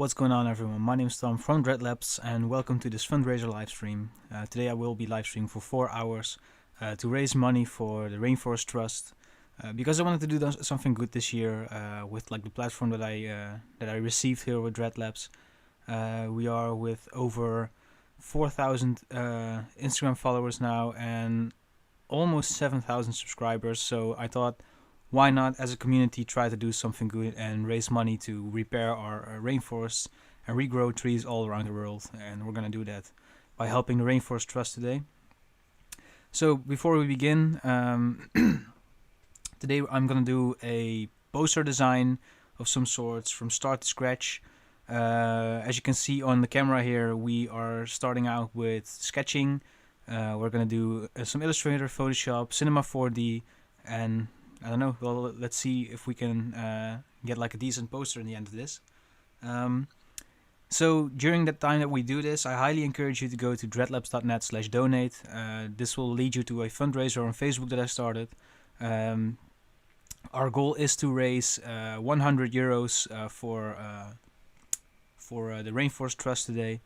What's going on, everyone? My name is Tom from Dreadlabs, and welcome to this fundraiser livestream. Today I will be livestreaming for 4 hours to raise money for the Rainforest Trust, because I wanted to do something good this year with like the platform that I received here with Dreadlabs. We are with over 4,000 Instagram followers now and almost 7,000 subscribers. So I thought, why not, as a community, try to do something good and raise money to repair our rainforests and regrow trees all around the world. And we're gonna do that by helping the Rainforest Trust today. So before we begin, today I'm gonna do a poster design of some sorts from start to scratch. As you can see on the camera here, we are starting out with sketching. We're gonna do some Illustrator, Photoshop, Cinema 4D, and I don't know, well, let's see if we can get like a decent poster in the end of this. So during that time that we do this, I highly encourage you to go to dreadlabs.net/donate. This will lead you to a fundraiser on Facebook that I started. Our goal is to raise 100 euros for the Rainforest Trust today.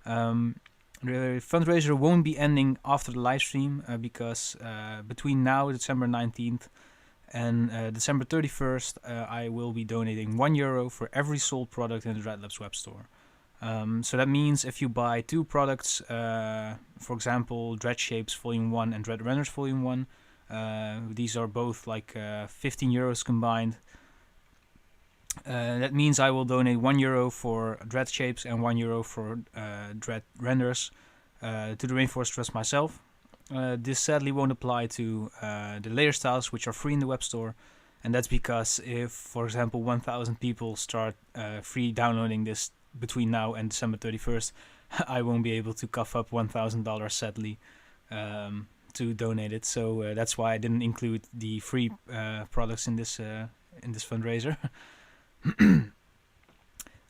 The fundraiser won't be ending after the live stream because between now, December 19th, and December 31st, I will be donating €1 for every sold product in the Dreadlabs web store. So that means if you buy 2 products, for example, Dread Shapes Volume 1 and Dread Renders Volume 1, these are both like €15 combined. That means I will donate €1 for Dread Shapes and €1 for Dread Renders to the Rainforest Trust myself. This sadly won't apply to the layer styles, which are free in the web store, and that's because if, for example, 1,000 people start free downloading this between now and December 31st, I won't be able to cough up $1,000 sadly to donate it. So that's why I didn't include the free products in this fundraiser.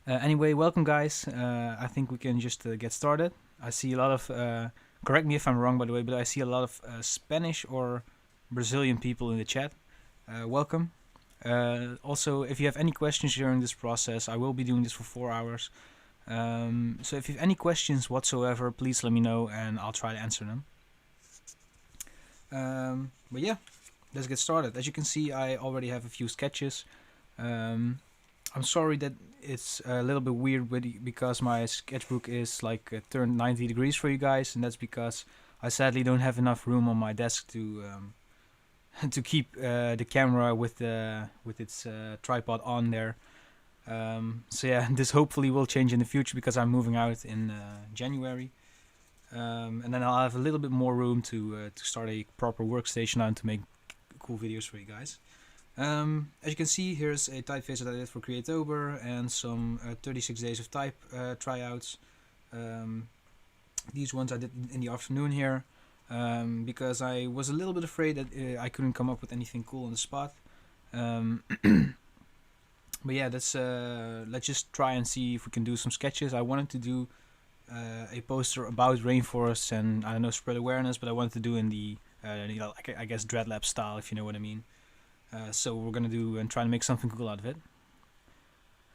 Anyway, welcome guys. I think we can just get started. I see a lot of correct me if I'm wrong, by the way, but I see a lot of Spanish or Brazilian people in the chat. Welcome. Also, if you have any questions during this process, I will be doing this for 4 hours. So if you have any questions whatsoever, please let me know and I'll try to answer them. But yeah, let's get started. As you can see, I already have a few sketches. I'm sorry that it's a little bit weird because my sketchbook is like turned 90 degrees for you guys, and that's because I sadly don't have enough room on my desk to to keep the camera with its tripod on there. So yeah, this hopefully will change in the future because I'm moving out in January, and then I'll have a little bit more room to start a proper workstation and to make cool videos for you guys. As you can see, here's a typeface that I did for Creatober and some 36 days of type tryouts. These ones I did in the afternoon here because I was a little bit afraid that I couldn't come up with anything cool on the spot. But yeah, let's just try and see if we can do some sketches. I wanted to do a poster about rainforests and, I don't know, spread awareness, but I wanted to do in the I guess Dreadlabs style, if you know what I mean. So we're gonna do and try to make something cool out of it.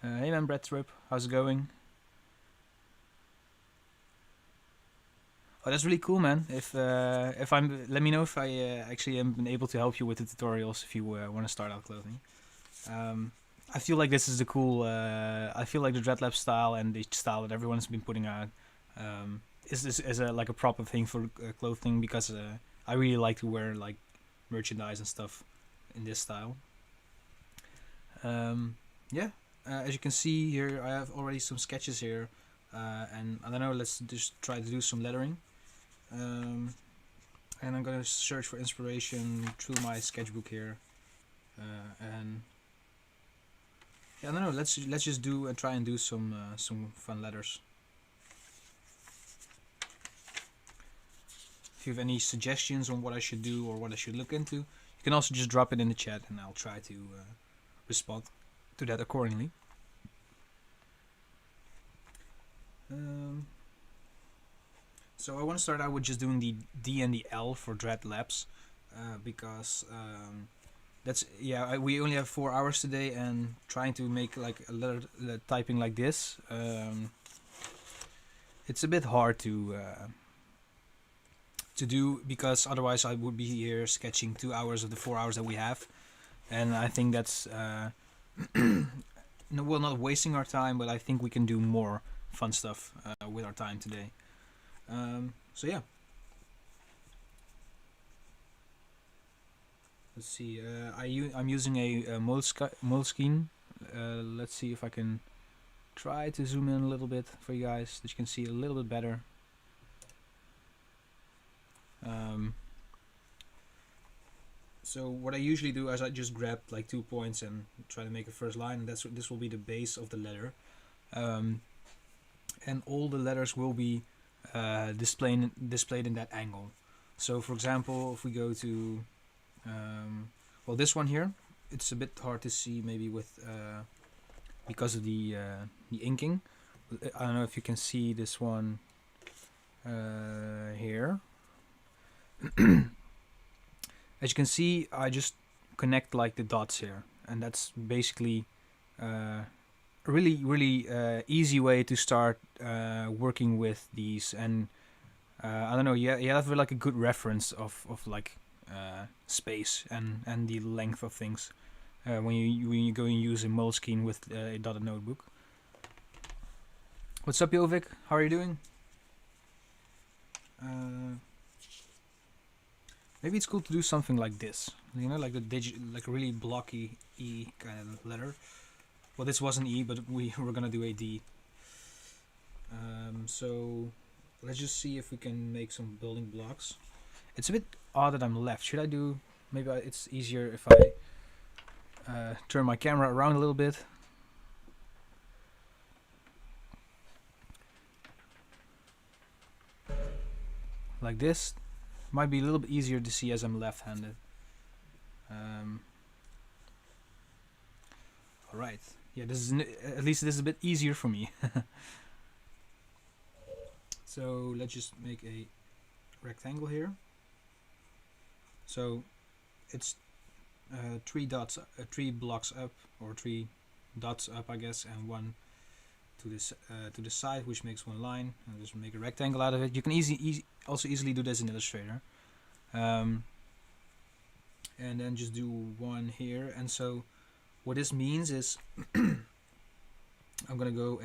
Hey man, Brett Tripp, how's it going? Oh, that's really cool, man. If I'm, let me know if I actually am able to help you with the tutorials if you want to start out clothing. I feel like this is the cool. I feel like the Dreadlabs style and the style that everyone's been putting out is like a proper thing for clothing because I really like to wear like merchandise and stuff in this style. Yeah, as you can see here, I have already some sketches here, and I don't know, let's just try to do some lettering. And I'm gonna search for inspiration through my sketchbook here, and yeah, I don't know, let's just do and try and do some fun letters. If you have any suggestions on what I should do or what I should look into, you can also just drop it in the chat and I'll try to respond to that accordingly. So I want to start out with just doing the D and the L for Dreadlabs because that's yeah. We only have 4 hours today, and trying to make like a letter typing like this, it's a bit hard to do, because otherwise I would be here sketching 2 hours of the 4 hours that we have, and I think that's no, well, not wasting our time, but I think we can do more fun stuff with our time today. So yeah. Let's see. I'm using a Moleskine. Let's see if I can try to zoom in a little bit for you guys, that you can see a little bit better. So what I usually do is I just grab like 2 points and try to make a first line, and this will be the base of the letter, and all the letters will be displayed in that angle. So for example, if we go to well, this one here, it's a bit hard to see maybe with because of the inking. I don't know if you can see this one here. As you can see, I just connect like the dots here, and that's basically a really easy way to start working with these. And I don't know, you have like a good reference of like space and the length of things when you go and use a Moleskine with a dotted notebook. What's up, Jovic? How are you doing? Maybe it's cool to do something like this, you know, like the like a really blocky E kind of letter. Well, this was an E, but we were gonna do a D. So let's just see if we can make some building blocks. It's a bit odd that I'm left. Should I do? Maybe it's easier if I turn my camera around a little bit. Like this. Might be a little bit easier to see as I'm left-handed. Alright. Yeah, this is at least this is a bit easier for me. So let's just make a rectangle here. So it's 3 dots, 3 blocks up, or 3 dots up, I guess, and 1 to the side, which makes 1 line, and just make a rectangle out of it. You can also easily do this in Illustrator, and then just do 1 here. And so what this means is I'm gonna go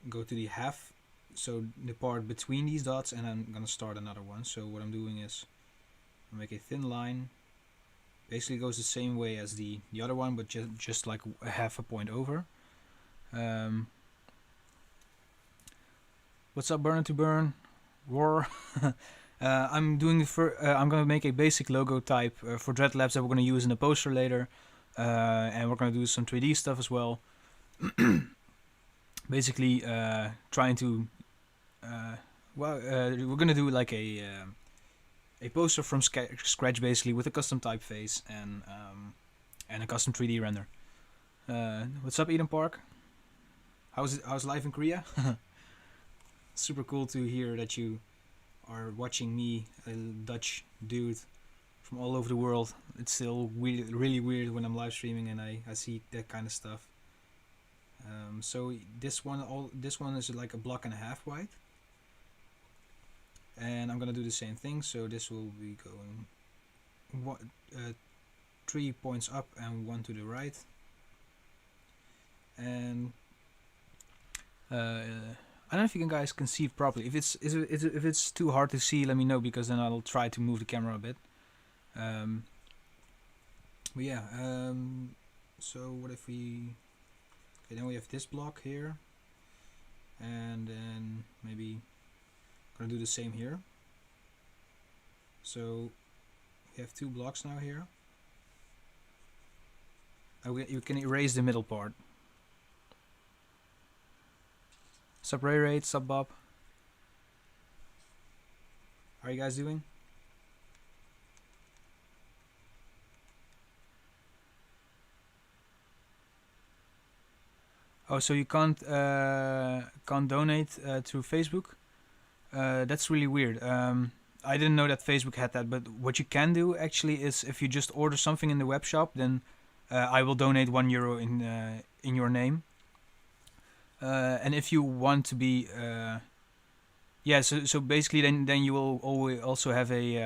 to the half, so the part between these dots, and I'm gonna start another one. So what I'm doing is I make a thin line, basically goes the same way as the other one, but just like a half a point over. What's up, Burn to Burn? Roar. I'm doing I'm gonna make a basic logo type for Dreadlabs that we're gonna use in the poster later, and we're gonna do some 3D stuff as well. Basically, trying to we're gonna do like a poster from scratch, basically, with a custom typeface and a custom 3D render. What's up, Eden Park? How's life in Korea? Super cool to hear that you are watching me, a Dutch dude from all over the world. It's still weird, really weird when I'm live streaming and I see that kind of stuff. So this one is like a block and a half wide, and I'm gonna do the same thing. So this will be going 3 points up and 1 to the right, and I don't know if you guys can see it properly. If it's too hard to see, let me know, because then I'll try to move the camera a bit. But yeah, so what if we... Okay, then we have this block here, and then maybe I'm gonna do the same here. So we have 2 blocks now here. You can erase the middle part. Sup Ray Ray, sup Bob. How are you guys doing? Oh, so you can't donate through Facebook? That's really weird. I didn't know that Facebook had that, but what you can do actually is if you just order something in the web shop, then I will donate €1 in your name. And if you want to be yeah, so basically then you will always also have a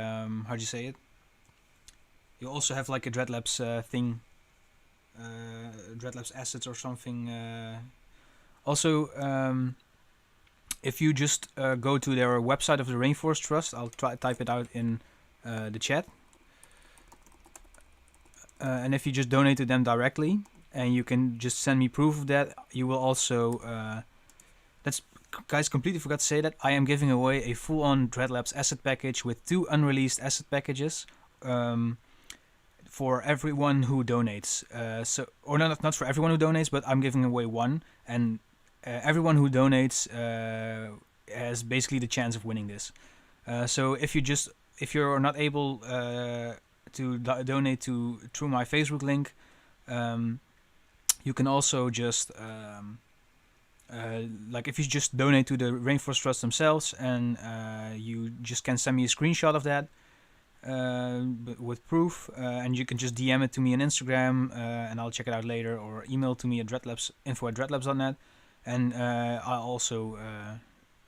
how do you say it? You also have like a Dreadlabs thing, Dreadlabs assets or something. Also, if you just go to their website of the Rainforest Trust, I'll type it out in the chat. And if you just donate to them directly, and you can just send me proof of that, you will also. That's guys, completely forgot to say that I am giving away a full-on Dreadlabs asset package with 2 unreleased asset packages. For everyone who donates. Or not for everyone who donates, but I'm giving away one, and everyone who donates has basically the chance of winning this. So if you're not able to donate through my Facebook link, you can also just like if you just donate to the Rainforest Trust themselves, and you just can send me a screenshot of that. With proof, and you can just DM it to me on Instagram, and I'll check it out later, or email to me at info@dreadlabs.net, and I'll also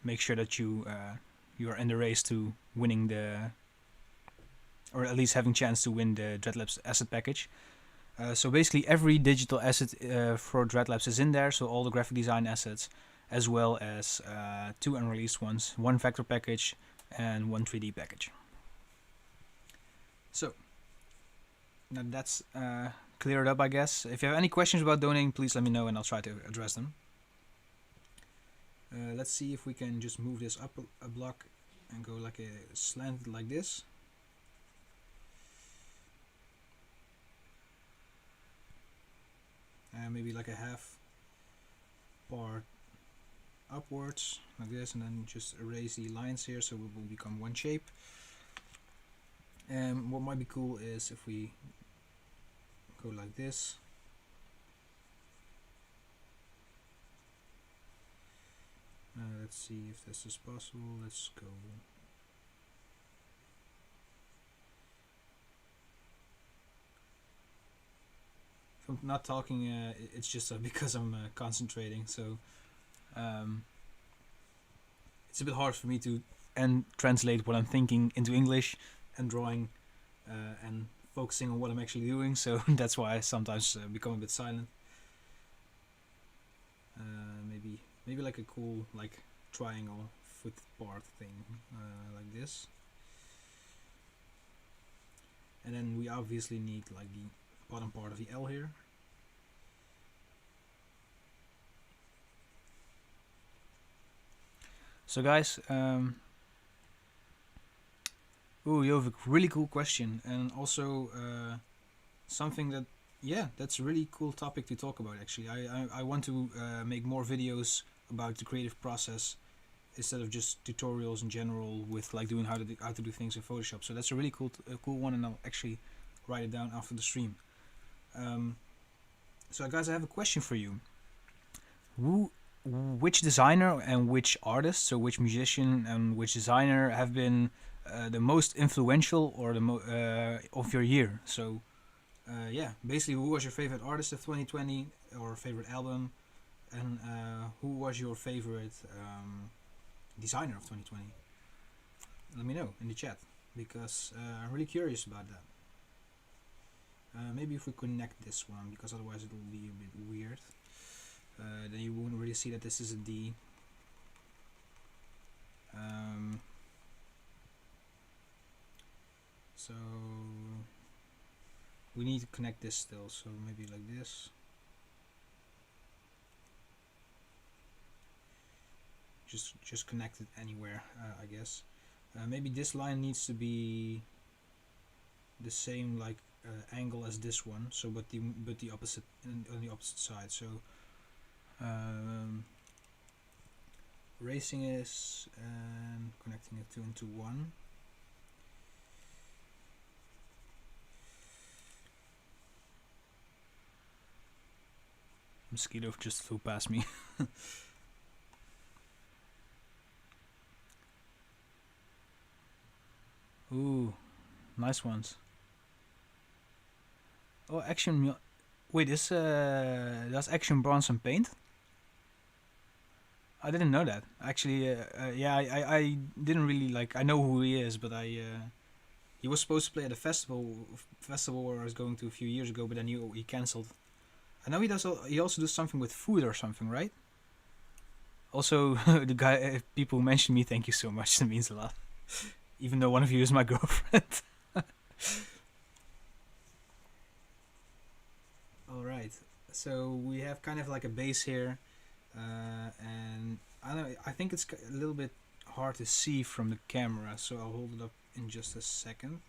make sure that you are in the race to winning or at least having chance to win the Dreadlabs asset package. So basically every digital asset for Dreadlabs is in there, so all the graphic design assets, as well as 2 unreleased ones, 1 vector package and 1 3D package. So, now that's cleared up, I guess. If you have any questions about donating, please let me know and I'll try to address them. Let's see if we can just move this up a block and go like a slant like this. Maybe like a half part upwards like this, and then just erase the lines here so it will become one shape. And what might be cool is if we go like this. Let's see if this is possible. Let's go. If I'm not talking, it's just because I'm concentrating. So it's a bit hard for me to translate what I'm thinking into English and drawing and focusing on what I'm actually doing. So that's why I sometimes become a bit silent. Maybe like a cool like triangle foot part thing like this. And then we obviously need like the bottom part of the L here. So guys, you have a really cool question, and also something that, yeah, that's a really cool topic to talk about. Actually, I want to make more videos about the creative process instead of just tutorials in general with like doing how to do things in Photoshop. So that's a really cool one, and I'll actually write it down after the stream. So guys, I have a question for you. Which designer and which artist, so which musician and which designer have been the most influential or of your year? So yeah, basically, who was your favorite artist of 2020 or favorite album, and who was your favorite designer of 2020? Let me know in the chat, because I'm really curious about that. Maybe if we connect this one, because otherwise it will be a bit weird. Then you won't really see that this is a D. So we need to connect this still, so maybe like this. Just connect it anywhere, I guess. Maybe this line needs to be the same like angle as this one, so but the opposite on the opposite side. So erasing this and connecting it two into one. Mosquito just flew past me. Ooh, nice ones. Oh, action. Wait, this does action bronze and paint? I didn't know that. Actually, yeah, I didn't really like. I know who he is, but he was supposed to play at a festival where I was going to a few years ago, but then he cancelled. I know he does. He also does something with food or something, right? Also, the guy, people who mentioned me, thank you so much. That means a lot. Even though one of you is my girlfriend. All right. So we have kind of like a base here, and I don't know. I think it's a little bit hard to see from the camera, so I'll hold it up in just a second.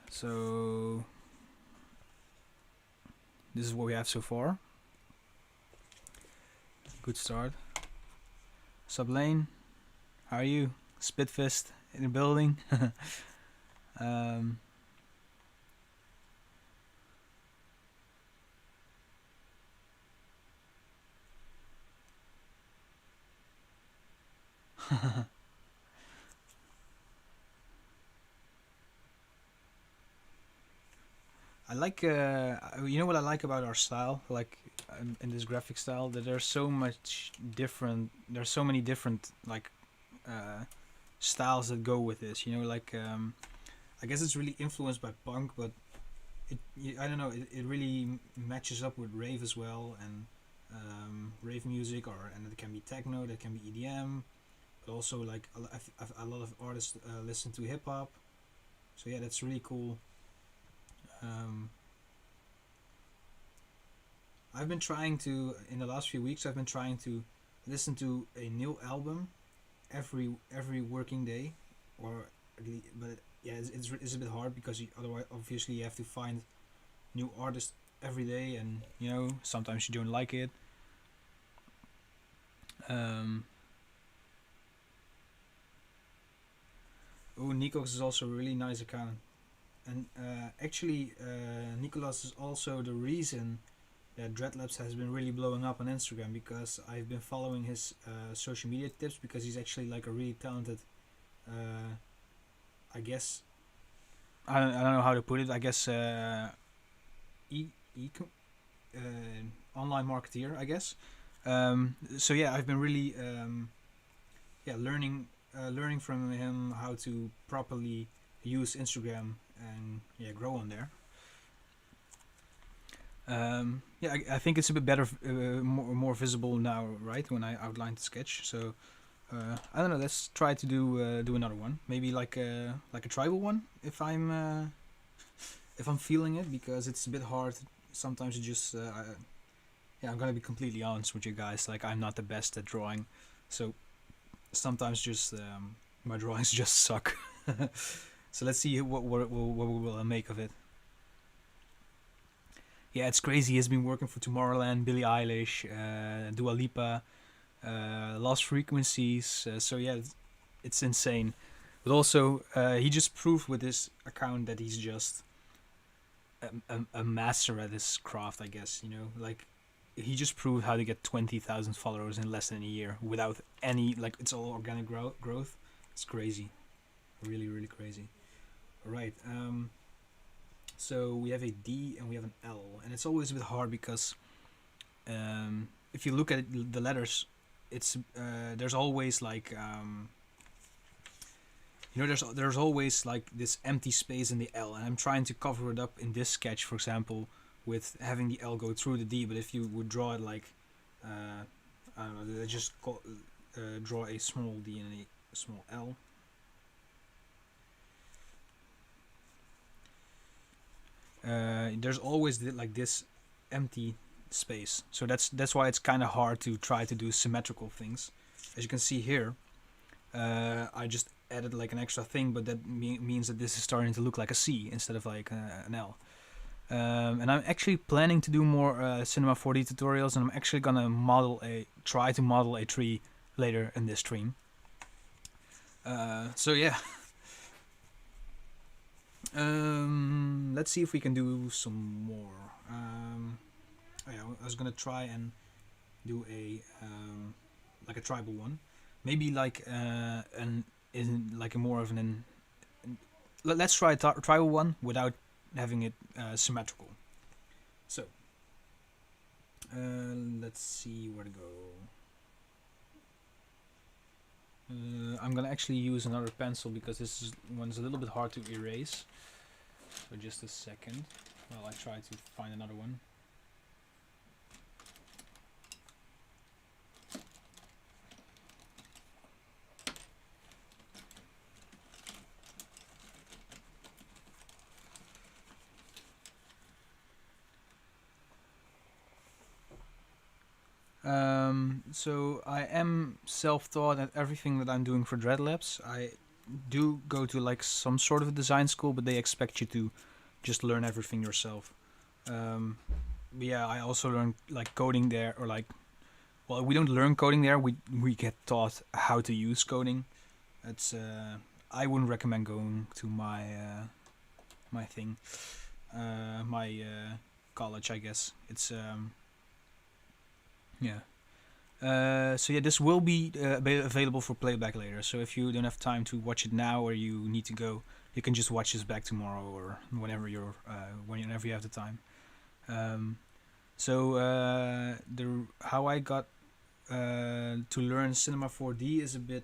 So this is what we have so far. Good start. Sublane, how are you? Spitfist in the building. um, I like, you know what I like about our style, like in this graphic style, that there's so much different. There's so many different like styles that go with this. You know, like I guess it's really influenced by punk, but I don't know. It really matches up with rave as well, and rave music, and it can be techno, that can be EDM, but also like a lot of artists listen to hip hop. So yeah, that's really cool. Um, I've been trying to in the last few weeks. I've been trying to listen to a new album every working day, or but yeah, it's a bit hard because otherwise obviously you have to find new artists every day, and you know sometimes you don't like it. Um, oh, Nikos is also a really nice account, and actually, Nicolas is also the reason that Dreadlabs has been really blowing up on Instagram, because I've been following his social media tips, because he's actually like a really talented, uh, I guess, I don't know how to put it. I guess e e online marketeer, I guess. So yeah, I've been really yeah learning from him how to properly use Instagram and yeah grow on there. Yeah, I think it's a bit better, more visible now, right? When I outlined the sketch, so I don't know. Let's try to do another one. Maybe like a tribal one, if I'm feeling it, because it's a bit hard sometimes. Yeah, I'm gonna be completely honest with you guys. Like I'm not the best at drawing, so sometimes just my drawings just suck. So let's see what we will make of it. Yeah, it's crazy. He's been working for Tomorrowland, Billie Eilish, Dua Lipa, Lost Frequencies. So yeah, it's insane. But also, he just proved with his account that he's just a master at his craft. I guess you know, like he just proved how to get 20,000 followers in less than a year without any like it's all organic growth. It's crazy, really really crazy. All right. So we have a D and we have an L, and it's always a bit hard because if you look at the letters, it's there's always like you know there's always like this empty space in the L, and I'm trying to cover it up in this sketch, for example, with having the L go through the D. But if you would draw it like I don't know, draw a small D and a small L. There's always like this empty space, so that's why it's kind of hard to try to do symmetrical things. As you can see here, I just added like an extra thing, but that means that this is starting to look like a C instead of like an L. And I'm actually planning to do more Cinema 4D tutorials, and I'm actually gonna try to model a tree later in this stream. So yeah. Let's see if we can do some more. Oh yeah, I was gonna try and do a like a tribal one, maybe like an in like a more of let's try one without having it symmetrical. So let's see where to go. I'm gonna actually use another pencil because one's a little bit hard to erase. So just a second while I try to find another one. So I am self-taught at everything that I'm doing for Dreadlabs. I do go to like some sort of a design school, but they expect you to just learn everything yourself. Yeah, I also learned like coding there, or like, well, we don't learn coding there. We get taught how to use coding. It's I wouldn't recommend going to my thing, my college. I guess it's yeah. So yeah, this will be available for playback later. So if you don't have time to watch it now, or you need to go, you can just watch this back tomorrow or whenever whenever you have the time. So the how I got to learn Cinema 4D is a bit.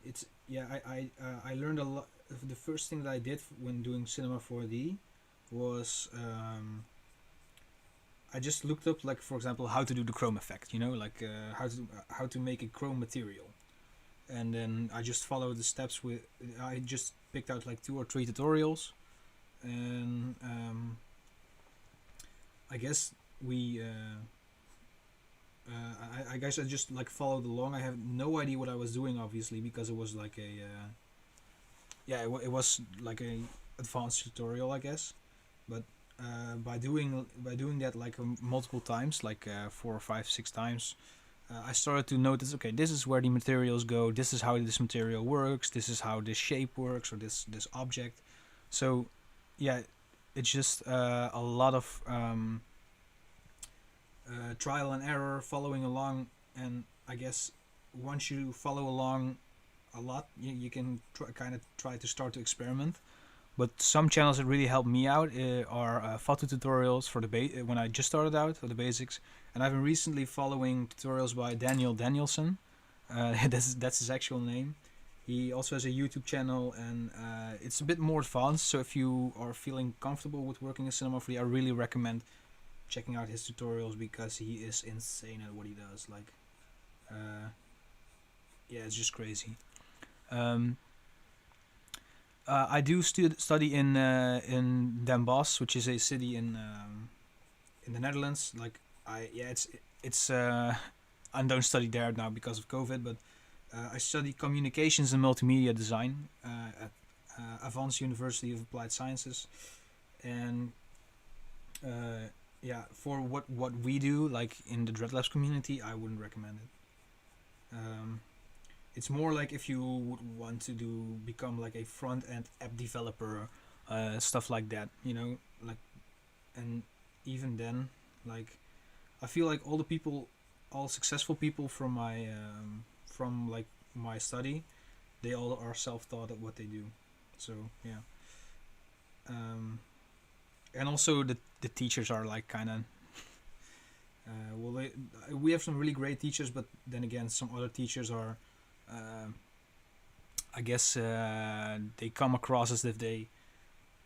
It's yeah. I learned a lot. The first thing that I did when doing Cinema 4D was. I just looked up, like, for example, how to do the chrome effect, like how to make a chrome material, and then I just followed the steps. I just picked out like 2 or 3 tutorials, and I guess I guess I just like followed along. I have no idea what I was doing, obviously, because it was like it was like a advanced tutorial, I guess, but by doing that like multiple times, like 4 or 5, 6 times, I started to notice, okay, this is where the materials go. This is how this material works. This is how this shape works, or this object. So, yeah, it's just a lot of trial and error, following along, and I guess once you follow along a lot, you can kind of try to start to experiment. But some channels that really helped me out are photo tutorials for when I just started out, for the basics. And I've been recently following tutorials by Daniel Danielson. That's his actual name. He also has a YouTube channel, and it's a bit more advanced. So if you are feeling comfortable with working in Cinema 4D, I really recommend checking out his tutorials, because he is insane at what he does. Like, yeah, it's just crazy. I do study in Den Bosch, which is a city in the Netherlands. Like, it's I don't study there now because of COVID, but I study communications and multimedia design at Avans University of Applied Sciences, and yeah, for what we do, like in the Dreadlabs community, I wouldn't recommend it. It's more like if you would want to become like a front end app developer, stuff like that, like, and even then, like, I feel like all successful people from my study, they all are self-taught at what they do. So yeah, and also the teachers are like kind of. We have some really great teachers, but then again, some other teachers are, I guess, they come across as if they,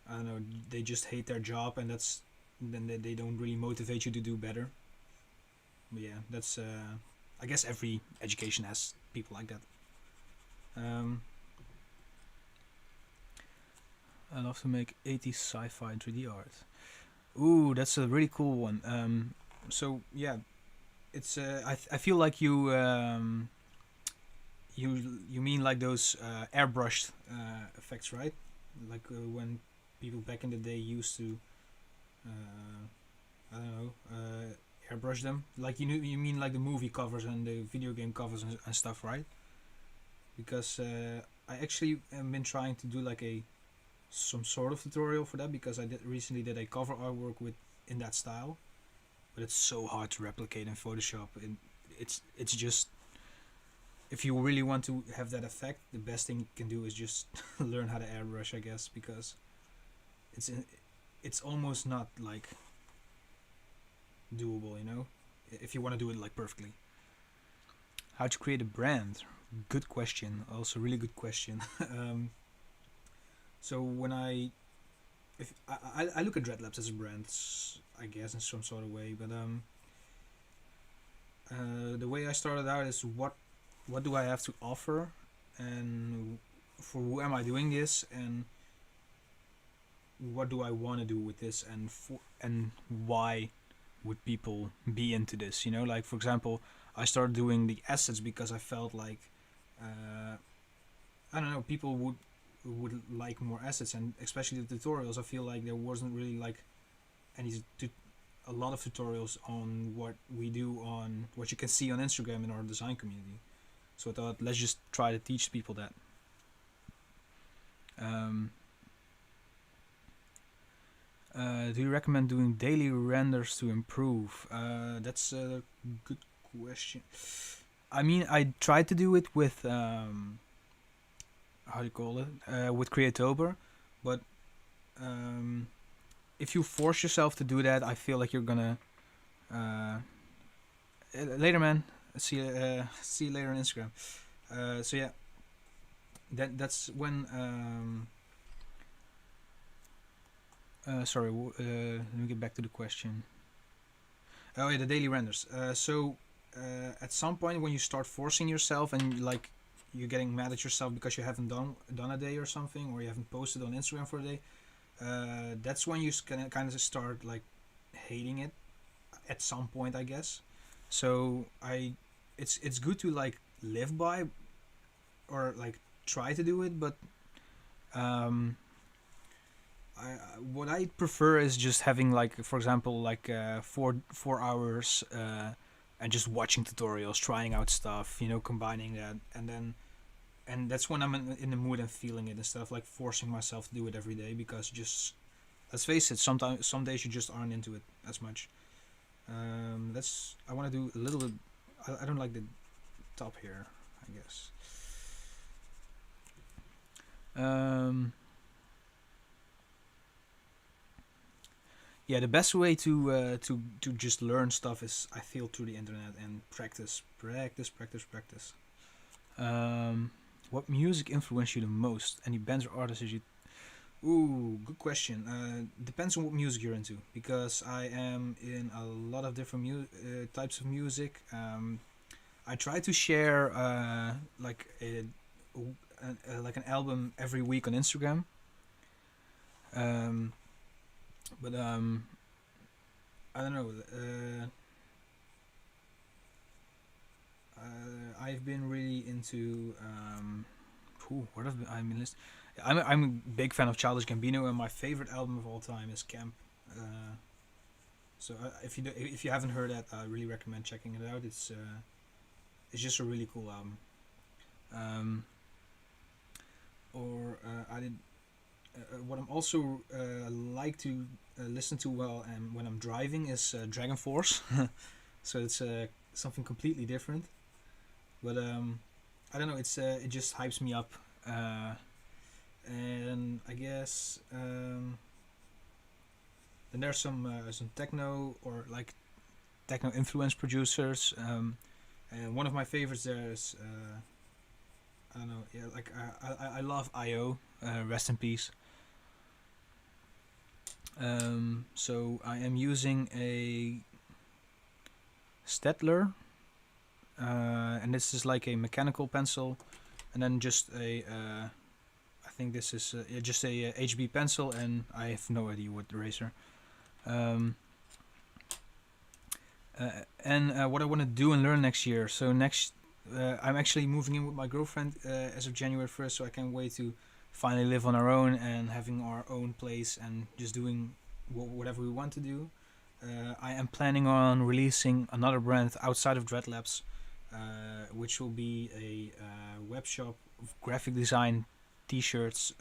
I don't know, they just hate their job, and then they don't really motivate you to do better. But yeah, that's I guess every education has people like that. I love to make 80s sci-fi 3D art. Ooh, that's a really cool one. So yeah, it's I feel like you mean like those airbrushed effects, right? Like when people back in the day used to I don't know, airbrush them. Like you mean like the movie covers and the video game covers and stuff, right? Because I actually have been trying to do like some sort of tutorial for that, because I recently did a cover artwork in that style, but it's so hard to replicate in Photoshop. it's just, if you really want to have that effect, the best thing you can do is just learn how to airbrush, I guess, because it's almost not like doable, you know, if you want to do it like perfectly. How to create a brand? Good question. Also, really good question. So when if I look at Dreadlabs as a brand, I guess in some sort of way, but the way I started out is what do I have to offer, and for who am I doing this, and what do I want to do with this, and why would people be into this? You know, like for example, I started doing the assets because I felt like I don't know, people would like more assets, and especially the tutorials. I feel like there wasn't really like a lot of tutorials on what we do, on what you can see on Instagram in our design community. So I thought, let's just try to teach people that. Do you recommend doing daily renders to improve? That's a good question. I mean, I tried to do it with how do you call it? With Creatober, but if you force yourself to do that, I feel like you're gonna later, man. See you later on Instagram. So yeah, that's when. Sorry, let me get back to the question. Oh yeah, the daily renders. So at some point when you start forcing yourself and like you're getting mad at yourself because you haven't done a day or something, or you haven't posted on Instagram for a day, that's when you can kind of start like hating it at some point, I guess. So it's good to like live by, or like try to do it, but what I prefer is just having like, for example, like 4 hours and just watching tutorials, trying out stuff, you know, combining that, and that's when I'm in the mood and feeling it, instead of like forcing myself to do it every day, because just, let's face it, sometimes some days you just aren't into it as much. I want to do a little bit. I don't like the top here, I guess. Yeah, the best way to just learn stuff is, I feel, through the internet and practice. What music influenced you the most? Any bands or artists you? Ooh, good question. Depends on what music you're into, because I am in a lot of different types of music. I try to share like like an album every week on Instagram. But I don't know. I've been really into what have I been listening? I'm a big fan of Childish Gambino, and my favorite album of all time is Camp. So if you haven't heard that, I really recommend checking it out. It's just a really cool album. Or I did. What I'm also like to listen to well and when I'm driving is Dragon Force. So it's something completely different, but I don't know. It just hypes me up, and I guess then there's some techno, or like techno influence producers, and one of my favorites there is I don't know. Yeah, like I love IO. Rest in peace. So I am using a Stettler, and this is like a mechanical pencil, and then just a I think this is just a HB pencil, and I have no idea what eraser. And what I want to do and learn next year. So I'm actually moving in with my girlfriend as of January 1st, so I can't wait to finally live on our own and having our own place and just doing whatever we want to do. I am planning on releasing another brand outside of Dreadlabs, which will be a web shop of graphic design t-shirts.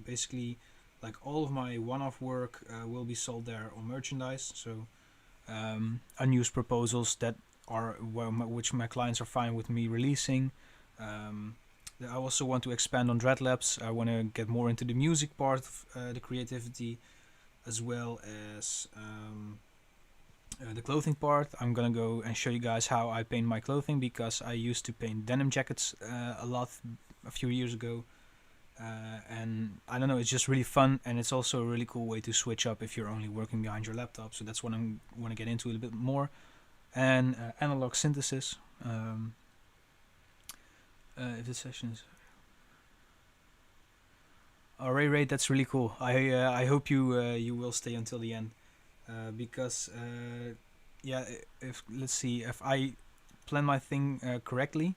Basically, like all of my one-off work will be sold there on merchandise. So unused proposals that which my clients are fine with me releasing. Um, I also want to expand on Dreadlabs. I want to get more into the music part of the creativity, as well as the clothing part. I'm gonna go and show you guys how I paint my clothing, because I used to paint denim jackets a lot a few years ago. And I don't know, it's just really fun, and it's also a really cool way to switch up if you're only working behind your laptop. So that's what I want to get into a little bit more. And analog synthesis. If the sessions. Oh, Ray, that's really cool. I hope you will stay until the end, because yeah, if let's see, if I plan my thing correctly,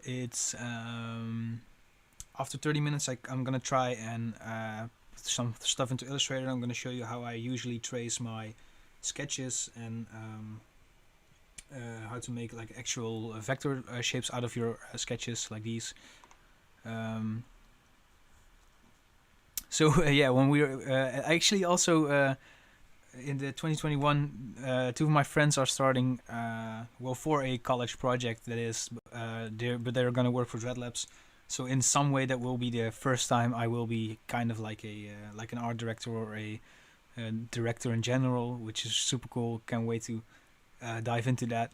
it's after 30 minutes I'm gonna try and put some stuff into Illustrator. I'm gonna show you how I usually trace my sketches, and how to make like actual vector shapes out of your sketches like these. So yeah, when we were actually also in the 2021, two of my friends are starting for a college project that is they're gonna work for Dreadlabs. So in some way that will be the first time I will be kind of like an art director or a director in general, which is super cool. Can't wait to dive into that.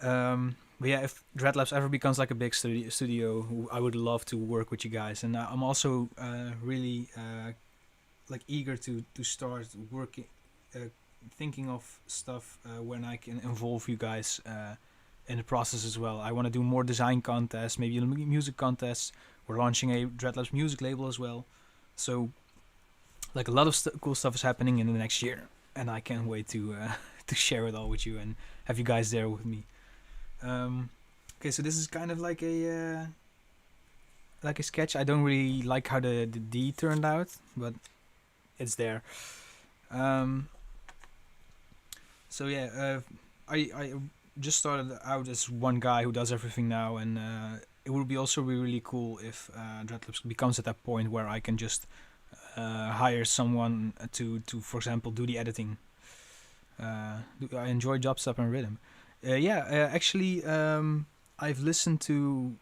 But yeah, if Dreadlabs ever becomes like a big studio, I would love to work with you guys. And I'm also really like eager to start working, thinking of stuff when I can involve you guys in the process as well. I want to do more design contests, maybe music contests. We're launching a Dreadlabs music label as well. So like a lot of cool stuff is happening in the next year, and I can't wait to to share it all with you and have you guys there with me. Okay, so this is kind of like a sketch. I don't really like how the D turned out, but it's there. So yeah, I just started out as one guy who does everything now, and it would be also really cool if Dreadlabs becomes at that point where I can just hire someone to for example do the editing. I enjoy dubstep and rhythm. Actually, I've listened to.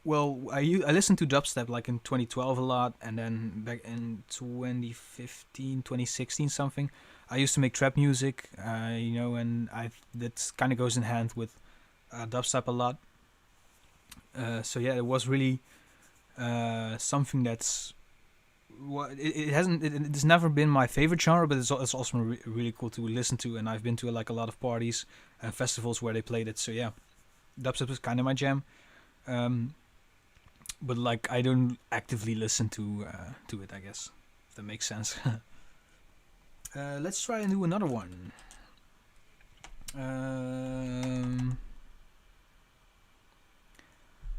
Well, I listened to dubstep like in 2012 a lot, and then back in 2015, 2016 something. I used to make trap music, and that kind of goes in hand with dubstep a lot. So yeah, it was really something that's. Well, it's never been my favorite genre, but it's also really cool to listen to, and I've been to like a lot of parties and festivals where they played it. So yeah, dubstep is kind of my jam. But like I don't actively listen to it, I guess, if that makes sense. Let's try and do another one.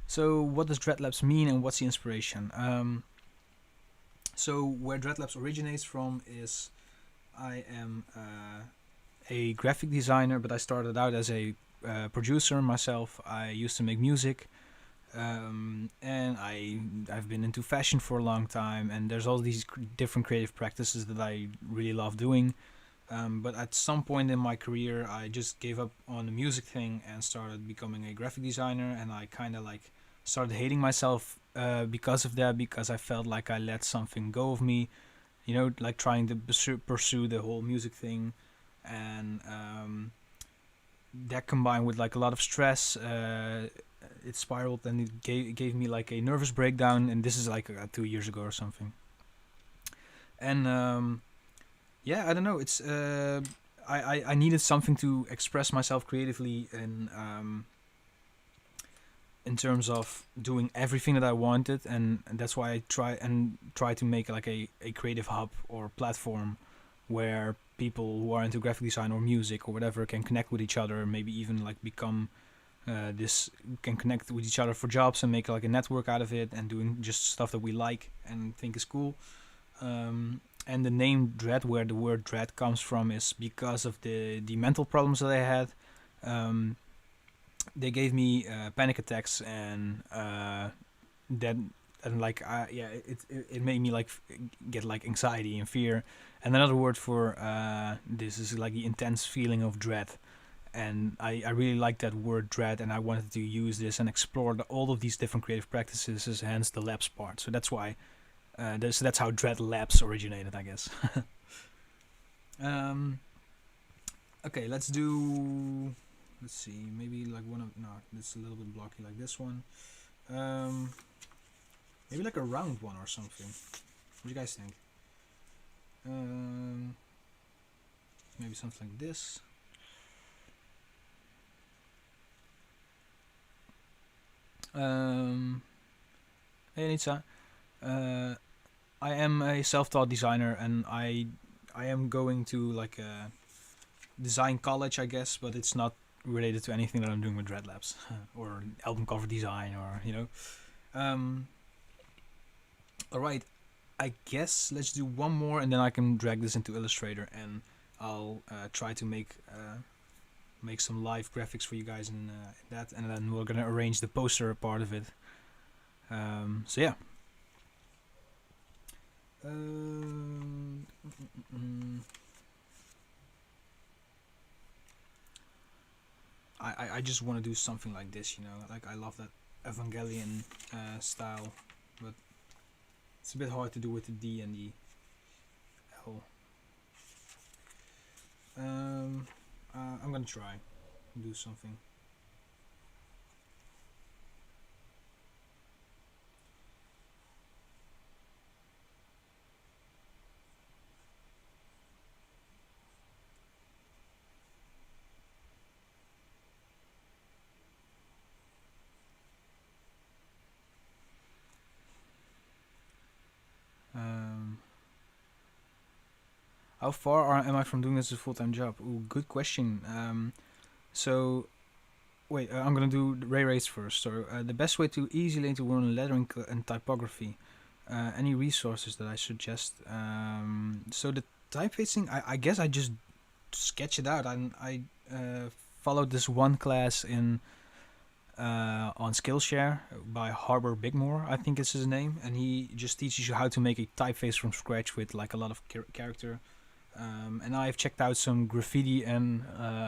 So what does Dreadlabs mean, and what's the inspiration? So where Dreadlabs originates from is I am a graphic designer, but I started out as a producer myself. I used to make music, and I've been into fashion for a long time, and there's all these different creative practices that I really love doing. But at some point in my career, I just gave up on the music thing and started becoming a graphic designer, and I kind of like started hating myself because of that, because I felt like I let something go of me, like trying to pursue the whole music thing, and that combined with like a lot of stress, it spiraled, and it gave me like a nervous breakdown, and this is like 2 years ago or something. And I don't know, it's I needed something to express myself creatively, and in terms of doing everything that I wanted, and that's why I try to make like a creative hub or platform where people who are into graphic design or music or whatever can connect with each other, maybe even like become can connect with each other for jobs and make like a network out of it, and doing just stuff that we like and think is cool. And the name Dread, where the word dread comes from, is because of the mental problems that I had. They gave me panic attacks, and it made me like get like anxiety and fear. And another word for this is like the intense feeling of dread. and I really like that word dread, and I wanted to use this and explore all of these different creative practices, hence the labs part. So that's why that's how Dreadlabs originated, I guess. Okay, let's do. Let's see, maybe like one of no, it's a little bit blocky like this one. Maybe like a round one or something. What do you guys think? Maybe something like this. Hey Nitsa, I am a self-taught designer, and I am going to like a design college, I guess, but it's not related to anything that I'm doing with Dreadlabs or album cover design, or All right, I guess let's do one more, and then I can drag this into Illustrator, and I'll try to make some live graphics for you guys in that, and then we're gonna arrange the poster part of it. So yeah. I just want to do something like this, like I love that Evangelion style, but it's a bit hard to do with the D and the L. I'm gonna try and do something. How far am I from doing this as a full-time job? Ooh, good question. So, wait, I'm gonna do Ray Race first. So, the best way to easily to learn lettering and typography. Any resources that I suggest? So the typeface, I guess I just sketch it out. I followed this one class on Skillshare by Harbour Bigmore, I think is his name, and he just teaches you how to make a typeface from scratch with like a lot of character. And I've checked out some graffiti and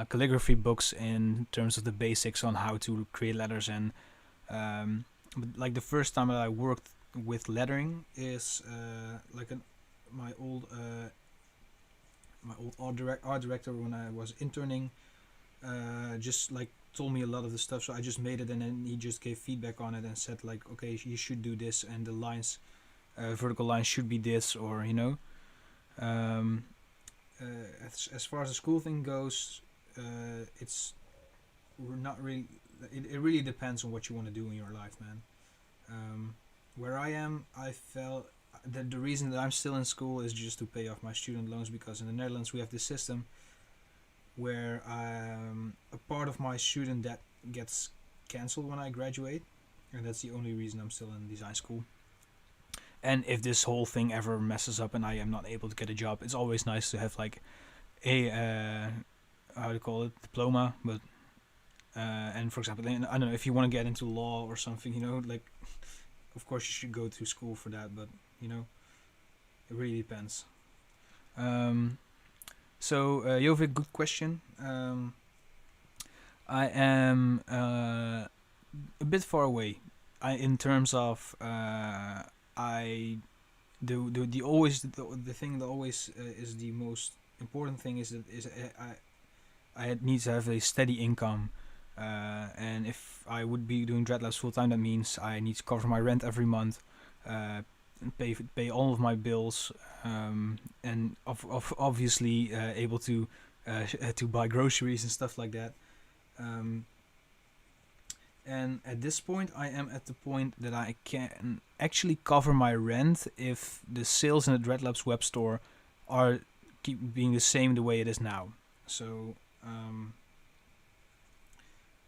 calligraphy books in terms of the basics on how to create letters. And but like the first time that I worked with lettering is my old art director when I was interning just like told me a lot of the stuff, so I just made it, and then he just gave feedback on it and said like, okay, you should do this, and the lines, vertical lines should be this, or as far as the school thing goes, it's not really. It really depends on what you want to do in your life, man. Where I am, I felt that the reason that I'm still in school is just to pay off my student loans, because in the Netherlands we have this system where a part of my student debt gets cancelled when I graduate, and that's the only reason I'm still in design school. And if this whole thing ever messes up and I am not able to get a job, it's always nice to have like a how do you call it, diploma. But and for example, I don't know, if you want to get into law or something, like of course you should go to school for that, but it really depends. So Jovic, good question. I am a bit far away. In terms of I the always the thing that always is the most important thing is that I need to have a steady income, and if I would be doing Dreadlabs full time, that means I need to cover my rent every month, pay all of my bills, and obviously able to buy groceries and stuff like that. And at this point, I am at the point that I can actually cover my rent if the sales in the Dreadlabs web store are keep being the same the way it is now. So,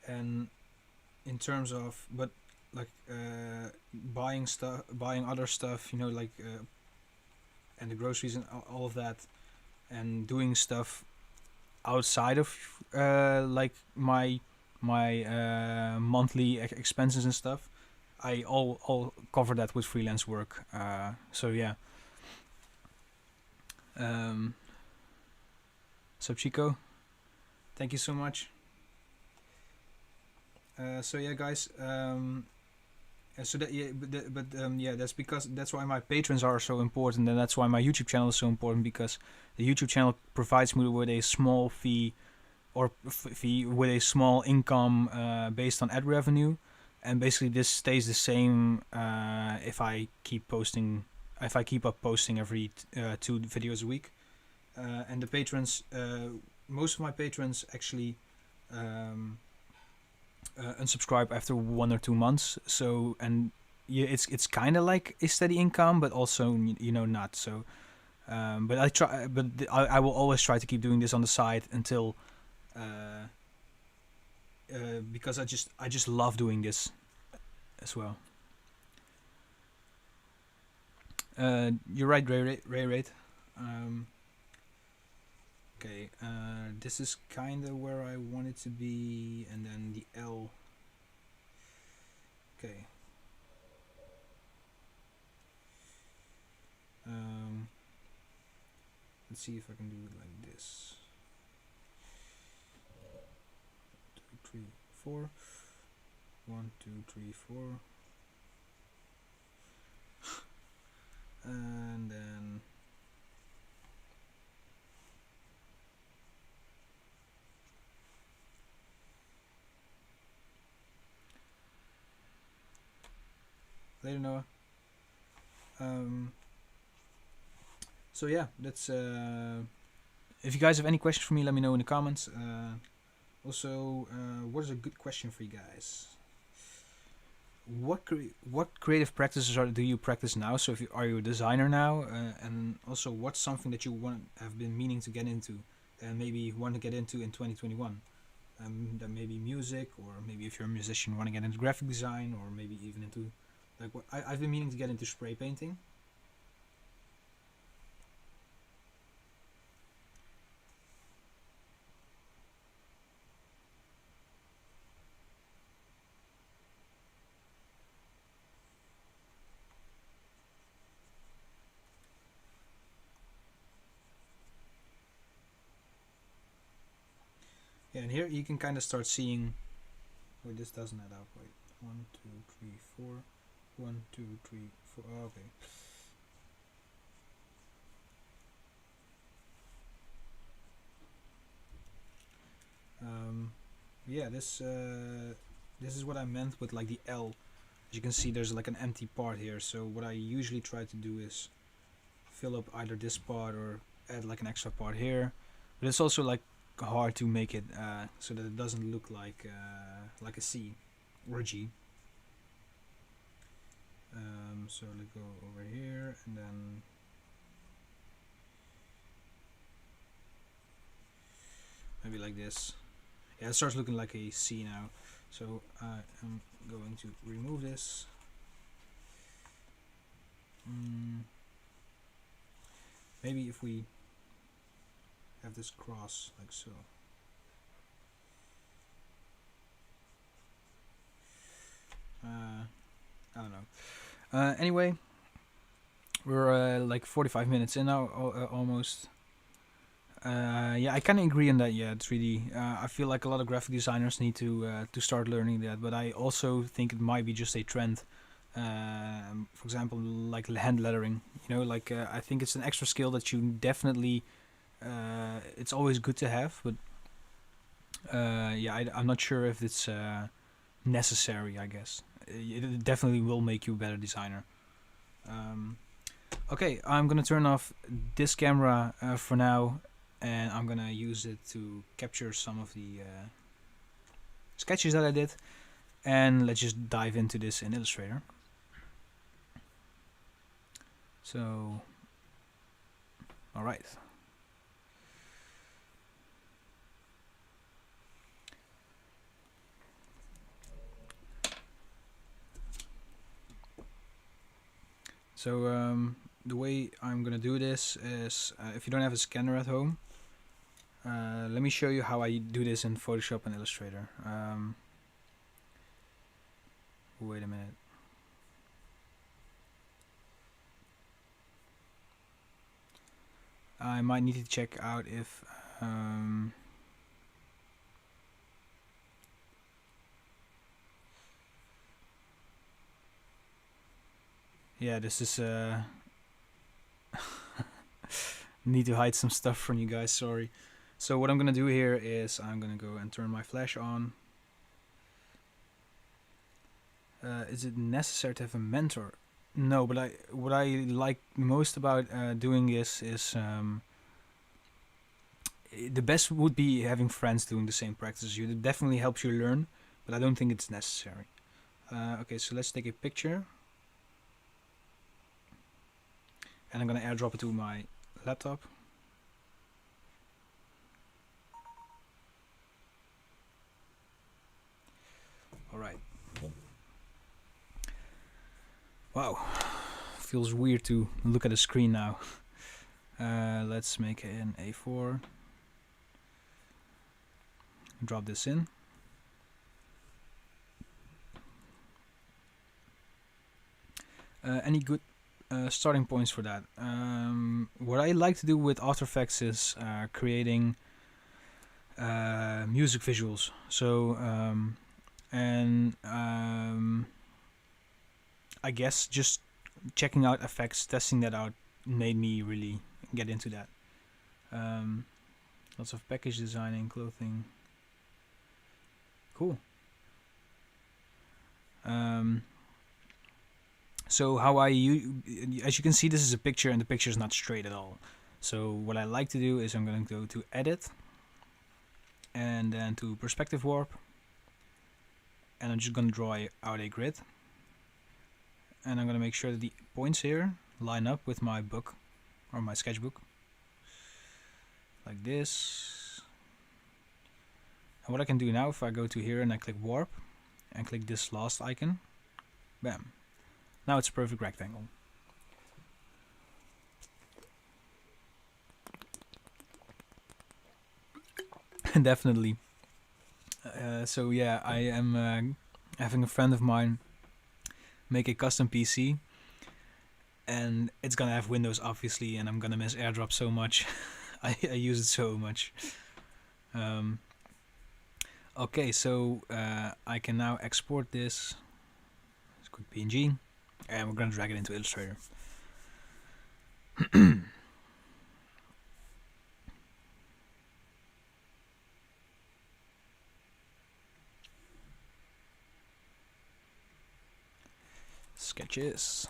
and in terms of, but like buying other stuff, like and the groceries and all of that, and doing stuff outside of like my monthly expenses and stuff, I all cover that with freelance work. So yeah. Sub Chico, thank you so much. So yeah, guys. So that yeah, yeah, that's why my patrons are so important, and that's why my YouTube channel is so important, because the YouTube channel provides me with a small fee or fee with a small income based on ad revenue, and basically this stays the same if I keep posting, if I keep up posting every 2 videos a week, and the patrons, most of my patrons actually. Unsubscribe after 1 or 2 months. So, and yeah, it's kind of like a steady income, but also not. So, but I try, but I will always try to keep doing this on the side until, uh, because I just love doing this as well. You're right, Ray. Okay, this is kind of where I want it to be, and then the L. Okay. Let's see if I can do it like this. 2, 3, 4. 1, 2, 3, 4. And then later, Noah. So yeah, that's. If you guys have any questions for me, let me know in the comments. Also, what is a good question for you guys? What creative practices do you practice now? So if you are you a designer now, and also what's something that you have been meaning to get into, and maybe want to get into in 2021? That maybe music, or maybe if you're a musician, want to get into graphic design, or maybe even into like what I've been meaning to get into spray painting. Yeah, and here you can kind of start seeing. Wait, this doesn't add up. Wait, 1, 2, 3, 4. 1, 2, 3, 4. Oh, okay. Yeah, this is what I meant with like the L. As you can see, there's like an empty part here. So what I usually try to do is fill up either this part or add like an extra part here. But it's also like hard to make it so that it doesn't look like a C or a G. So let's go over here and then maybe like this. Yeah, it starts looking like a C now. So I am going to remove this. Maybe if we have this cross like so. I don't know. Anyway, we're like 45 minutes in now, almost. Yeah, I kind of agree on that. Yeah, 3D. I feel like a lot of graphic designers need to start learning that, but I also think it might be just a trend. For example, like hand lettering. Like I think it's an extra skill that you definitely. It's always good to have, but yeah, I'm not sure if it's necessary. I guess it definitely will make you a better designer. Okay, I'm gonna turn off this camera for now, and I'm gonna use it to capture some of the sketches that I did, and let's just dive into this in Illustrator. So, all right. So the way I'm gonna do this is, if you don't have a scanner at home, let me show you how I do this in Photoshop and Illustrator. Wait a minute. I might need to check out if Yeah, this is need to hide some stuff from you guys, sorry. So what I'm gonna do here is I'm gonna go and turn my flash on. Is it necessary to have a mentor? No, but what I like most about doing this is the best would be having friends doing the same practice as you. It definitely helps you learn, but I don't think it's necessary. Okay, so let's take a picture. And I'm gonna airdrop it to my laptop. Alright. Wow. Feels weird to look at a screen now. Let's make an A4. Drop this in. Any good starting points for that? What I like to do with After Effects is creating music visuals. So, I guess just checking out effects, testing that out, made me really get into that. Lots of package designing, clothing. Cool. So how as you can see, this is a picture and the picture is not straight at all. So what I like to do is I'm going to go to edit and then to perspective warp, and I'm just going to draw out a grid, and I'm going to make sure that the points here line up with my book or my sketchbook like this. And what I can do now, if I go to here and I click warp and click this last icon, bam, now it's a perfect rectangle. Definitely. So yeah, I am having a friend of mine make a custom PC, and it's gonna have Windows obviously, and I'm gonna miss AirDrop so much. I use it so much. Okay, so I can now export this. Let's quick PNG, and we're gonna drag it into Illustrator. Sketches.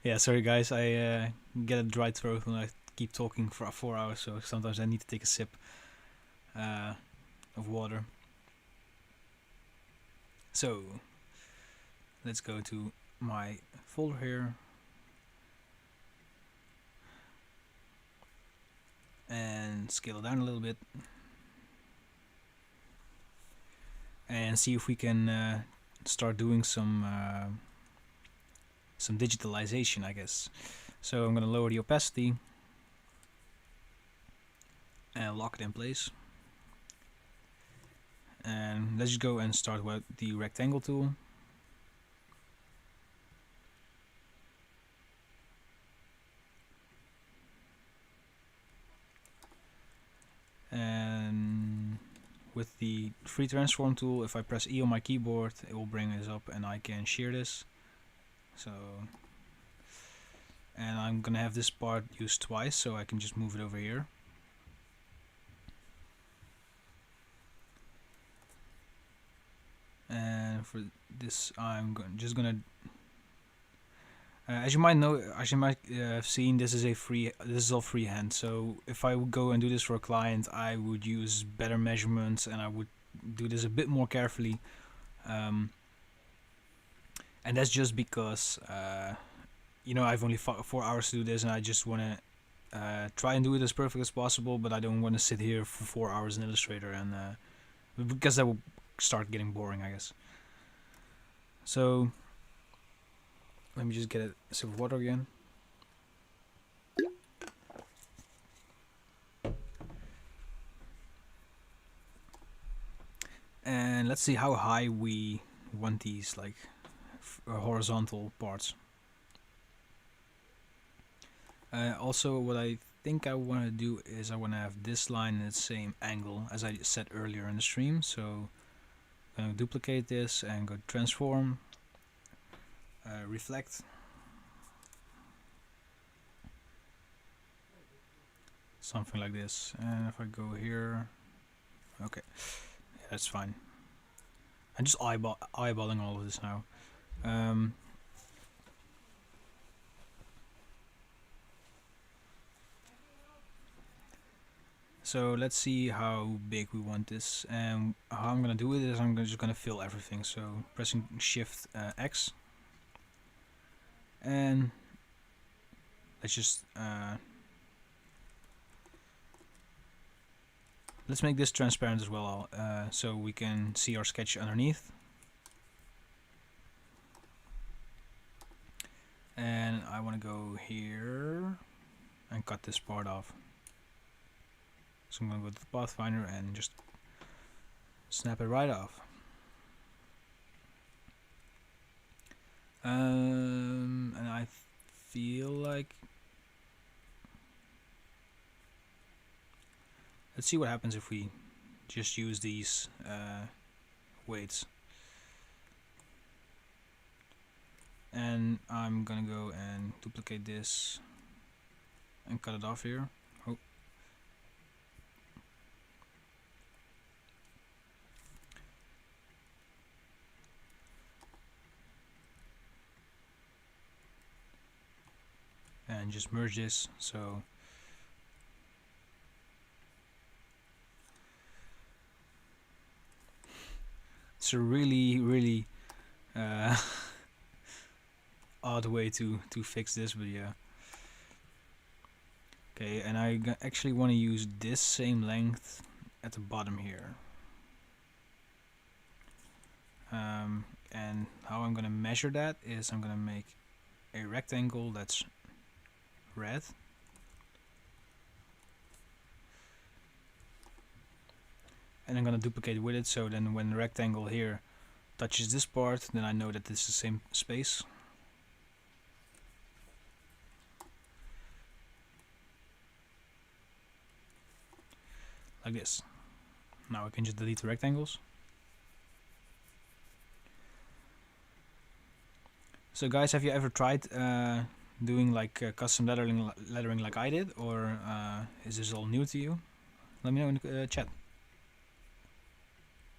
Yeah, sorry guys, I get a dry throat when I keep talking for 4 hours, so sometimes I need to take a sip of water. So let's go to my folder here and scale it down a little bit and see if we can start doing some digitalization, I guess. So I'm gonna lower the opacity and lock it in place. And let's just go and start with the rectangle tool. And with the free transform tool, if I press E on my keyboard, it will bring this up and I can shear this. So, and I'm gonna have this part used twice, so I can just move it over here. And for this, I'm just gonna, as you might know, as you might have seen, this is all freehand. So if I would go and do this for a client, I would use better measurements and I would do this a bit more carefully. And that's just because I've only 4 hours to do this, and I just want to try and do it as perfect as possible. But I don't want to sit here for 4 hours in Illustrator, and because that will start getting boring, I guess. So let me just get a sip of water again. And let's see how high we want these, like horizontal parts. Also, what I think I want to do is I want to have this line in the same angle as I said earlier in the stream. So I'm going to duplicate this and go to transform, reflect. Something like this. And if I go here, okay, yeah, that's fine. I'm just eyeballing all of this now. So let's see how big we want this, and how I'm gonna do it is I'm just gonna fill everything. So pressing Shift X, and let's just let's make this transparent as well, so we can see our sketch underneath. And I want to go here and cut this part off. So I'm going to go to the Pathfinder and just snap it right off. And I feel like, let's see what happens if we just use these weights. And I'm gonna go and duplicate this and cut it off here. Oh. And just merge this, so it's a really odd way to fix this, but yeah. Okay, and I actually want to use this same length at the bottom here. And how I'm gonna measure that is I'm gonna make a rectangle that's red. And I'm gonna duplicate with it, so then when the rectangle here touches this part, then I know that this is the same space. Like this. Now I can just delete the rectangles. So guys, have you ever tried doing like custom lettering like I did, or is this all new to you? Let me know in the chat.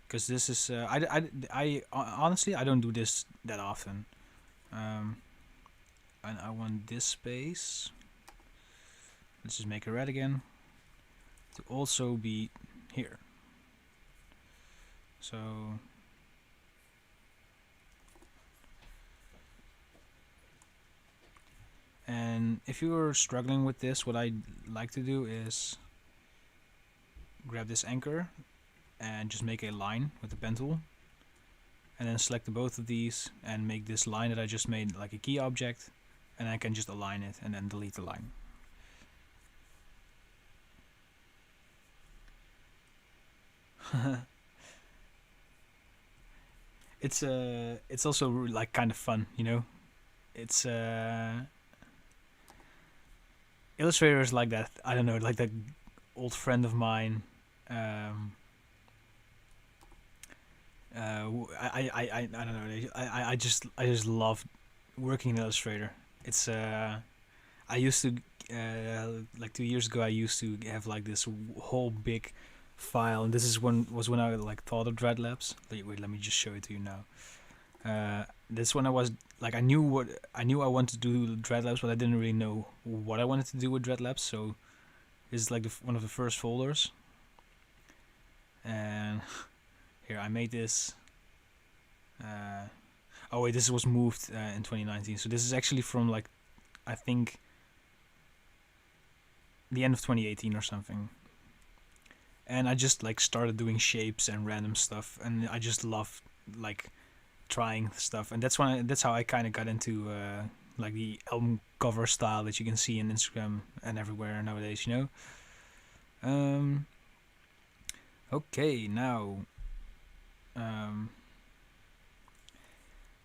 Because this is I honestly I don't do this that often. And I want this space, let's just make it red again, to also be here. So and if you are struggling with this, what I like to do is grab this anchor and just make a line with the pen tool, and then select both of these and make this line that I just made like a key object, and I can just align it and then delete the line. It's also like kind of fun, you know. It's Illustrator is like that. I don't know, like that old friend of mine. I don't know. I just love working in Illustrator. It's I used to like 2 years ago I used to have like this whole big file, and this is when I like thought of Dreadlabs. Wait, let me just show it to you now. This one I was like I knew I wanted to do Dreadlabs, but I didn't really know what I wanted to do with Dreadlabs. So this is like one of the first folders, and here I made this. Oh wait, this was moved in 2019. So this is actually from like I think the end of 2018 or something. And I just like started doing shapes and random stuff, and I just love like trying stuff, and that's how I kind of got into like the album cover style that you can see in Instagram and everywhere nowadays, you know. Okay, now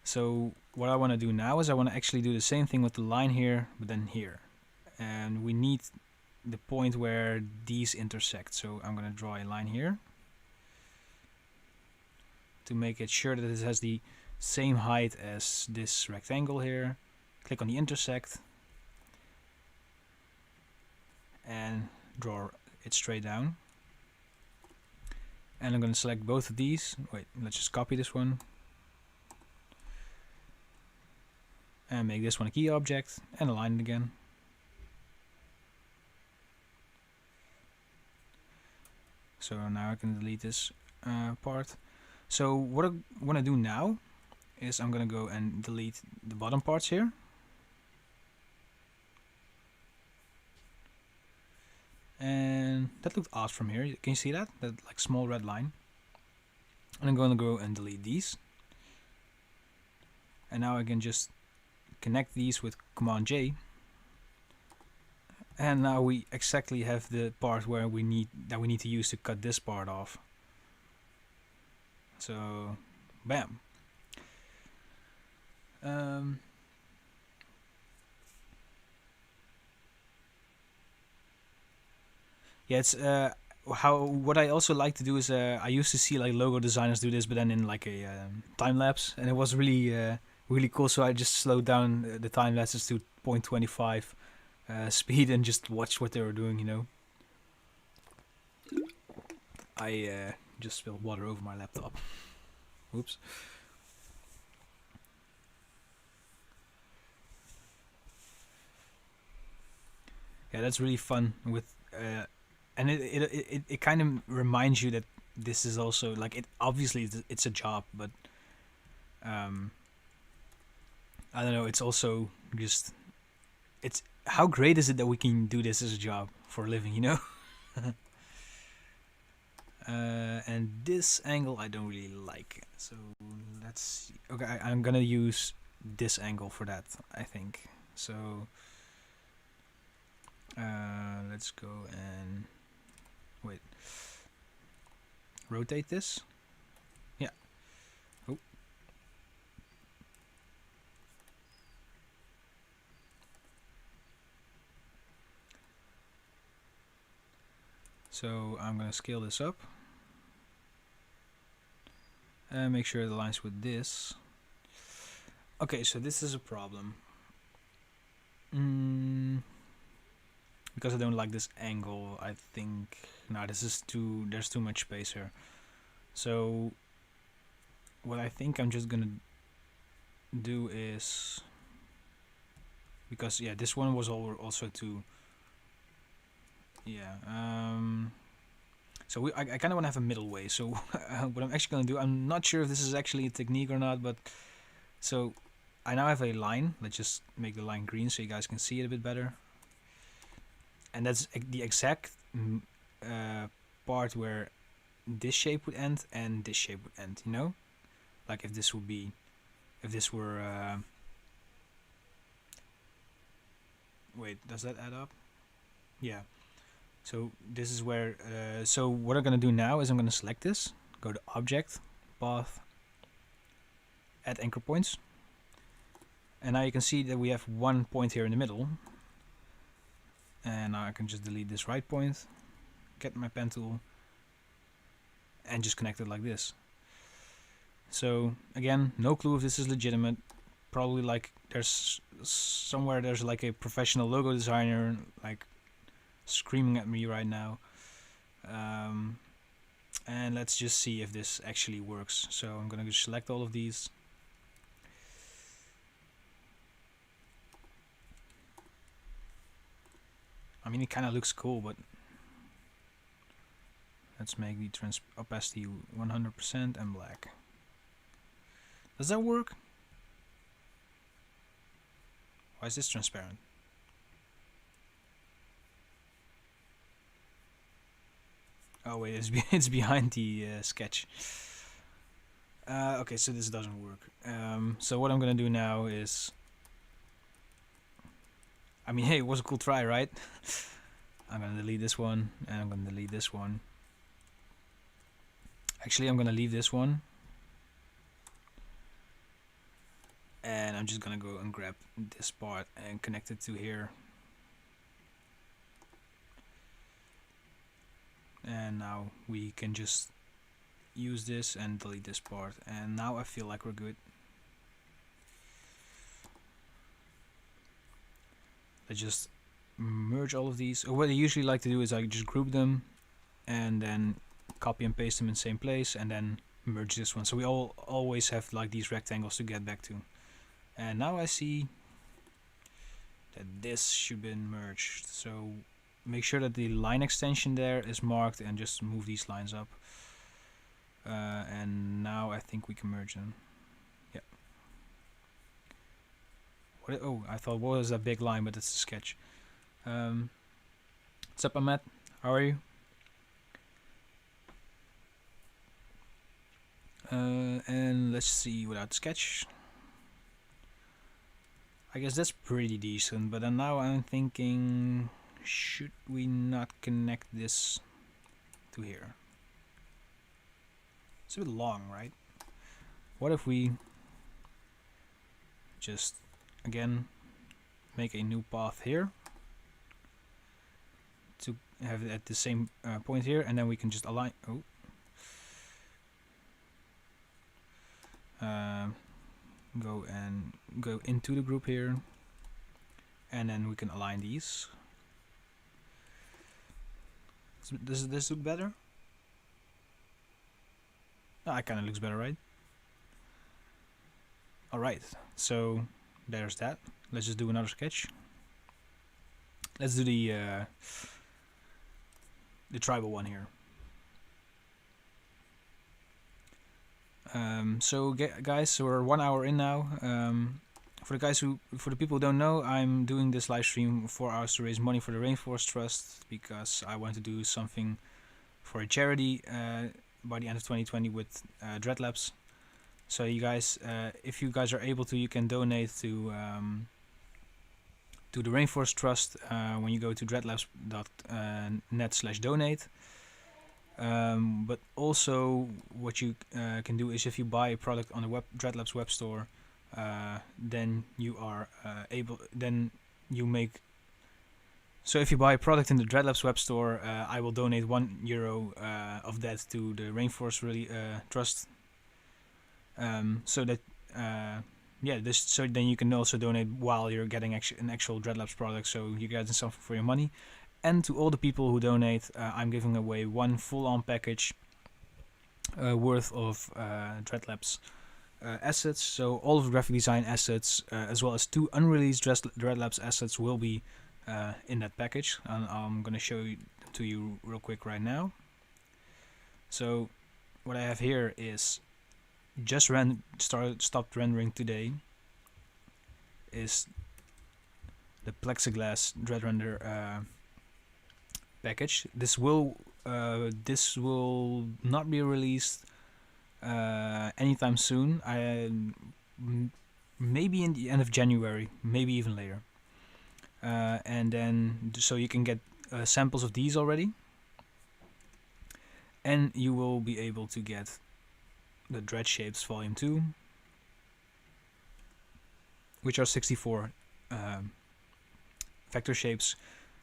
so what I want to do now is I want to actually do the same thing with the line here, but then here, and we need the point where these intersect. So I'm gonna draw a line here to make it sure that it has the same height as this rectangle here. Click on the intersect and draw it straight down. And I'm going to select both of these. Wait, let's just copy this one. And make this one a key object and align it again. So now I can delete this part. So what I want to do now is I'm going to go and delete the bottom parts here. And that looked odd from here. Can you see that? That like small red line. And I'm going to go and delete these. And now I can just connect these with Command J. And now we exactly have the part where we need to use to cut this part off. So, bam. Yeah, it's what I also like to do is I used to see like logo designers do this, but then in like a time lapse, and it was really really cool. So I just slowed down the time lapses to 0.25 speed and just watched what they were doing. You know, I just spilled water over my laptop. Oops. Yeah, that's really fun with. And it kind of reminds you that this is also like it. Obviously, it's a job, but I don't know. It's also just it's how great is it that we can do this as a job for a living, you know? And this angle I don't really like, so let's see. Okay, I'm gonna use this angle for that, I think. So let's go and wait. Rotate this. Yeah. Oh. So I'm gonna scale this up. And make sure it aligns with this. Okay, so this is a problem. Because I don't like this angle, I think no, this is there's too much space here. So what I think I'm just gonna do is, because yeah, this one was also too, yeah, so I kind of want to have a middle way. So what I'm actually gonna do, I'm not sure if this is actually a technique or not, but so I now have a line. Let's just make the line green so you guys can see it a bit better. And that's the exact part where this shape would end and this shape would end, you know? Like if this were wait, does that add up? Yeah. So this is where, so what I'm gonna do now is I'm gonna select this, go to Object, Path, Add Anchor Points. And now you can see that we have one point here in the middle. And now I can just delete this right point, get my pen tool, and just connect it like this. So again, no clue if this is legitimate. Probably like there's like a professional logo designer like screaming at me right now. And let's just see if this actually works. So I'm gonna just select all of these. I mean, it kind of looks cool, but let's make the opacity 100% and black. Does that work? Why is this transparent? Oh wait, it's behind the sketch. Okay, so this doesn't work. So what I'm gonna do now is, I mean, hey, it was a cool try, right? I'm gonna delete this one, and I'm gonna delete this one. Actually, I'm gonna leave this one. And I'm just gonna go and grab this part and connect it to here. And now we can just use this and delete this part. And now I feel like we're good. Let's just merge all of these. What I usually like to do is I just group them and then copy and paste them in the same place and then merge this one. So we always have like these rectangles to get back to. And now I see that this should be merged. So make sure that the line extension there is marked and just move these lines up. And now I think we can merge them. Yeah. Oh, I thought, what was that big line? But it's a sketch. What's up, Ahmed? How are you? And let's see without sketch. I guess that's pretty decent, but then now I'm thinking, should we not connect this to here? It's a bit long, right? What if we just, again, make a new path here to have it at the same point here, and then we can just align. Go into the group here, and then we can align these. Does this look better? Ah, it kind of looks better, right? Alright, so there's that. Let's just do another sketch. Let's do the tribal one here. So guys, so we're 1 hour in now. For the people who don't know, I'm doing this live stream 4 hours to raise money for the Rainforest Trust because I want to do something for a charity by the end of 2020 with Dreadlabs. So you guys, if you guys are able to, you can donate to the Rainforest Trust when you go to dreadlabs.net/donate. But also what you can do is if you buy a product on the Dreadlabs web store, then you are then you make. So if you buy a product in the Dreadlabs web store, I will donate €1 of that to the Rainforest Trust. So that so then you can also donate while you're getting an actual Dreadlabs product, so you're getting something for your money. And to all the people who donate, I'm giving away one full-on package worth of Dreadlabs assets. So all of the graphic design assets, as well as 2 unreleased Dreadlabs assets, will be in that package. And I'm going to show it to you real quick right now. So what I have here is just stopped rendering today. Is the plexiglass dread render package. This will not be released anytime soon. Maybe in the end of January, maybe even later. And then so you can get samples of these already, and you will be able to get the Dread Shapes Volume 2, which are 64 vector shapes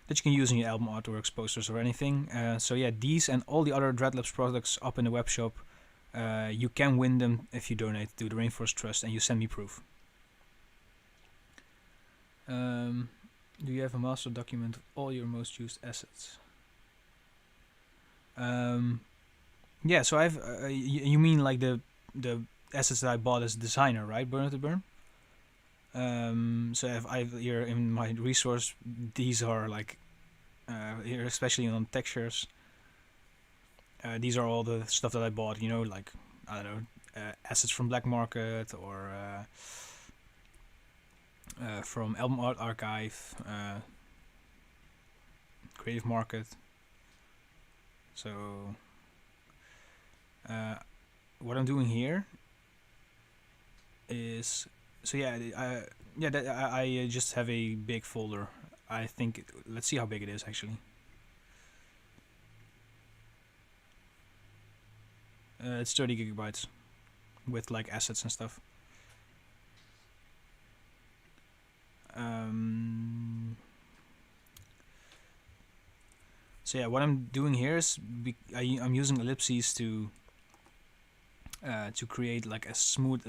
that you can use in your album artworks, posters, or anything. So yeah, these and all the other Dreadlabs products up in the web shop, you can win them if you donate to the Rainforest Trust and you send me proof. Do you have a master document of all your most used assets? Yeah, so I've. You mean like the assets that I bought as a designer, right? Burn to Burn. So I've here in my resource, these are like here, especially on textures. These are all the stuff that I bought. You know, like I don't know, assets from Black Market or from Album Art Archive, Creative Market. So what I'm doing here is, so yeah, I just have a big folder. I think let's see how big it is actually. It's 30 gigabytes with like assets and stuff. So yeah, what I'm doing here is I'm using ellipses to create like as smooth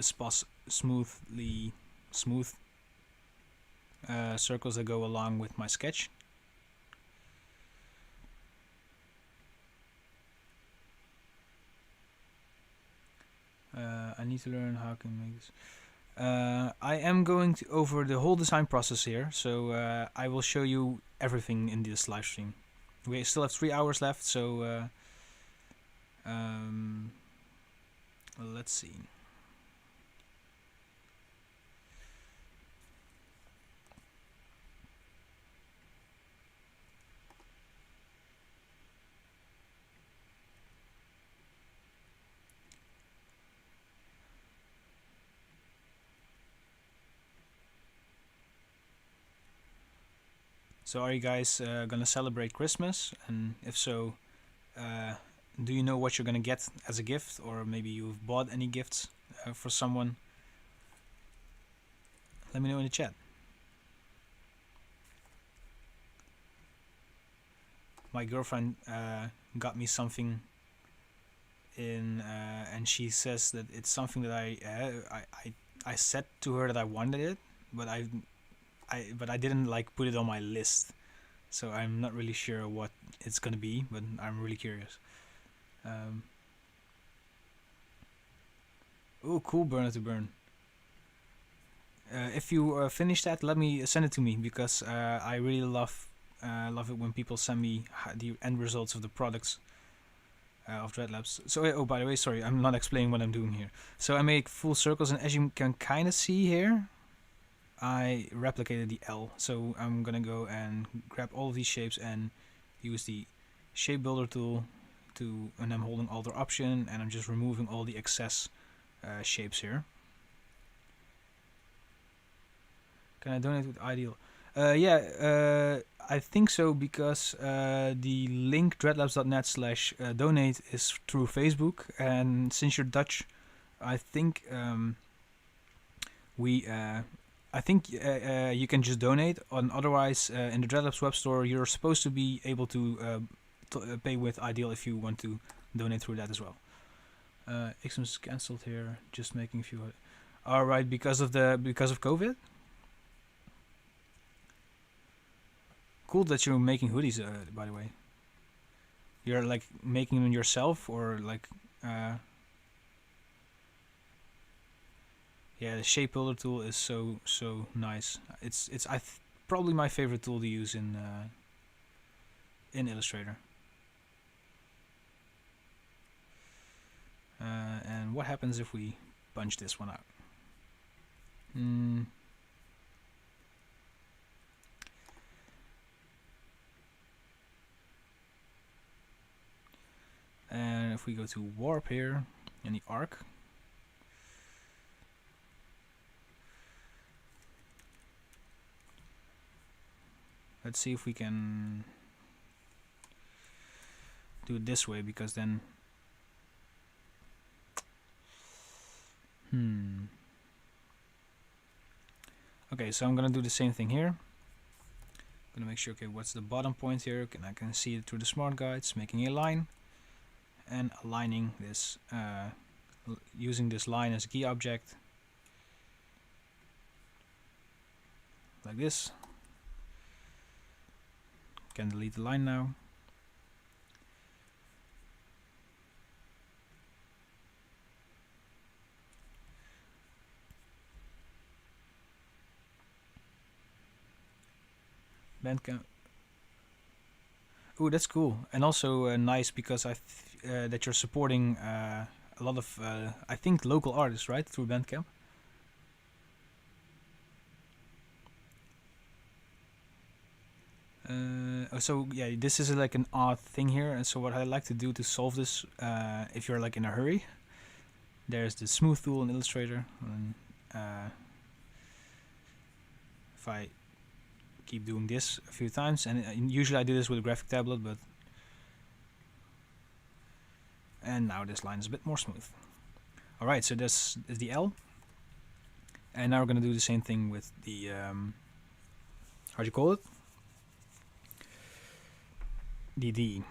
circles that go along with my sketch. I need to learn how I can make this. I am going over the whole design process here, so I will show you everything in this live stream. We still have 3 hours left, so let's see. So are you guys gonna celebrate Christmas? And if so, do you know what you're gonna get as a gift, or maybe you've bought any gifts for someone? Let me know in the chat. My girlfriend got me something in, and she says that it's something that I said to her that I wanted it, but I didn't like put it on my list, so I'm not really sure what it's gonna be, but I'm really curious. Oh, cool, Burner to Burn. If you finish that, let me send it to me, because I really love it when people send me the end results of the products of Dreadlabs. So, oh, by the way, sorry, I'm not explaining what I'm doing here. So I make full circles, and as you can kind of see here, I replicated the L. So I'm gonna go and grab all of these shapes and use the shape builder tool and I'm holding Alt or Option, and I'm just removing all the excess shapes here. Can I donate with Ideal? Yeah, I think so, because the link dreadlabs.net/donate is through Facebook, and since you're Dutch, I think you can just donate. And otherwise, in the Dreadlabs web store, you're supposed to be able to pay with Ideal if you want to donate through that as well. XM's cancelled here. Just making a few. All right, because of COVID. Cool that you're making hoodies. By the way, you're like making them yourself, or like. Yeah, the shape builder tool is so nice. It's probably my favorite tool to use in Illustrator. And what happens if we punch this one out? And if we go to warp here in the arc, let's see if we can do it this way, because then okay, so I'm gonna do the same thing here. I'm gonna make sure, okay, what's the bottom point here? I can see it through the smart guides, making a line and aligning this, using this line as a key object, like this. Can delete the line now. Bandcamp. Oh, that's cool, and also nice, because that you're supporting a lot of I think local artists, right, through Bandcamp. So yeah, this is like an odd thing here, and so what I like to do to solve this, if you're like in a hurry, there's the smooth tool in Illustrator, and if I keep doing this a few times, and usually I do this with a graphic tablet, but and now this line is a bit more smooth. All right, so this is the L, and now we're gonna do the same thing with the how do you call it? The D.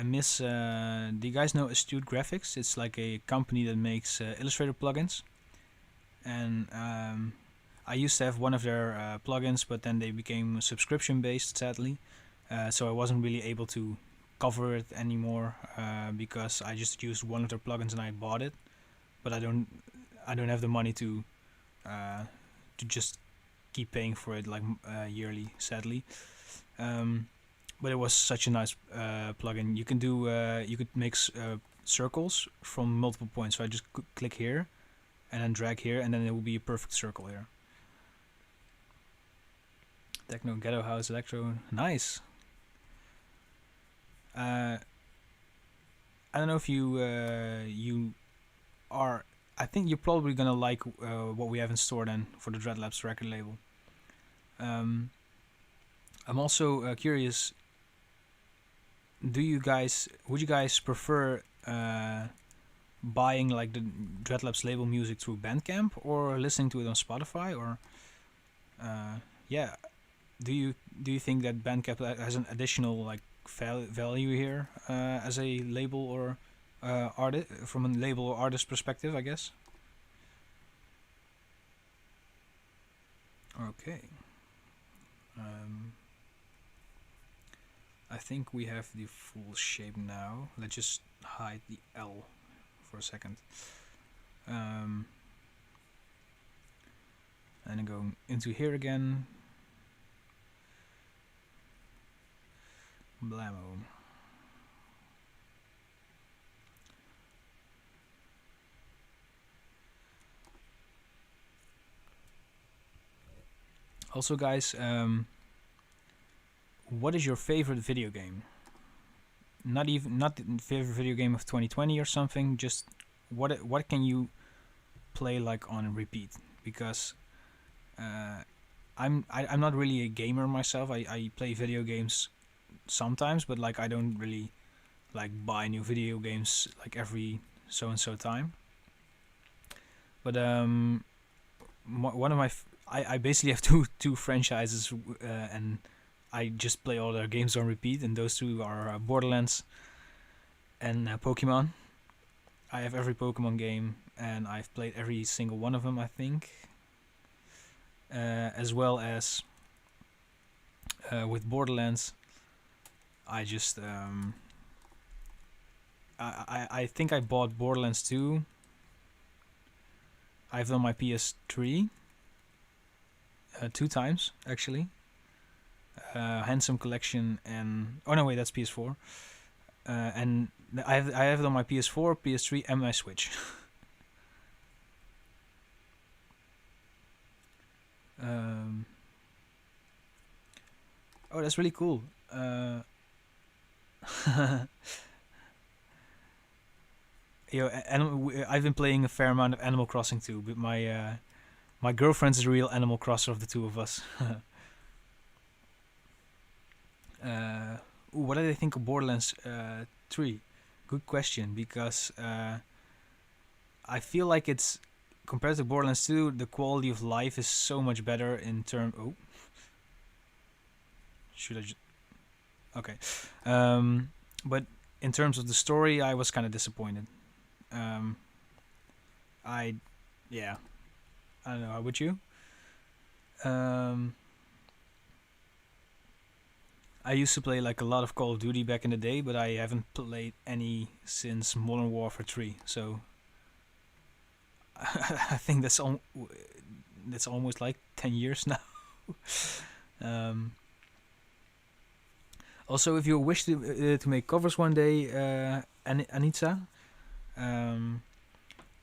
I miss. Do you guys know Astute Graphics? It's like a company that makes Illustrator plugins, and I used to have one of their plugins, but then they became subscription based, sadly. So I wasn't really able to cover it anymore because I just used one of their plugins and I bought it, but I don't have the money to just keep paying for it like yearly, sadly. But it was such a nice plugin. You can do you could make circles from multiple points. So I just click here and then drag here, and then it will be a perfect circle here. Techno, ghetto house, electro, nice. I don't know if you are. I think you're probably gonna like what we have in store then for the Dreadlabs record label. I'm also curious. Would you guys prefer buying like the Dreadlabs label music through Bandcamp or listening to it on Spotify? Or yeah, do you think that Bandcamp has an additional like value here as a label or artist, from a label or artist perspective, I guess? Okay. I think we have the full shape now. Let's just hide the L for a second. And then going into here again. Blammo. Also, guys, what is your favorite video game? Not the favorite video game of 2020 or something. Just what can you play like on repeat? Because I'm not really a gamer myself. I play video games sometimes, but like I don't really like buy new video games like every so and so time. But one of my I basically have two franchises, and I just play all their games on repeat, and those two are Borderlands and Pokemon. I have every Pokemon game, and I've played every single one of them, I think. As well as with Borderlands, I just I think I bought Borderlands 2. I've done my PS3 2 times actually. Handsome Collection and oh no wait, that's PS4. And I have it on my PS4, PS3, and my Switch. Oh, that's really cool. I've been playing a fair amount of Animal Crossing too, but my my girlfriend's the real Animal Crosser of the two of us. What did I think of Borderlands 3? Good question, because I feel like it's, compared to Borderlands 2, the quality of life is so much better in term. Oh, should I? Okay, but in terms of the story, I was kind of disappointed. Yeah, I don't know. How would you? I used to play like a lot of Call of Duty back in the day, but I haven't played any since Modern Warfare 3. So I think that's almost like 10 years now. Also, if you wish to make covers one day, Anita,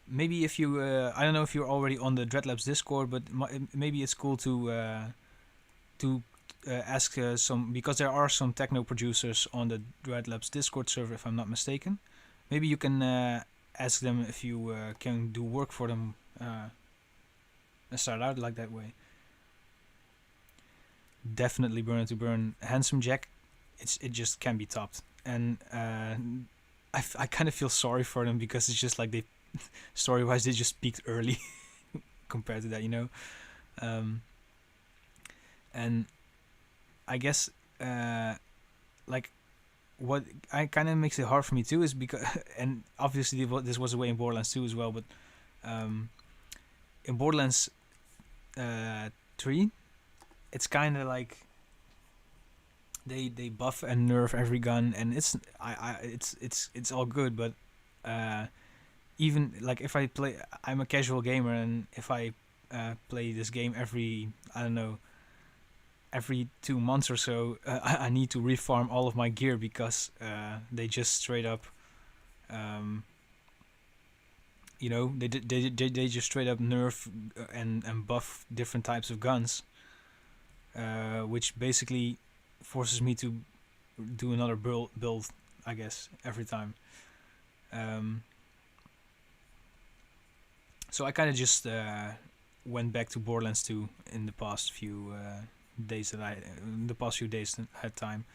maybe if you I don't know if you're already on the Dreadlabs Discord, but maybe it's cool to ask some, because there are some techno producers on the Dreadlabs Discord server, if I'm not mistaken. Maybe you can ask them if you can do work for them and start out like that way. Definitely Burn to Burn. Handsome Jack, it just can't be topped. And I kind of feel sorry for them, because it's just like they story wise they just peaked early compared to that, you know. And I guess like what I kind of makes it hard for me too is because, and obviously this was the way in Borderlands 2 as well, but in Borderlands 3, it's kind of like they buff and nerf every gun, and it's all good, but even like if I play, I'm a casual gamer, and if I play this game every, I don't know, every 2 months or so, I need to refarm all of my gear because they just straight up, they just straight up nerf and buff different types of guns, which basically forces me to do another build, I guess, every time. So I kind of just went back to Borderlands 2 in the past few days that I had time.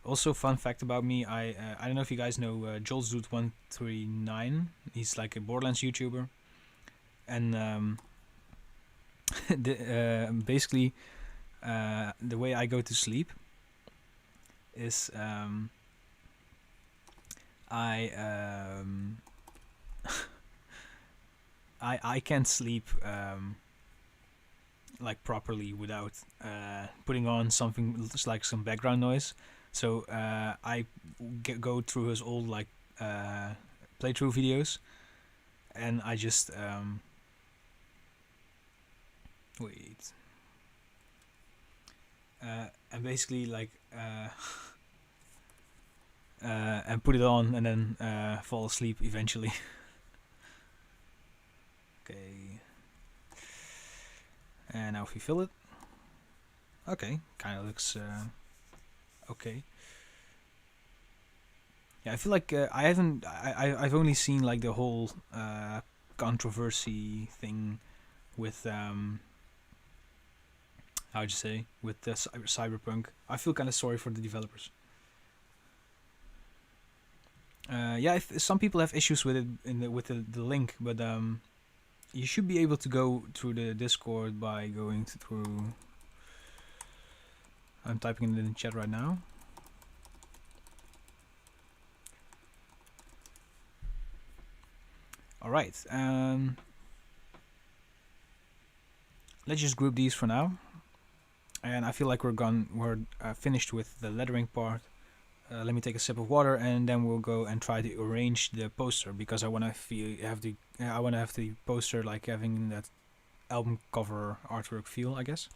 Also, fun fact about me, I don't know if you guys know JolzDude139. He's like a Borderlands YouTuber, and basically the way I go to sleep is I can't sleep like properly without putting on something like some background noise. So I go through his old like playthrough videos, and I just wait, and basically like and put it on, and then fall asleep eventually. Okay. And now if we fill it, okay, kind of looks okay. Yeah, I feel like I've only seen like the whole controversy thing with how'd you say, with the Cyberpunk. I feel kind of sorry for the developers. Yeah, some people have issues with it with the link, but you should be able to go through the Discord by going through. I'm typing it in the chat right now. All right. Let's just group these for now. And I feel like we're finished with the lettering part. Let me take a sip of water, and then we'll go and try to arrange the poster, because I want to have the poster like having that album cover artwork feel, I guess.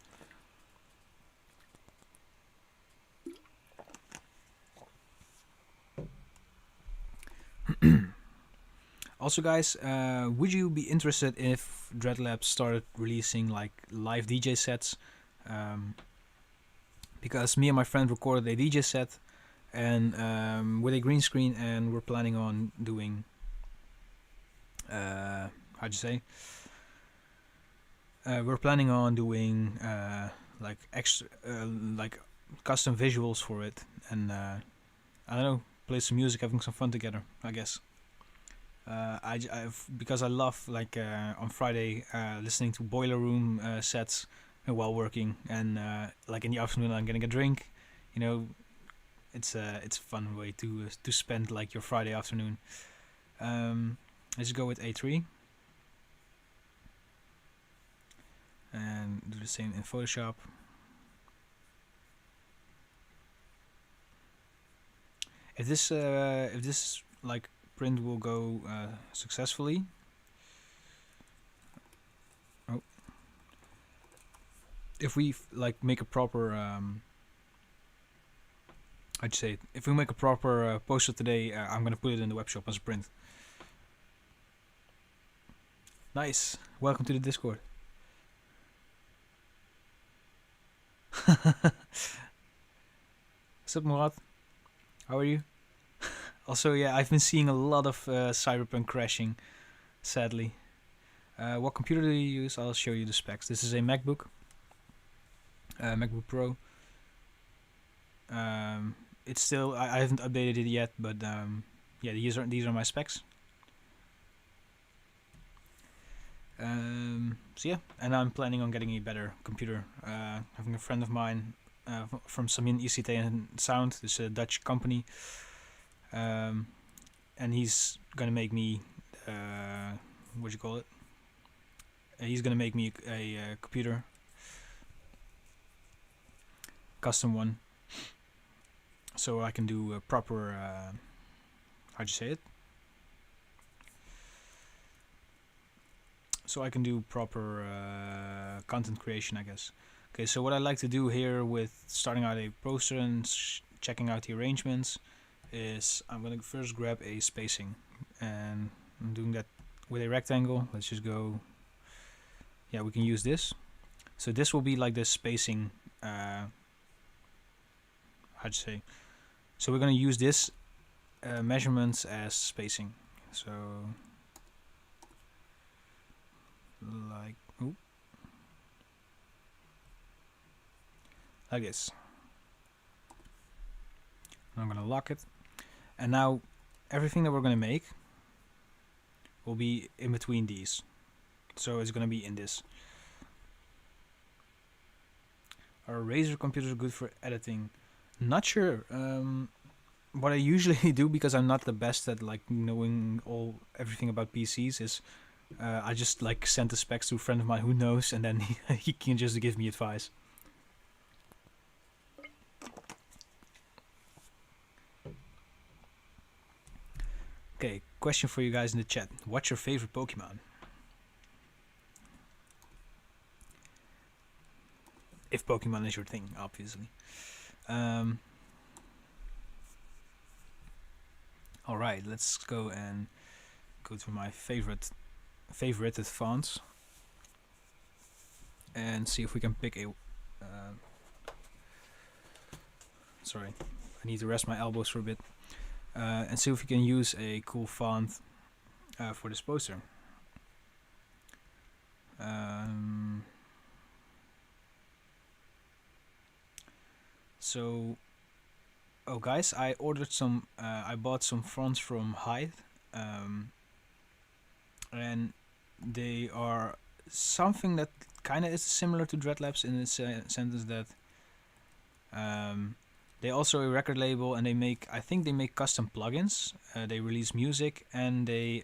Also, guys, would you be interested if Dreadlabs started releasing like live DJ sets? Because me and my friend recorded a DJ set, and with a green screen, and we're planning on doing how'd you say? We're planning on doing like extra, like custom visuals for it, and I don't know, play some music, having some fun together, I guess. Because I love like on Friday listening to Boiler Room sets while working, and like in the afternoon I'm getting a drink. You know, it's a fun way to spend like your Friday afternoon. Let's go with A3 and do the same in Photoshop. If this like print will go successfully. Oh, if we like make a proper I'd say if we make a proper poster today, I'm gonna put it in the web shop as a print. Nice. Welcome to the Discord. What's up, Murat? How are you? Also, yeah, I've been seeing a lot of Cyberpunk crashing, sadly. What computer do you use? I'll show you the specs. This is a MacBook, MacBook Pro. It's still, I haven't updated it yet, but yeah, these are my specs. So yeah, and I'm planning on getting a better computer. Having a friend of mine from Samin ICT and Sound. This is a Dutch company, and he's gonna make me what do you call it? He's gonna make me a computer, custom one, so I can do a proper how'd you say it? So I can do proper content creation, I guess. Okay, so what I like to do here with starting out a poster and checking out the arrangements is I'm gonna first grab a spacing, and I'm doing that with a rectangle. Let's just go. Yeah, we can use this. So this will be like the spacing. How'd you say? So we're gonna use this measurements as spacing. So like like this. I'm gonna lock it, and now everything that we're gonna make will be in between these. So it's gonna be in this. Are Razer computers good for editing? Not sure. What I usually do, because I'm not the best at like knowing everything about PCs, is I just like send the specs to a friend of mine who knows, and then he can just give me advice. Okay, question for you guys in the chat. What's your favorite Pokemon? If Pokemon is your thing, obviously. Alright, let's go to my favorited fonts and see if we can pick a sorry, I need to rest my elbows for a bit, and see if we can use a cool font for this poster. So, oh guys, I ordered some, I bought some fonts from Hyde, and they are something that kind of is similar to Dreadlabs in the sentence that they also a record label, and I think they make custom plugins. They release music, and they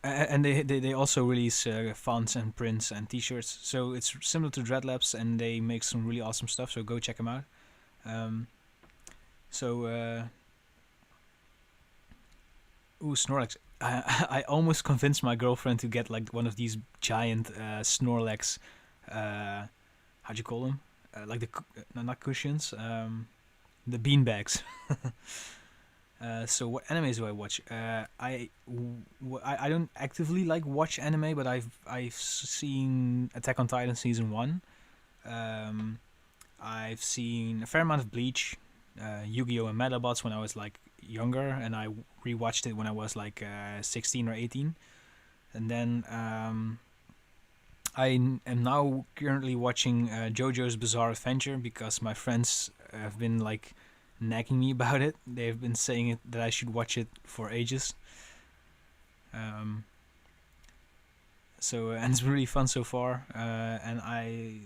and they also release fonts and prints and t-shirts. So it's similar to Dreadlabs, and they make some really awesome stuff, so go check them out. Ooh, Snorlax. I almost convinced my girlfriend to get like one of these giant Snorlax, how'd you call them? Like the no, not cushions, the bean bags. So what animes do I watch? I don't actively like watch anime, but I've seen Attack on Titan season 1. I've seen a fair amount of Bleach, Yu-Gi-Oh! And Metabots when I was like younger, and I rewatched it when I was like 16 or 18. And then I am now currently watching JoJo's Bizarre Adventure because my friends have been like nagging me about it. They've been saying that I should watch it for ages. So and it's really fun so far. And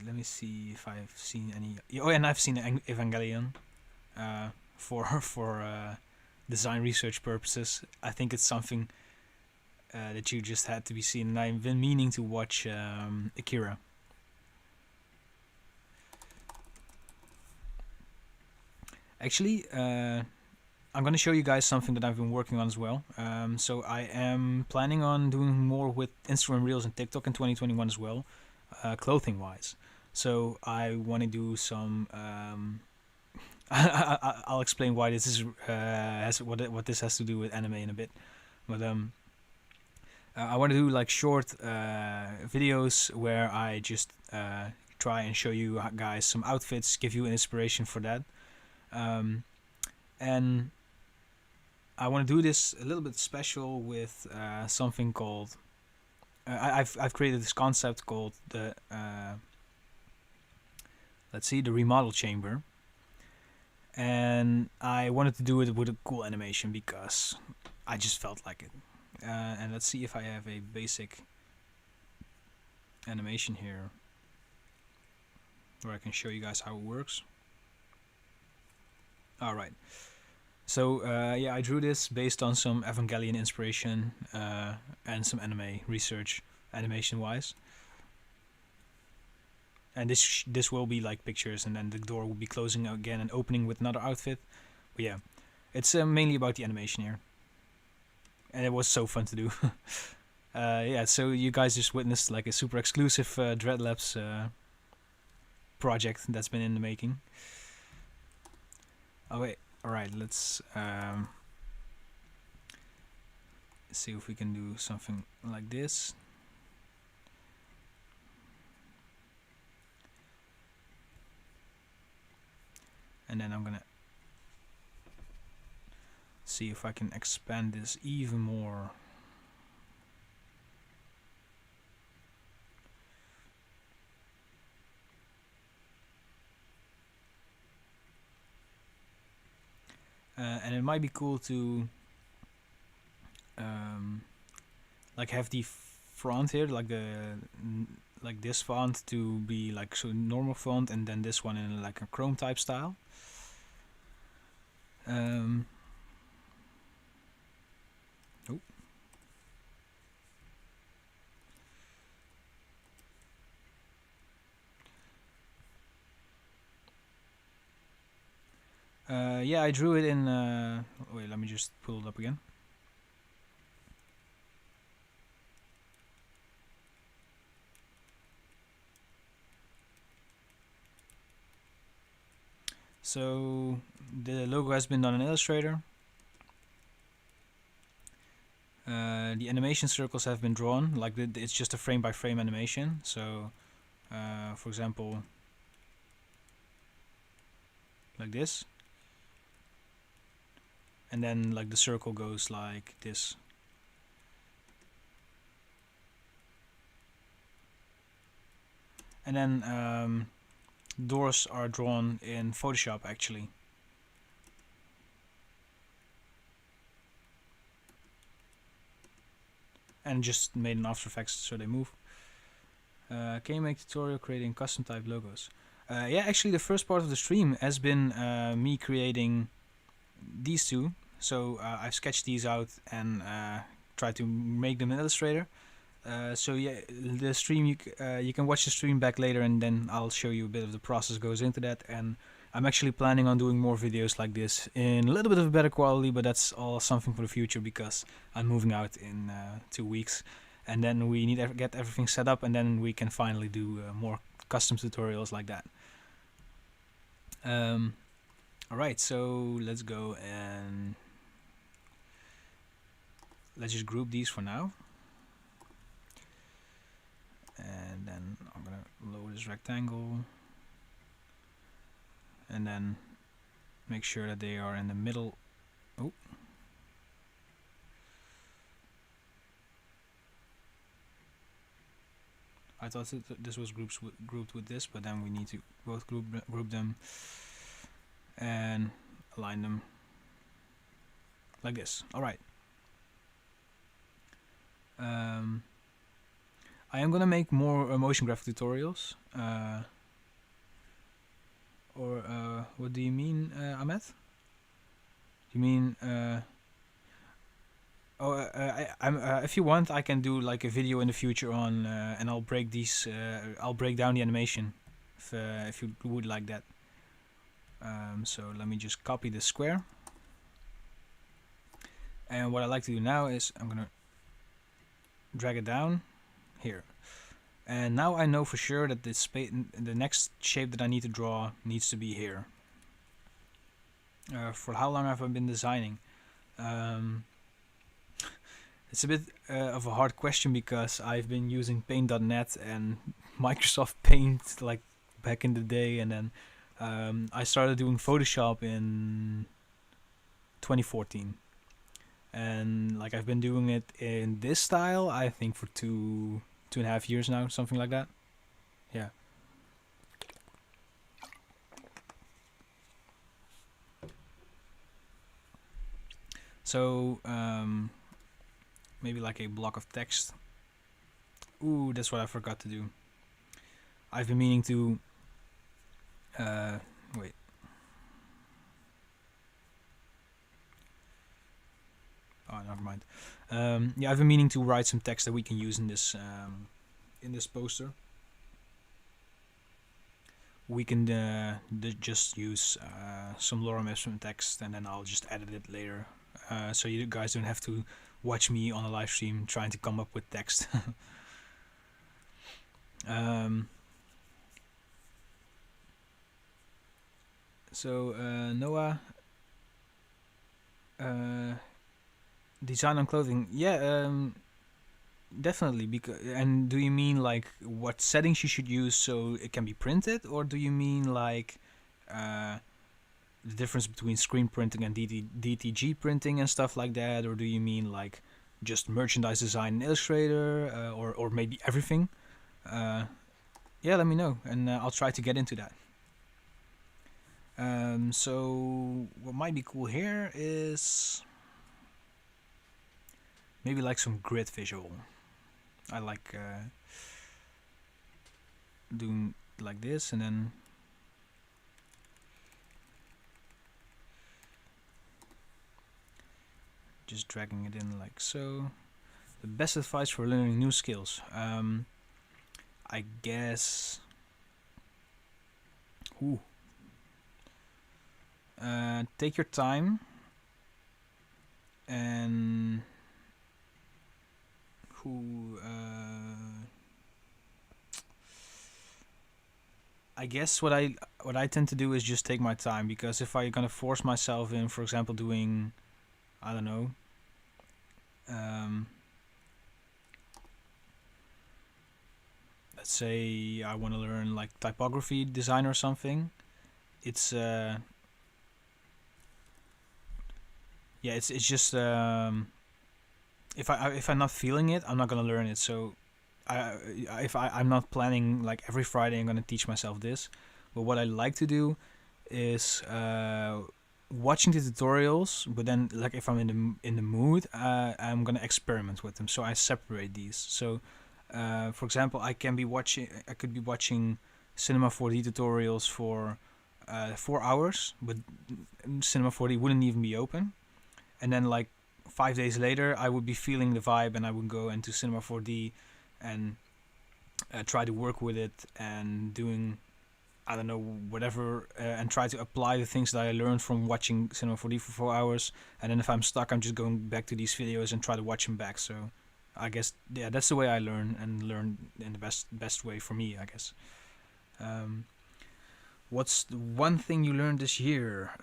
let me see if I've seen any. Oh, and I've seen Evangelion for design research purposes. I think it's something that you just had to be seen. And I've been meaning to watch Akira. Actually, I'm going to show you guys something that I've been working on as well. So I am planning on doing more with Instagram Reels and TikTok in 2021 as well, clothing-wise. So I want to do some. I'll explain why this is what this has to do with anime in a bit, but I want to do like short videos where I just try and show you guys some outfits, give you an inspiration for that. And I want to do this a little bit special with something called I've created this concept called the the remodel chamber, and I wanted to do it with a cool animation because I just felt like it. And let's see if I have a basic animation here where I can show you guys how it works. Alright, so yeah, I drew this based on some Evangelion inspiration and some anime research, animation wise. And this will be like pictures, and then the door will be closing again and opening with another outfit. But yeah, it's mainly about the animation here, and it was so fun to do. Yeah, so you guys just witnessed like a super exclusive Dreadlabs project that's been in the making. Oh wait, alright, let's see if we can do something like this. And then I'm gonna see if I can expand this even more. And it might be cool to like have the font here, like like this font to be like so normal font, and then this one in like a Chrome type style. Oh. Yeah, I drew it in. Wait, let me just pull it up again. So the logo has been done in Illustrator. The animation circles have been drawn, like it's just a frame by frame animation. So, for example, like this. And then like the circle goes like this. And then doors are drawn in Photoshop actually. And just made in After Effects so they move. Can you make tutorial creating custom type logos? Yeah, actually the first part of the stream has been me creating these two. So I've sketched these out and tried to make them in Illustrator. So yeah, the stream you can watch the stream back later, and then I'll show you a bit of the process goes into that. And I'm actually planning on doing more videos like this in a little bit of a better quality, but that's all something for the future because I'm moving out in 2 weeks, and then we need to get everything set up, and then we can finally do more custom tutorials like that. Alright, so let's go and let's just group these for now. And then I'm gonna lower this rectangle and then make sure that they are in the middle. Oh, I thought this was grouped with this, but then we need to both group them and align them like this. Alright. I am gonna make more motion graphic tutorials. What do you mean, Ahmed? You mean? If you want, I can do like a video in the future on, and I'll break these. I'll break down the animation, if you would like that. So let me just copy the square. And what I like to do now is I'm gonna drag it down here. And now I know for sure that the next shape that I need to draw needs to be here. For how long have I been designing? It's a bit of a hard question because I've been using Paint.net and Microsoft Paint like back in the day, and then I started doing Photoshop in 2014. And like I've been doing it in this style, I think for 2.5 years now, something like that. Yeah. So maybe like a block of text Ooh, that's what I forgot to do. I've been meaning to. Wait. Oh, never mind. Yeah, I've been meaning to write some text that we can use in this poster. We can just use some lorem ipsum text, and then I'll just edit it later, so you guys don't have to watch me on a live stream trying to come up with text. So Noah, design on clothing, yeah, definitely. And do you mean like what settings you should use so it can be printed, or do you mean like uh, the difference between screen printing and DTG printing and stuff like that, or do you mean like just merchandise design in Illustrator, or maybe everything? Yeah, let me know, and I'll try to get into that. So what might be cool here is maybe like some grid visual. I like doing like this, and then just dragging it in like so. The best advice for learning new skills. I guess. Ooh. Take your time, and I guess what I tend to do is just take my time, because if I'm gonna force myself in, for example, doing, I don't know, let's say I want to learn like typography design or something. It's yeah, it's just if I'm not feeling it, I'm not gonna learn it. So I'm not planning like every Friday I'm gonna teach myself this. But what I like to do is watching the tutorials. But then like if I'm in the mood, I'm gonna experiment with them. So I separate these. So for example, I could be watching Cinema 4D tutorials for 4 hours, but Cinema 4D wouldn't even be open. And then like 5 days later, I would be feeling the vibe, and I would go into Cinema 4D and try to work with it and doing, I don't know, whatever, and try to apply the things that I learned from watching Cinema 4D for 4 hours. And then if I'm stuck, I'm just going back to these videos and try to watch them back. So I guess, yeah, that's the way I learn, and learn in the best way for me, I guess. What's the one thing you learned this year?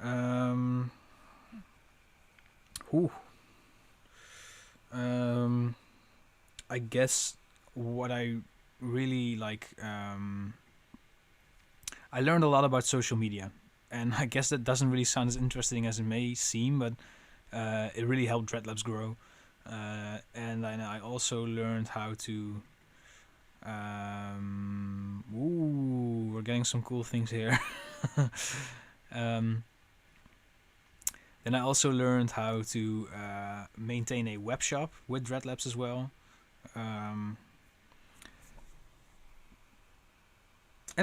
Ooh. I guess what I really like, I learned a lot about social media, and I guess that doesn't really sound as interesting as it may seem, but it really helped Dreadlabs grow. And then I also learned how to. Ooh, we're getting some cool things here. Then I also learned how to maintain a web shop with Dreadlabs as well. And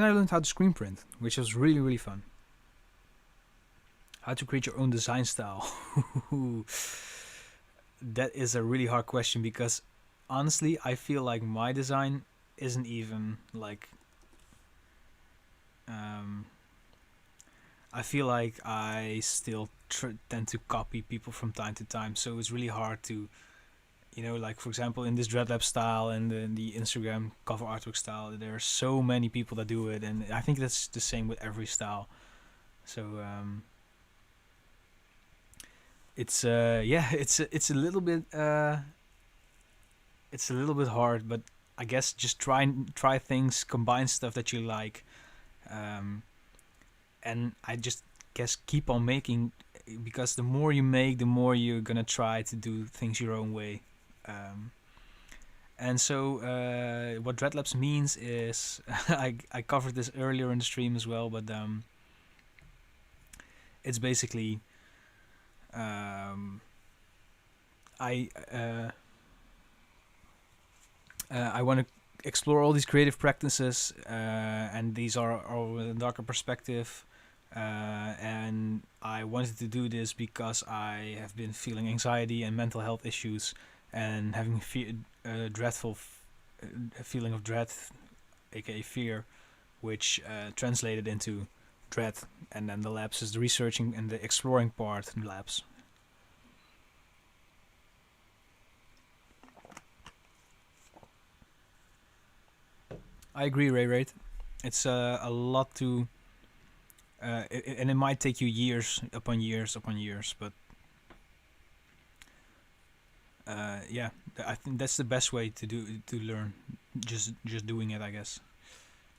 I learned how to screen print, which was really, really fun. How to create your own design style. That is a really hard question, because honestly, I feel like my design isn't even like. I feel like I still tend to copy people from time to time, so it's really hard to, like for example, in this Dreadlab style and the Instagram cover artwork style, there are so many people that do it, and I think that's the same with every style. So it's yeah, it's a little bit hard, but I guess just try things, combine stuff that you like, and I just guess keep on making, because the more you make, the more you're gonna try to do things your own way. And so what Dreadlabs means is I covered this earlier in the stream as well, but it's basically I want to explore all these creative practices, and these are all with a darker perspective. And I wanted to do this because I have been feeling anxiety and mental health issues, and having a feeling of dread, aka fear, which translated into dread. And then the labs is the researching and the exploring part in labs. I agree, Ray. It's a lot to, and it might take you years upon years upon years, but yeah, I think that's the best way to learn. Just doing it, I guess.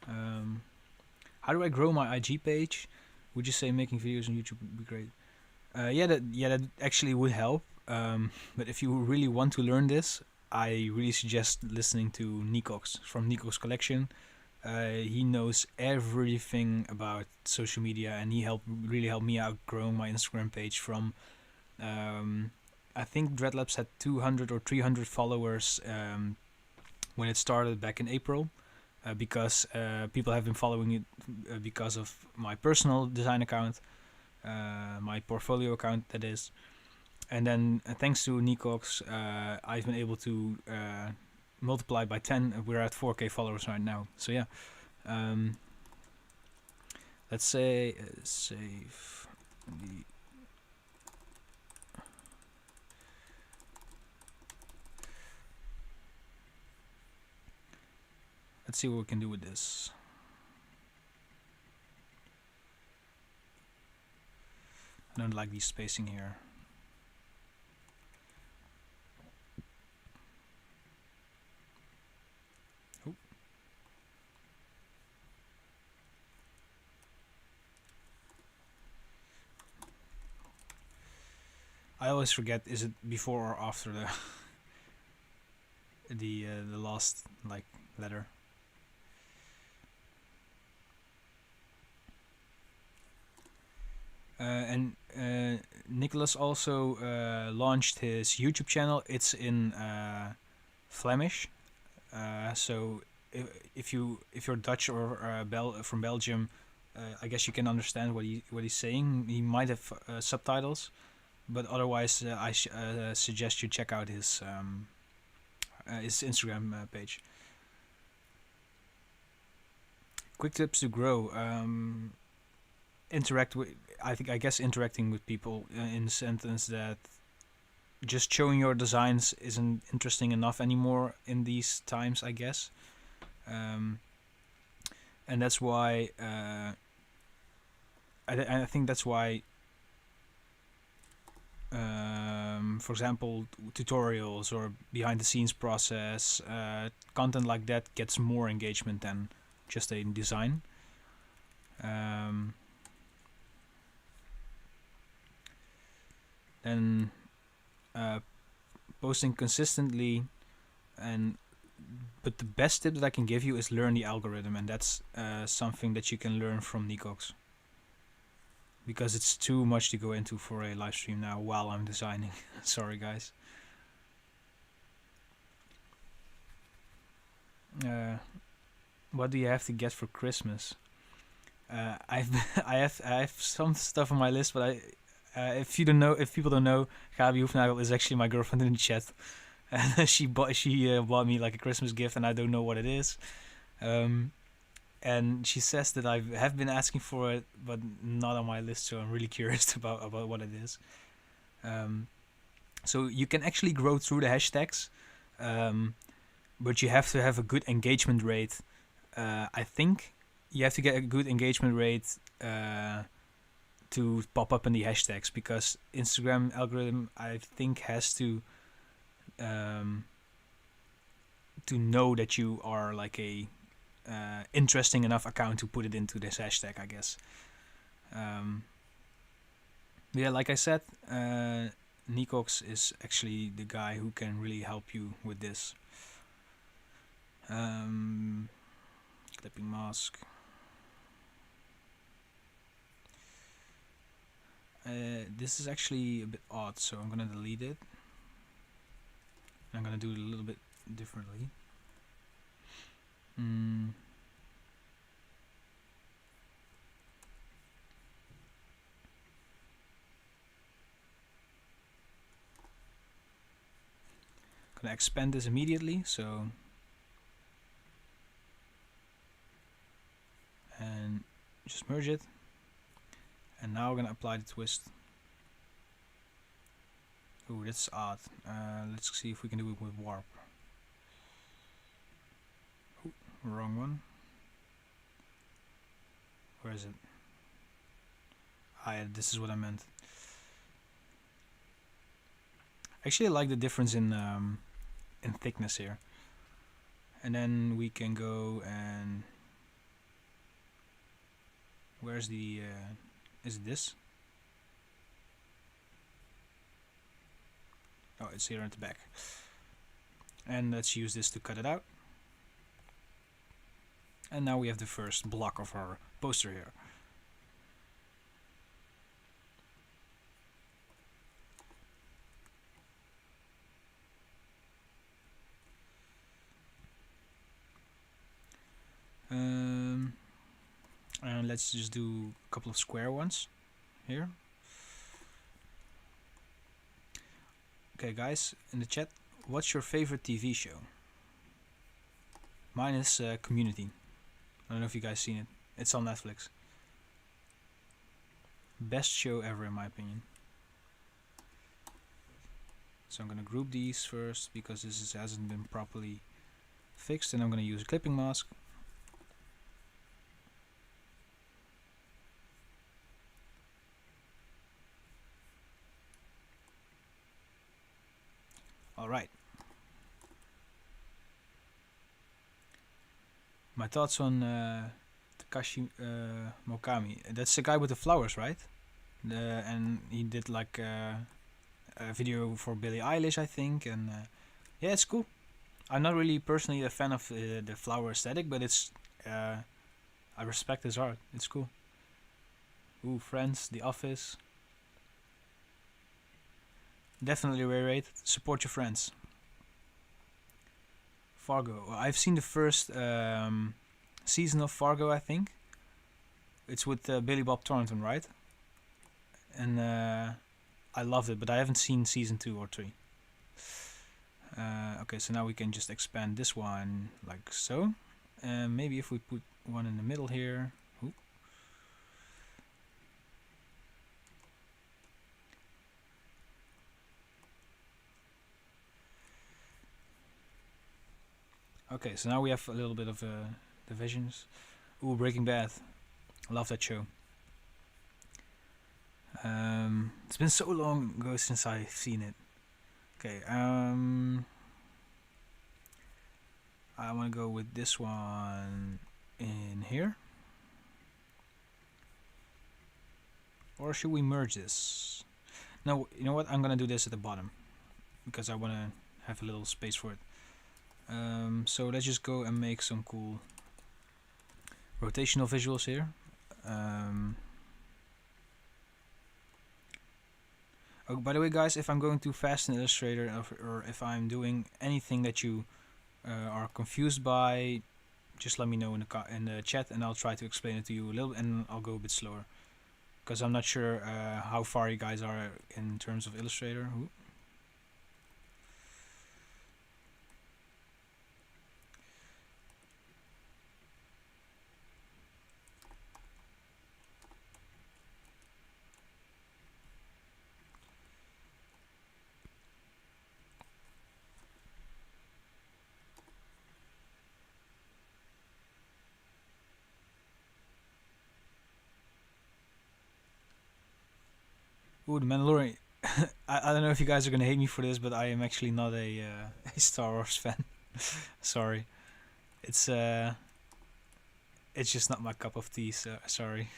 Um, how do I grow my IG page? Would you say making videos on YouTube would be great? That actually would help. But if you really want to learn this, I really suggest listening to Nikox from Nikox Collection. He knows everything about social media, and he really helped me out growing my Instagram page from. I think Dreadlabs had 200 or 300 followers when it started back in April, because people have been following it because of my personal design account, my portfolio account, that is. And then thanks to Nikox, I've been able to multiply by 10. We're at 4K followers right now. So yeah, let's say save the. Let's see what we can do with this. I don't like the spacing here. Oh. I always forget, is it before or after the the last like letter? And Nicholas also launched his YouTube channel. It's in Flemish, so if you're Dutch or from Belgium, I guess you can understand what he's saying. He might have subtitles, but otherwise, I suggest you check out his Instagram page. Quick tips to grow. Interact with. I guess interacting with people in the sentence that just showing your designs isn't interesting enough anymore in these times, I guess. And that's why I think that's why, for example, tutorials or behind the scenes process, content like that gets more engagement than just a design. Then posting consistently, but the best tip that I can give you is learn the algorithm, and that's something that you can learn from Nikox, because it's too much to go into for a live stream now while I'm designing. Sorry guys. What do you have to get for Christmas? I have some stuff on my list, but if people don't know, Gabi Hoefnagel is actually my girlfriend in the chat. And she bought me like a Christmas gift, and I don't know what it is. And she says that I have been asking for it, but not on my list. So I'm really curious about what it is. So you can actually grow through the hashtags, but you have to have a good engagement rate. I think you have to get a good engagement rate to pop up in the hashtags, because Instagram algorithm, I think, has to know that you are like a interesting enough account to put it into this hashtag, I guess. Yeah, like I said, Nikox is actually the guy who can really help you with this. Clipping mask. This is actually a bit odd, so I'm gonna delete it. I'm gonna do it a little bit differently. Gonna expand this immediately, so and just merge it. And now we're gonna apply the twist. Ooh, that's odd. Let's see if we can do it with warp. Ooh, wrong one. Where is it? Ah, yeah, this is what I meant. Actually, I like the difference in thickness here. And then we can go and where's the is it this? Oh, it's here at the back. And let's use this to cut it out. And now we have the first block of our poster here. And let's just do a couple of square ones here. Okay, guys, in the chat, what's your favorite TV show? Mine is Community. I don't know if you guys seen it. It's on Netflix. Best show ever, in my opinion. So I'm gonna group these first because this hasn't been properly fixed, and I'm gonna use a clipping mask. Alright. My thoughts on Takashi Mokami. That's the guy with the flowers, right? And he did like a video for Billie Eilish, I think. And yeah, it's cool. I'm not really personally a fan of the flower aesthetic, but it's I respect his art. It's cool. Ooh, Friends, The Office. Definitely rate. Support your friends. Fargo. I've seen the first season of Fargo, I think. It's with Billy Bob Thornton, right? And I loved it, but I haven't seen season 2 or 3. Okay, so now we can just expand this one like so. And maybe if we put one in the middle here. Ooh. Okay, so now we have a little bit of divisions. Ooh, Breaking Bad. I love that show. It's been so long ago since I've seen it. Okay, I want to go with this one in here. Or should we merge this? No, you know what? I'm gonna do this at the bottom because I want to have a little space for it. So let's just go and make some cool rotational visuals here. Oh, by the way, guys, if I'm going too fast in Illustrator or if I'm doing anything that you are confused by, just let me know in the chat, and I'll try to explain it to you a little, and I'll go a bit slower because I'm not sure how far you guys are in terms of Illustrator. Ooh. Ooh, The Mandalorian. I don't know if you guys are gonna hate me for this, but I am actually not a Star Wars fan. Sorry, it's just not my cup of tea. So sorry.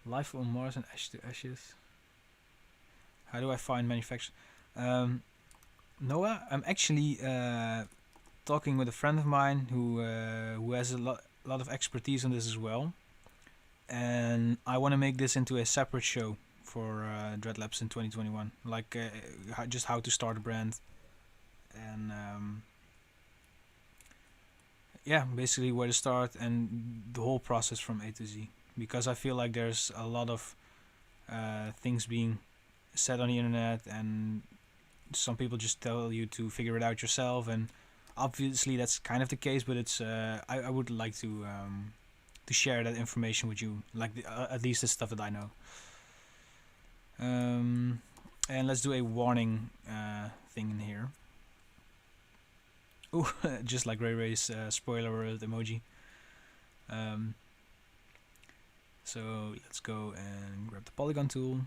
Life on Mars and Ash to Ashes. How do I find manufacturers? Noah, I'm actually talking with a friend of mine who has a lot of expertise on this as well. And I want to make this into a separate show for Dreadlabs in 2021, like just how to start a brand and yeah, basically where to start and the whole process from A to Z. Because I feel like there's a lot of things being said on the internet, and some people just tell you to figure it out yourself, and obviously that's kind of the case. But it's I would like to share that information with you, like at least the stuff that I know. And let's do a warning thing in here. Oh, just like Ray Ray's spoiler alert emoji. Um, so let's go and grab the polygon tool.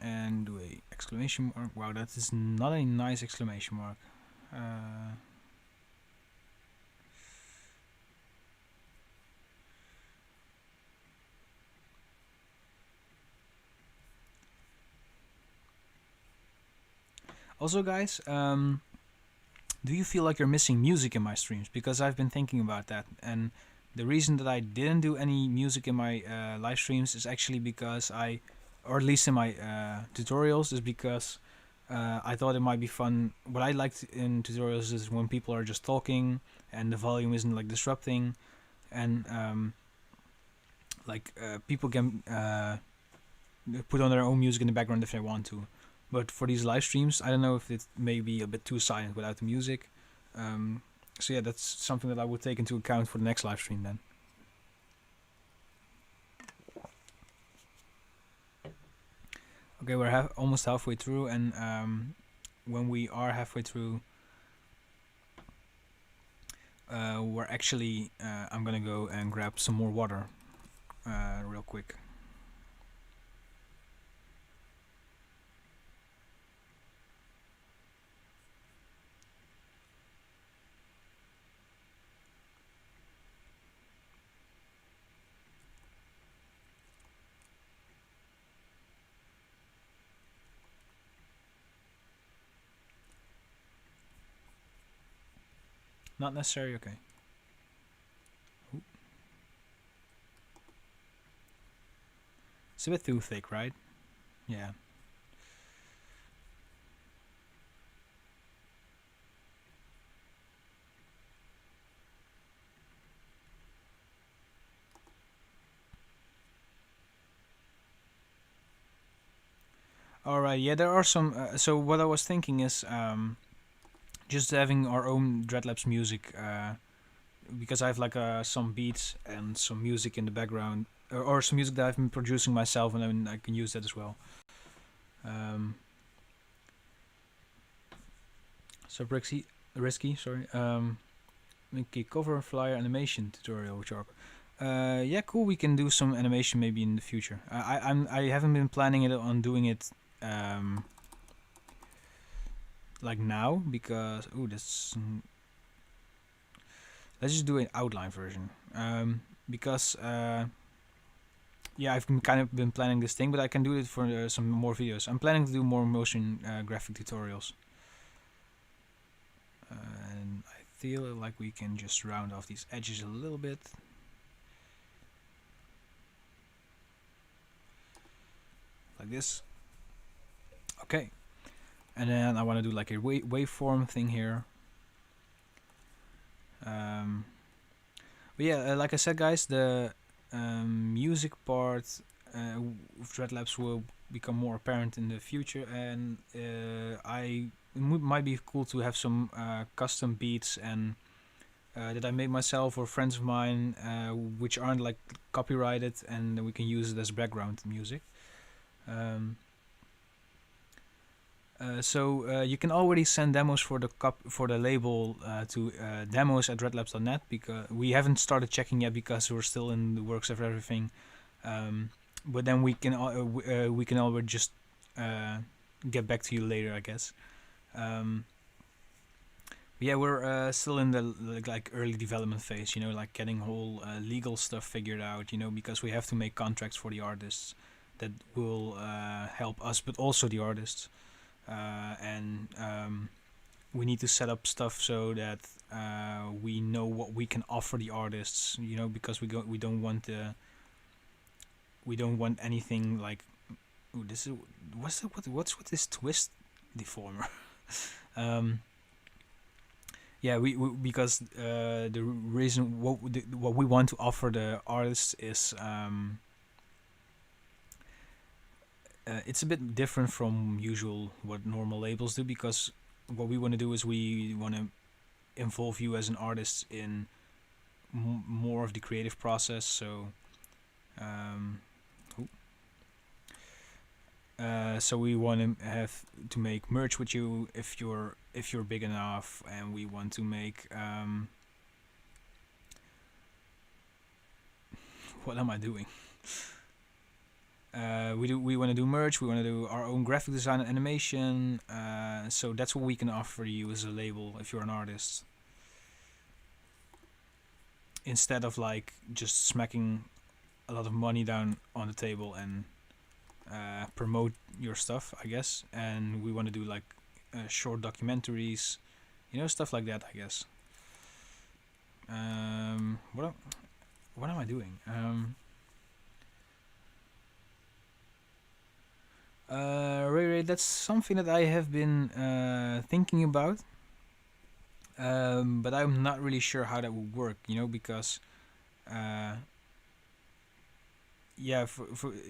And do a exclamation mark. Wow, that is not a nice exclamation mark. Also, guys, do you feel like you're missing music in my streams? Because I've been thinking about that, and the reason that I didn't do any music in my live streams is actually because or at least in my tutorials, is because I thought it might be fun. What I liked in tutorials is when people are just talking and the volume isn't like disrupting, and people can put on their own music in the background if they want to. But for these live streams, I don't know if it may be a bit too silent without the music. So yeah, that's something that I would take into account for the next live stream then. Okay, we're almost halfway through, and when we are halfway through, we're actually I'm gonna go and grab some more water real quick. Not necessary, okay. Ooh. It's a bit too thick, right? Yeah. Alright, yeah, there are some. So what I was thinking is just having our own Dreadlabs music, because I have like some beats and some music in the background, or some music that I've been producing myself, and then I can use that as well. So risky, sorry. Make a cover flyer animation tutorial with Sharp. Yeah, cool. We can do some animation maybe in the future. I haven't been planning it on doing it like now, because this. Let's just do an outline version. Because yeah, I've kind of been planning this thing, but I can do it for some more videos. I'm planning to do more motion graphic tutorials. And I feel like we can just round off these edges a little bit. Like this. Okay. And then I want to do like a waveform thing here. But yeah, like I said, guys, the music part of Dreadlabs will become more apparent in the future, and it might be cool to have some custom beats and that I made myself or friends of mine, which aren't like copyrighted, and we can use it as background music. So you can already send demos for the label to demos@dreadlabs.net, because we haven't started checking yet because we're still in the works of everything. But then we can already just get back to you later, I guess. Yeah, we're still in the like early development phase, you know, like getting whole legal stuff figured out, you know, because we have to make contracts for the artists that will help us, but also the artists, and we need to set up stuff so that we know what we can offer the artists, you know, because we don't want anything like, ooh, this is what's with this twist deformer. um, Yeah, we because the reason what we want to offer the artists is it's a bit different from usual what normal labels do, because what we want to do is we want to involve you as an artist in more of the creative process. So um, so we want to have to make merch with you if you're big enough, and we want to make what am I doing? We want to do merch. We want to do our own graphic design and animation. So that's what we can offer you as a label if you're an artist. Instead of like just smacking a lot of money down on the table and promote your stuff, I guess. And we want to do like short documentaries, you know, stuff like that, I guess. What am I doing? Ray, that's something that I have been thinking about, but I'm not really sure how that would work, you know, because yeah,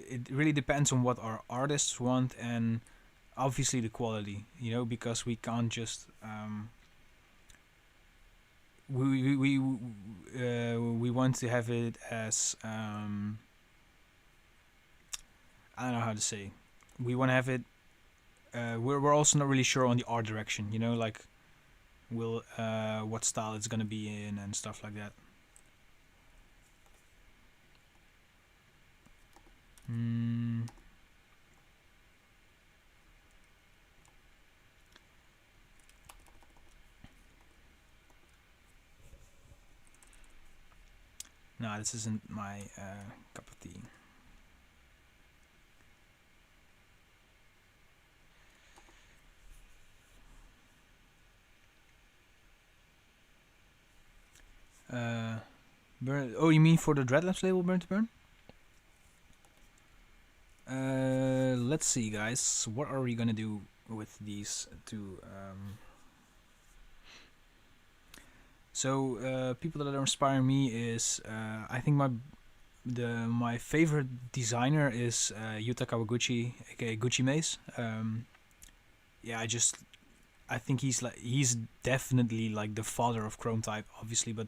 it really depends on what our artists want, and obviously the quality, you know, because we can't just we want to have it as I don't know how to say. We want to have it. We're also not really sure on the art direction, you know, like will what style it's gonna be in and stuff like that. No, this isn't my cup of tea. Oh, you mean for the Dreadlabs label, Burn to Burn? Let's see, guys. What are we gonna do with these two? So people that are inspiring me is I think my favorite designer is Yuta Kawaguchi, aka Gucci Maze. Yeah, I think he's definitely like the father of Chrome type, obviously, but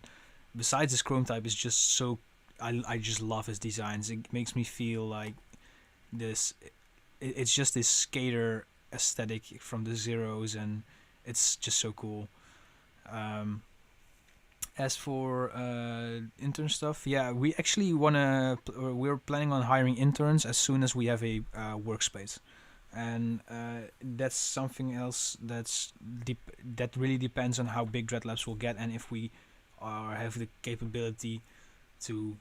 besides his Chrome type is just so I just love his designs. It makes me feel like this. It's just this skater aesthetic from the zeros, and it's just so cool. As for intern stuff, yeah, we actually we're planning on hiring interns as soon as we have a workspace, and that's something else that really depends on how big Dreadlabs will get, and if we have the capability to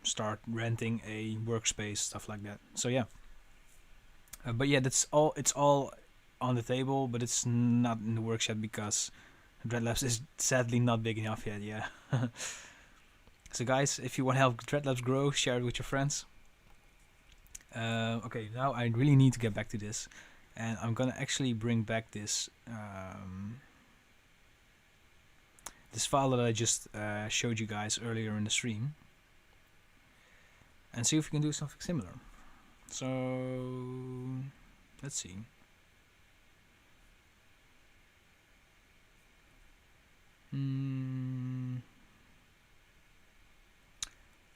start renting a workspace, stuff like that. So yeah, but yeah, that's all. It's all on the table, but it's not in the works yet because Dreadlabs is sadly not big enough yet. Yeah. So guys, if you want to help Dreadlabs grow, share it with your friends. Okay, now I really need to get back to this, and I'm gonna actually bring back this this file that I just showed you guys earlier in the stream, and see if we can do something similar. So let's see.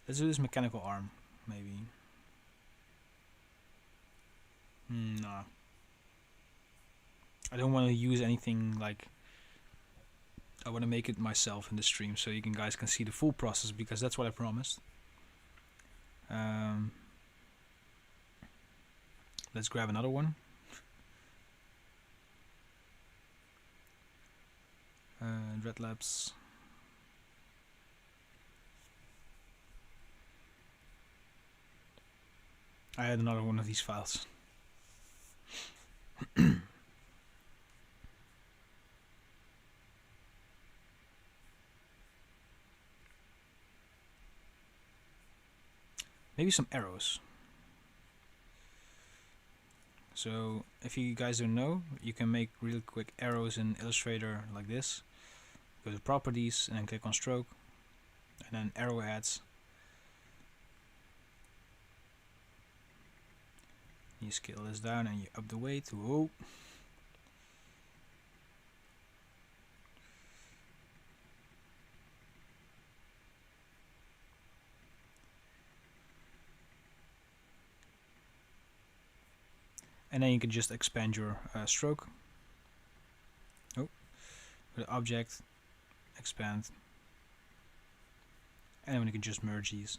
Let's do this mechanical arm, maybe. Nah. I don't want to use anything like... I want to make it myself in the stream so you guys can see the full process, because that's what I promised. Let's grab another one. Dreadlabs. I had another one of these files. Maybe some arrows. So if you guys don't know, you can make really quick arrows in Illustrator like this. Go to properties and then click on stroke and then arrowheads. You scale this down and you up the weight to oh. And then you can just expand your stroke. Oh, with object, expand, and then you can just merge these.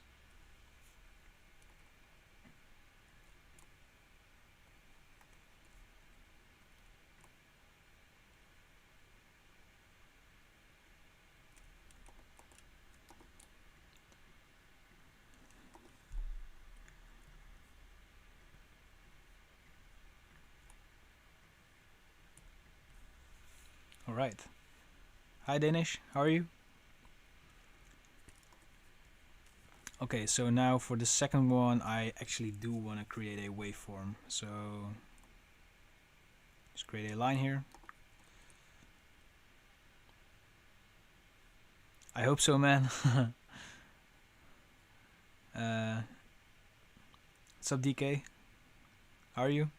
Alright. Hi Danish, how are you? Okay, so now for the second one, I actually do want to create a waveform. So just create a line here. I hope so, man. What's up, DK? How are you?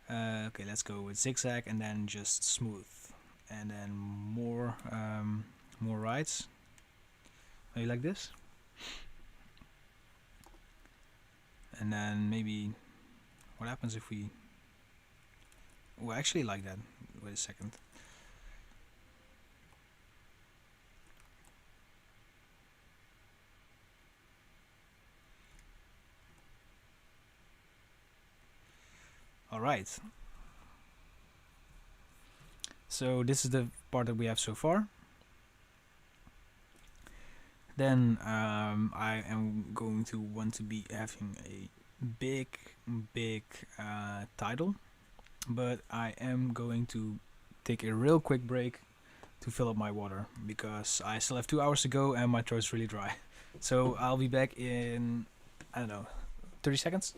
Okay, let's go with zigzag and then just smooth, and then more rights. Maybe like this, and then maybe what happens if we? Well, actually like that. Wait a second. Alright, so this is the part that we have so far. Then I am going to want to be having a big title, but I am going to take a real quick break to fill up my water because I still have 2 hours to go and my throat's really dry. So I'll be back in, I don't know, 30 seconds.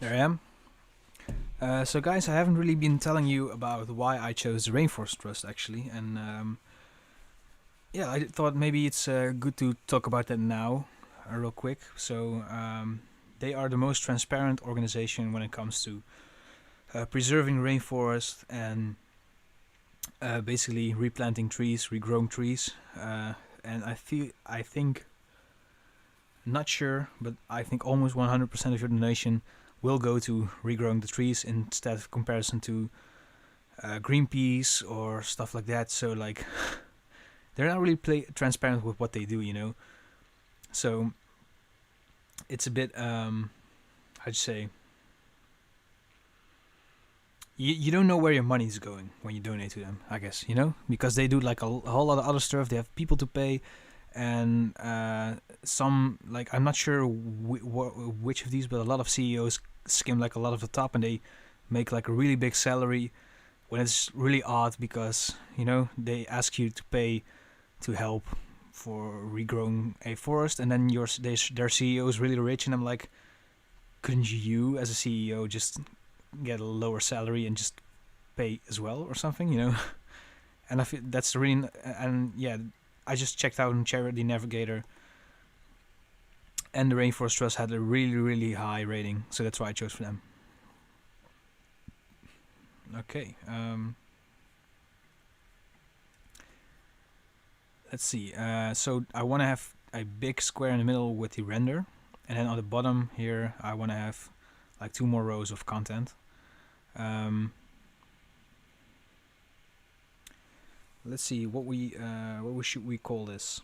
There I am. So guys, I haven't really been telling you about why I chose the Rainforest Trust actually, and yeah, I thought maybe it's good to talk about that now, real quick. So they are the most transparent organization when it comes to preserving rainforest and basically replanting trees, regrowing trees, and I think, not sure, but I think almost 100% of your donation will go to regrowing the trees instead of comparison to Greenpeace or stuff like that. So like, they're not really transparent with what they do, you know. So it's a bit, how'd you say? You don't know where your money is going when you donate to them, I guess, you know, because they do like a whole lot of other stuff. They have people to pay, and some, like, I'm not sure which of these, but a lot of CEOs skim like a lot of the top and they make like a really big salary when it's really odd because, you know, they ask you to pay to help for regrowing a forest, and then their CEO is really rich, and I'm like, couldn't you as a CEO just get a lower salary and just pay as well or something, you know? and I feel that's really and yeah, I just checked out in Charity Navigator, and the Rainforest Trust had a really high rating, so that's why I chose for them. Okay. Let's see. So I want to have a big square in the middle with the render, and then on the bottom here I want to have like 2 more rows of content. Let's see what should we call this.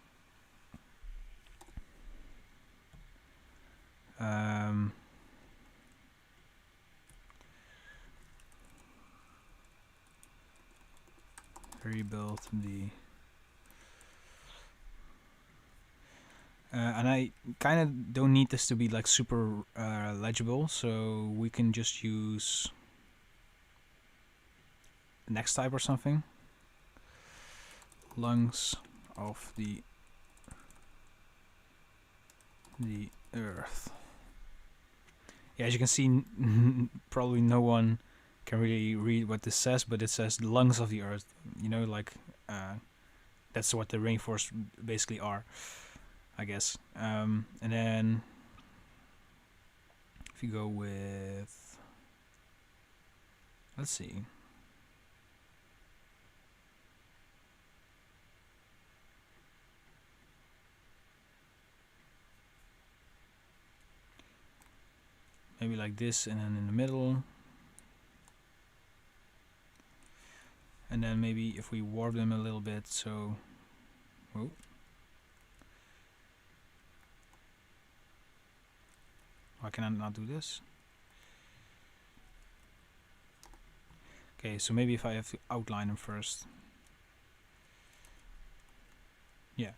Rebuild the and I kind of don't need this to be like super legible, so we can just use next type or something. Lungs of the earth. Yeah, as you can see, probably no one can really read what this says, but it says the lungs of the earth. You know, like that's what the rainforests basically are, I guess. And then if you go with, let's see. Maybe like this, and then in the middle. And then maybe if we warp them a little bit, so... Oh. Why can I not do this? Okay, so maybe if I have to outline them first. Yeah.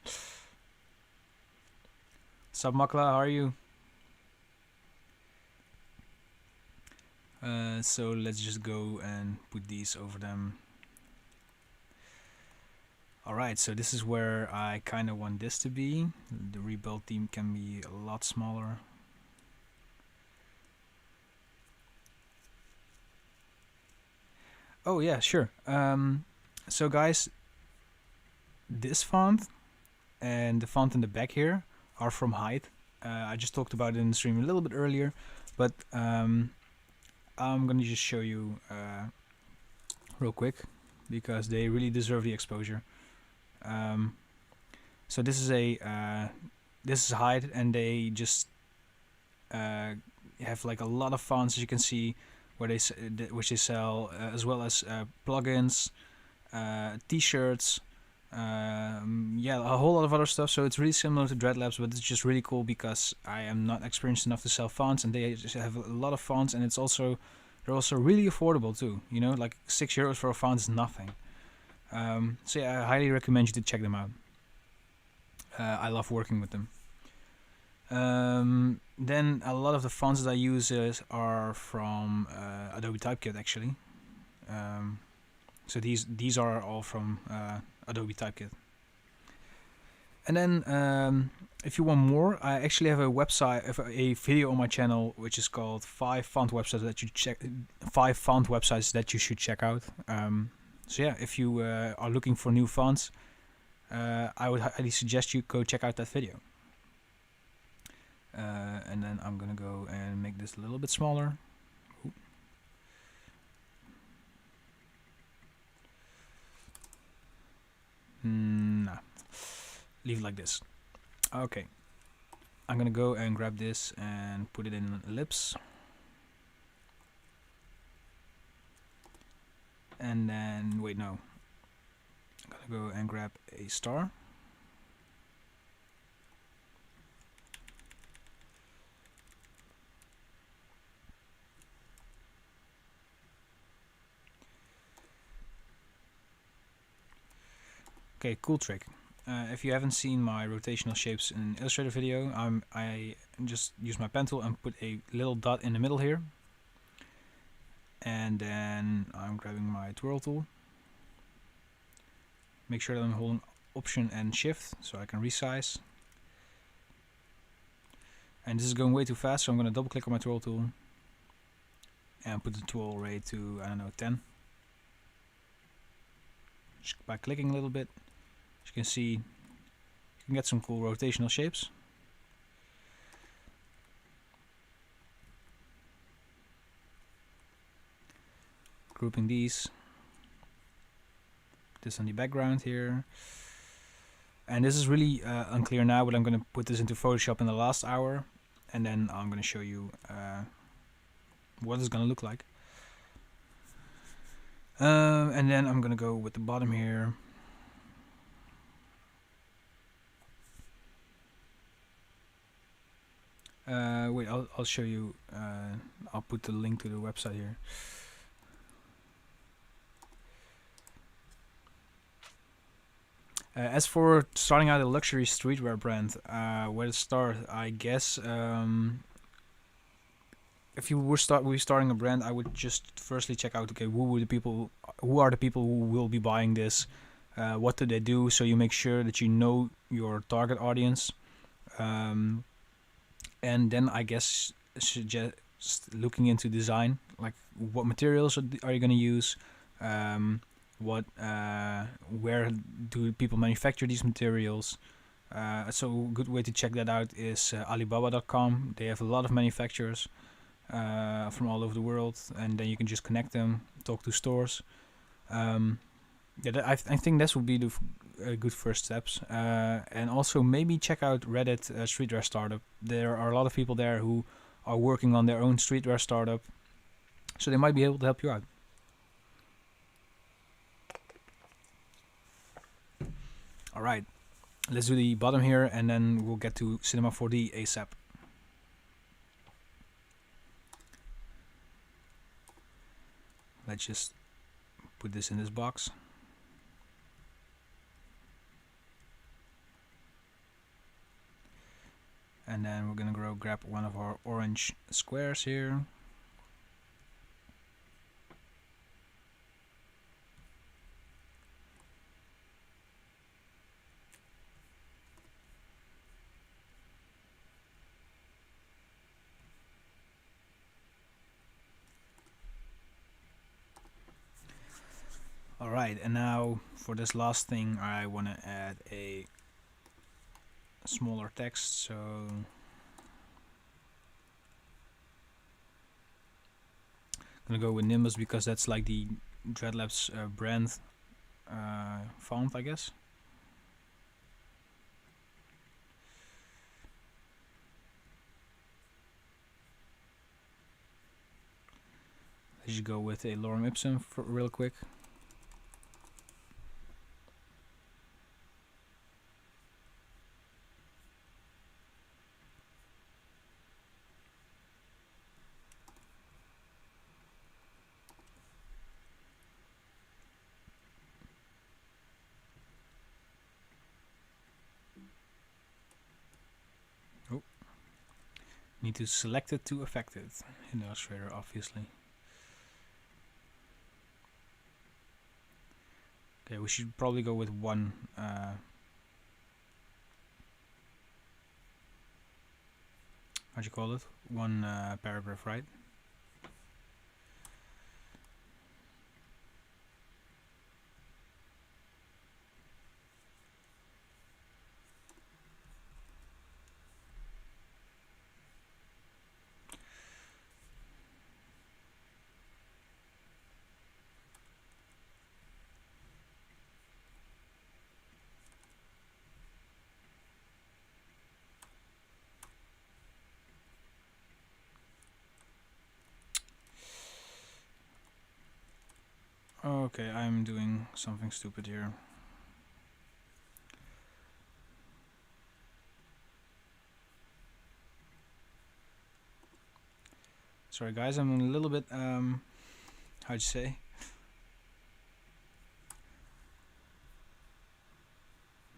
Sup, Makla, how are you? So let's just go and put these over them. Alright, so this is where I kind of want this to be. The rebuild team can be a lot smaller. Oh yeah, sure. So guys, this font and the font in the back here are from Hyde. I just talked about it in the stream a little bit earlier, but I'm gonna just show you real quick because they really deserve the exposure. So this is Hyde, and they just have like a lot of fonts, as you can see, where which they sell, as well as plugins, t-shirts, yeah, a whole lot of other stuff. So it's really similar to Dreadlabs, but it's just really cool because I am not experienced enough to sell fonts, and they just have a lot of fonts, and they're also really affordable too. You know, like €6 for a font is nothing. So yeah, I highly recommend you to check them out. I love working with them. Then a lot of the fonts that I use are from Adobe Typekit, actually. So these are all from Adobe Typekit. And then if you want more, I actually have a video on my channel which is called 5 font websites that you should check out. So yeah, if you are looking for new fonts, I would highly suggest you go check out that video. And then I'm gonna go and make this a little bit smaller. Ooh. Nah, leave it like this. Okay, I'm gonna go and grab this and put it in an ellipse. And then, wait, no. I'm gonna go and grab a star. Okay, cool trick. If you haven't seen my rotational shapes in Illustrator video, I just use my pen tool and put a little dot in the middle here. And then I'm grabbing my twirl tool. Make sure that I'm holding Option and Shift so I can resize. And this is going way too fast, so I'm going to double click on my twirl tool and put the twirl rate to, I don't know, 10. just by clicking a little bit. As you can see, you can get some cool rotational shapes. Grouping these. This on the background here. And this is really unclear now, but I'm going to put this into Photoshop in the last hour, and then I'm going to show you what it's going to look like. And then I'm going to go with the bottom here. Wait, I'll show you. I'll put the link to the website here. As for starting out a luxury streetwear brand, where to start? I guess if you were starting a brand, I would just firstly check out, okay, who are the people who will be buying this? What do they do? So you make sure that you know your target audience. And then I guess suggest looking into design, like what materials are you going to use, where do people manufacture these materials. So a good way to check that out is Alibaba.com. They have a lot of manufacturers from all over the world, and then you can just connect them, talk to stores. I think this would be the good first steps. And also maybe check out Reddit Streetwear Startup. There are a lot of people there who are working on their own streetwear startup, so they might be able to help you out. Alright, let's do the bottom here, and then we'll get to Cinema 4D ASAP. Let's just put this in this box. And then we're gonna grab one of our orange squares here. Alright, and now for this last thing I want to add a smaller text, so I'm gonna go with Nimbus because that's like the Dreadlabs brand font, I guess. Let's just go with a lorem ipsum for real quick. Need to select it to affect it in Illustrator, obviously. Okay, we should probably go with one how'd you call it? One paragraph, right? Okay, I'm doing something stupid here. Sorry guys, I'm a little bit, how'd you say?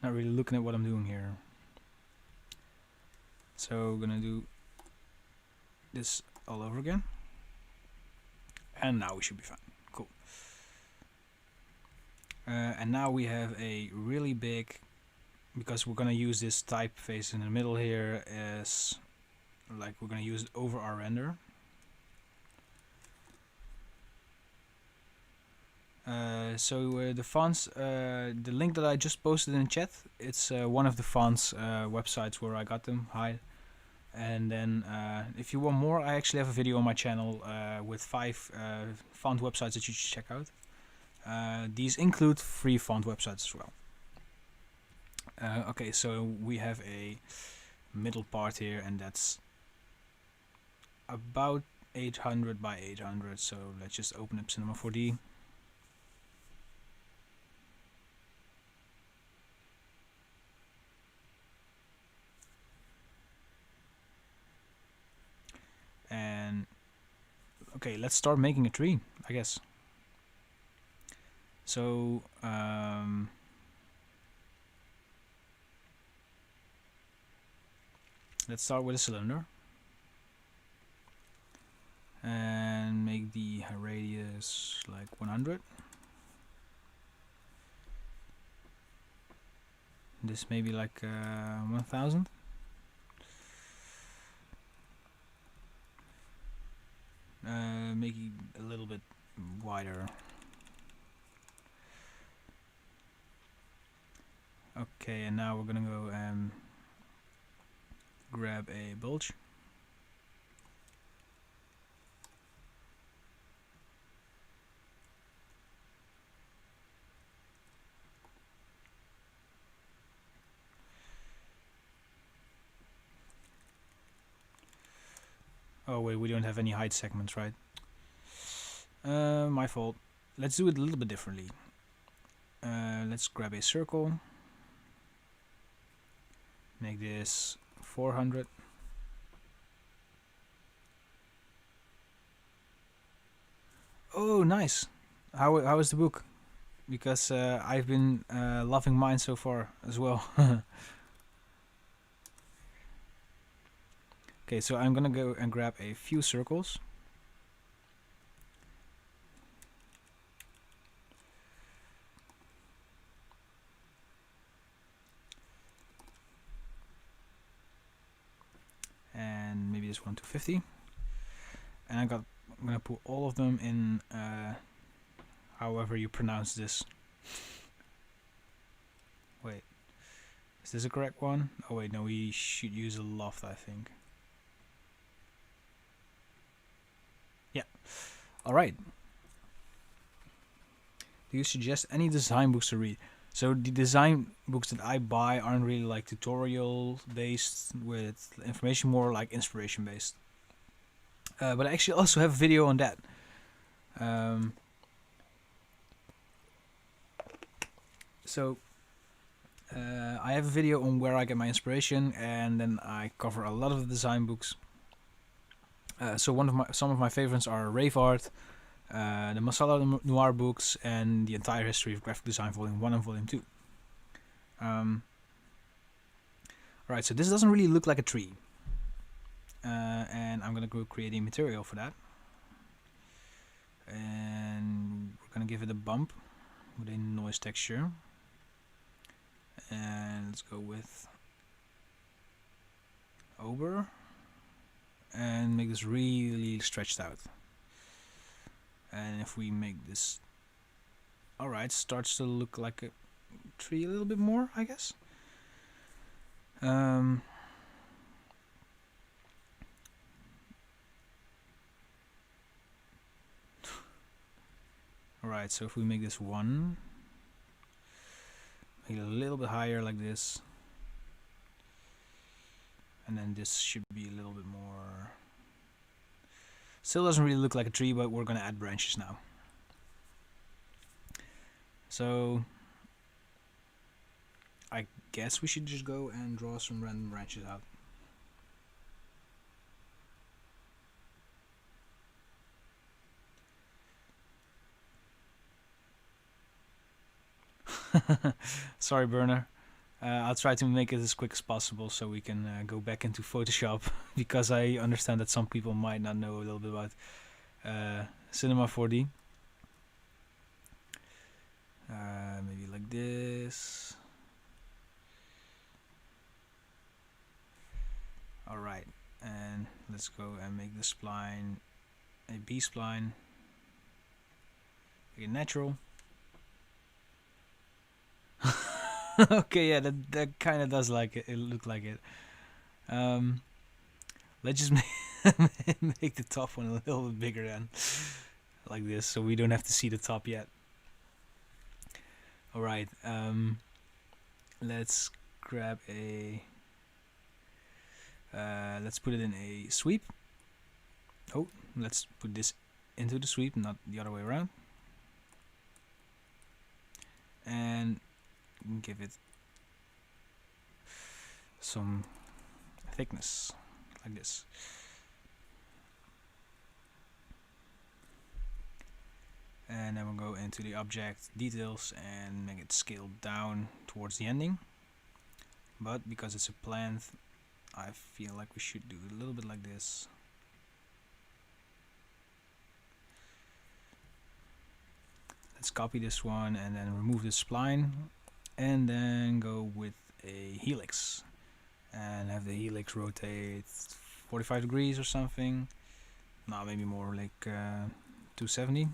Not really looking at what I'm doing here. So gonna do this all over again. And now we should be fine. Cool. And now we have a really big, because we're gonna use this typeface in the middle here as like we're gonna use it over our render. The fonts, the link that I just posted in chat, it's one of the fonts websites where I got them. Hi. And then if you want more, I actually have a video on my channel with 5 font websites that you should check out. These include free font websites as well. Okay, so we have a middle part here, and that's about 800 by 800. So let's just open up Cinema 4D. And okay, let's start making a tree, I guess. So let's start with a cylinder and make the radius like 100. This maybe like 1000. Make it a little bit wider. Okay, and now we're gonna go and grab a bulge. Oh wait, we don't have any height segments, right? My fault. Let's do it a little bit differently. Let's grab a circle. Make this 400. Oh, nice. How is the book? Because I've been loving mine so far as well. Okay, so I'm gonna go and grab a few circles. And maybe this one to 50. And I'm gonna put all of them in however you pronounce this. Wait, is this a correct one? Oh wait, no, we should use a loft, I think. Yeah. Alright. Do you suggest any design books to read? So the design books that I buy aren't really like tutorial based with information, more like inspiration based. But I actually also have a video on that. I have a video on where I get my inspiration, and then I cover a lot of the design books. So some of my favorites are Rave Art, the Masala Noir books, and the entire history of graphic design, Volume 1 and Volume 2. Alright, so this doesn't really look like a tree. And I'm gonna go create a material for that. And we're gonna give it a bump with a noise texture. And let's go with over. And make this really stretched out. And if we make this, alright, starts to look like a tree a little bit more, I guess. Alright, so if we make this 1, make it a little bit higher like this. And then this should be a little bit more. Still doesn't really look like a tree, but we're gonna add branches now. So I guess we should just go and draw some random branches out. Sorry, Burner. I'll try to make it as quick as possible so we can go back into Photoshop, because I understand that some people might not know a little bit about Cinema 4D. Maybe like this. Alright, and let's go and make the spline a B-spline. Make it natural. Okay, yeah, that kind of does like it look like it. Let's just make the top one a little bit bigger then, like this, so we don't have to see the top yet. All right. Let's grab a. Let's put it in a sweep. Oh, let's put this into the sweep, not the other way around. And give it some thickness, like this. And then we'll go into the object details and make it scaled down towards the ending. But because it's a plant, I feel like we should do a little bit like this. Let's copy this one and then remove the spline, and then go with a helix and have the helix rotate 45 degrees or something. No, maybe more like 270.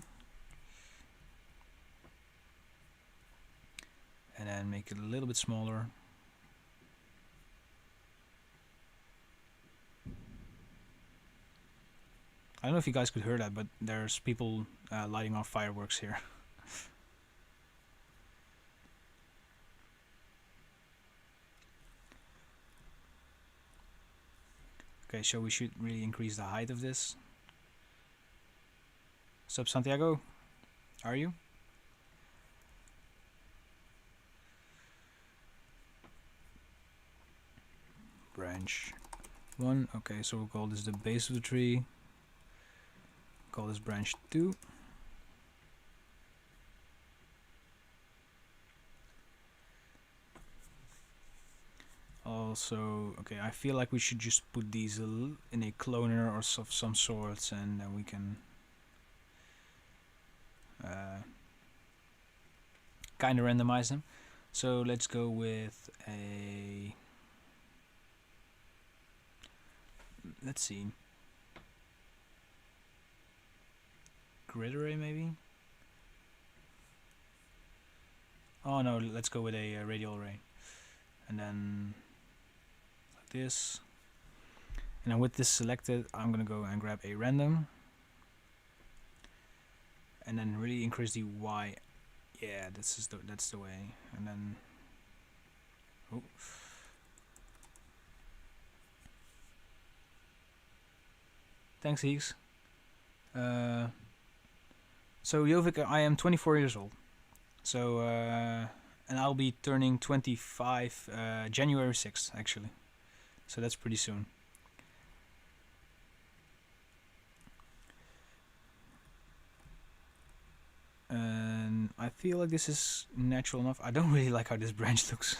And then make it a little bit smaller. I don't know if you guys could hear that, but there's people lighting off fireworks here. Okay, so we should really increase the height of this. Sup, Santiago? Are you? Branch 1. Okay, so we'll call this the base of the tree. Call this branch 2. Also, okay, I feel like we should just put these in a cloner or of some sorts, and then we can kind of randomize them. So let's go with a, let's see, grid array maybe. Oh no, let's go with a radial array, and then like this. And then with this selected, I'm gonna go and grab a random, and then really increase the Y. Yeah, that's the way. And then, oh. Thanks, Heeks. So Jovik, I am 24 years old. So and I'll be turning 25 January 6th actually. So that's pretty soon. And I feel like this is natural enough. I don't really like how this branch looks.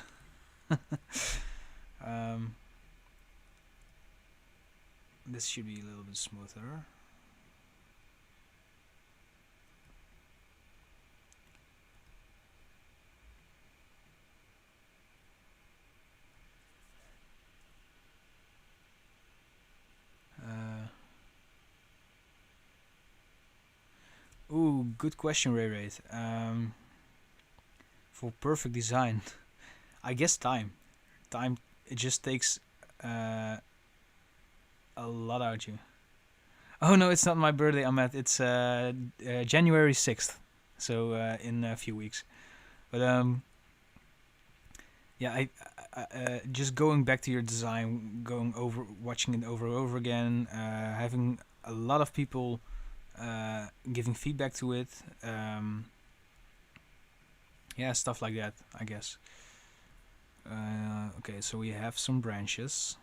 This should be a little bit smoother. Ooh, good question, Ray Ray. For perfect design, I guess time. Time, it just takes a lot out of you. Oh no, it's not my birthday, Ahmed. It's January 6th, so in a few weeks. But yeah, I just going back to your design, going over, watching it over and over again, having a lot of people giving feedback to it. Yeah, stuff like that, I guess. Okay, so we have some branches.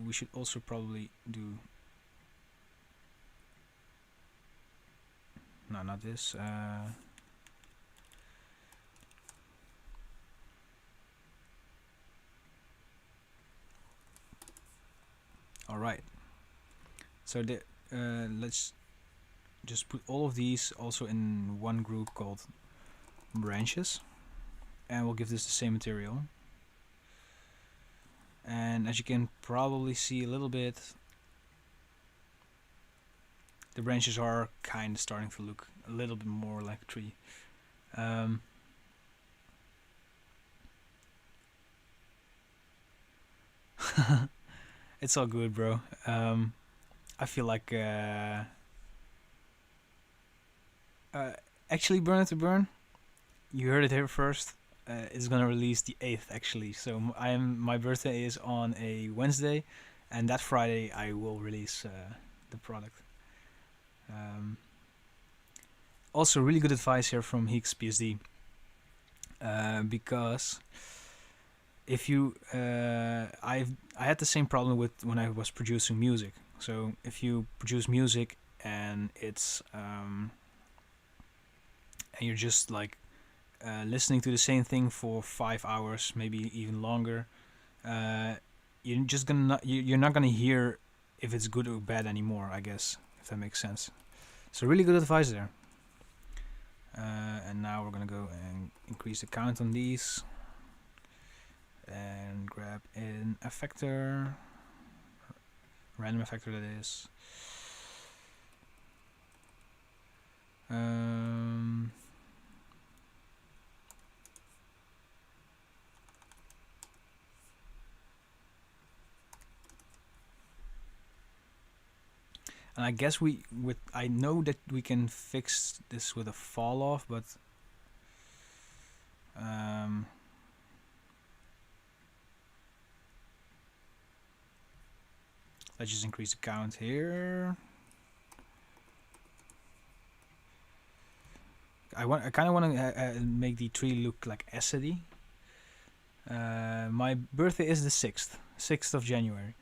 We should also probably do... No, not this. Alright. So let's just put all of these also in one group called branches. And we'll give this the same material. And as you can probably see a little bit, the branches are kind of starting to look a little bit more like a tree. It's all good, bro. I feel like actually, Burn It to Burn. You heard it here first. It's gonna release the 8th actually. So my birthday is on a Wednesday, and that Friday I will release the product. Also, really good advice here from Heeks PSD. Because if you, I had the same problem with when I was producing music. So if you produce music and it's and you're just like listening to the same thing for 5 hours, maybe even longer, you're just gonna you're not gonna hear if it's good or bad anymore. I guess, if that makes sense. So really good advice there. And now we're gonna go and increase the count on these and grab an effector, random effector that is. And I guess I know that we can fix this with a fall off, but let's just increase the count here. I kind of want to make the tree look like acidy. My birthday is the 6th of January.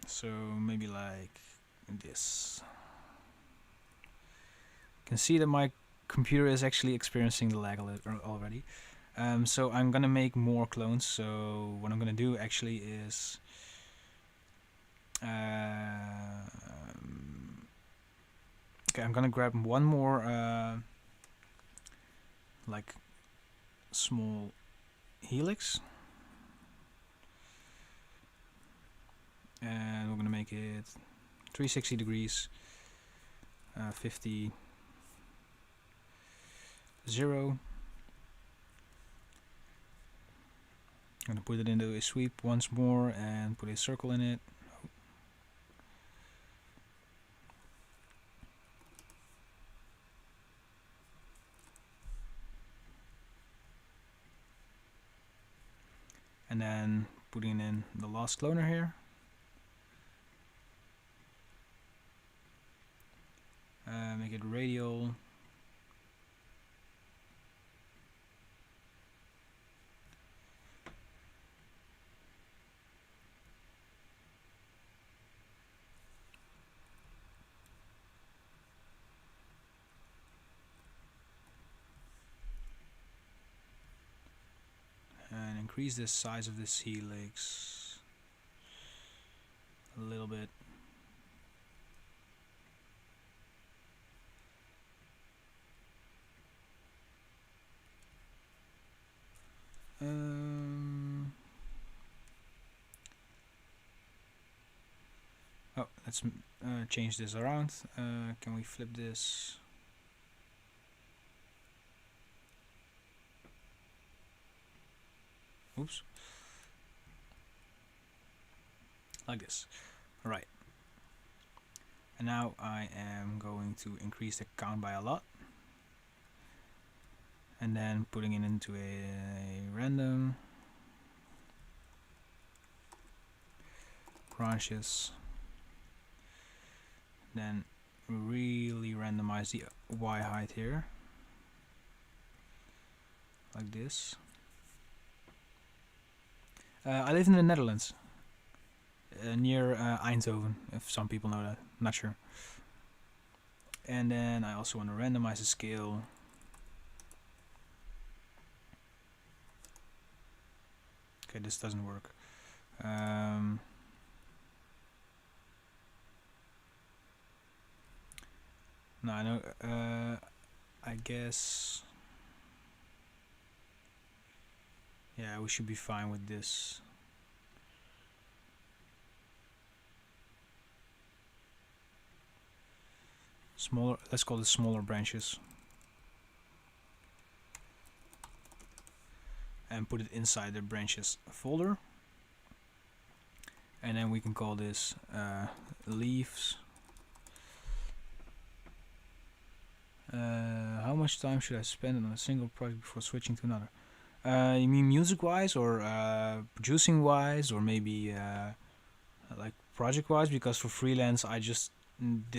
So maybe like this. You can see that my computer is actually experiencing the lag already. So I'm gonna make more clones. So what I'm gonna do actually is okay, I'm gonna grab one more like small helix, and we're gonna make it 360 degrees, 50, 0. I'm gonna put it into a sweep once more and put a circle in it. And then putting in the last cloner here. Make it radial. And increase the size of this helix a little bit. Oh, let's change this around. Can we flip this? Oops. Like this. Alright. And now I am going to increase the count by a lot. And then putting it into a random branches. Then really randomize the Y height here. Like this. I live in the Netherlands. Near Eindhoven, if some people know that. Not sure. And then I also want to randomize the scale. Okay, this doesn't work. No, I know. I guess. Yeah, we should be fine with this. Smaller. Let's call it smaller branches. and put it inside the branches folder. And then we can call this leaves. How much time should I spend on a single project before switching to another? You mean music-wise, or producing-wise, or maybe like project-wise? Because for freelance, it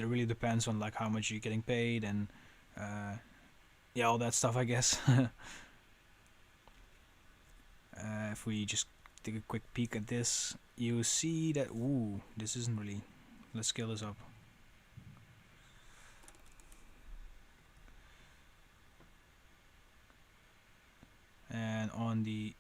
really depends on like how much you're getting paid and yeah, all that stuff, I guess. If we just take a quick peek at this, you see that this isn't really. Let's scale this up. And on the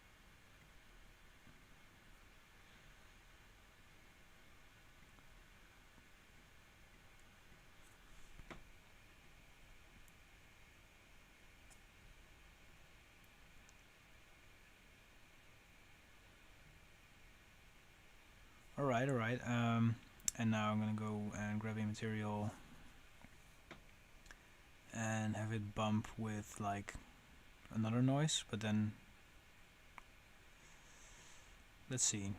alright. And now I'm gonna go and grab a material and have it bump with like another noise, but then let's see.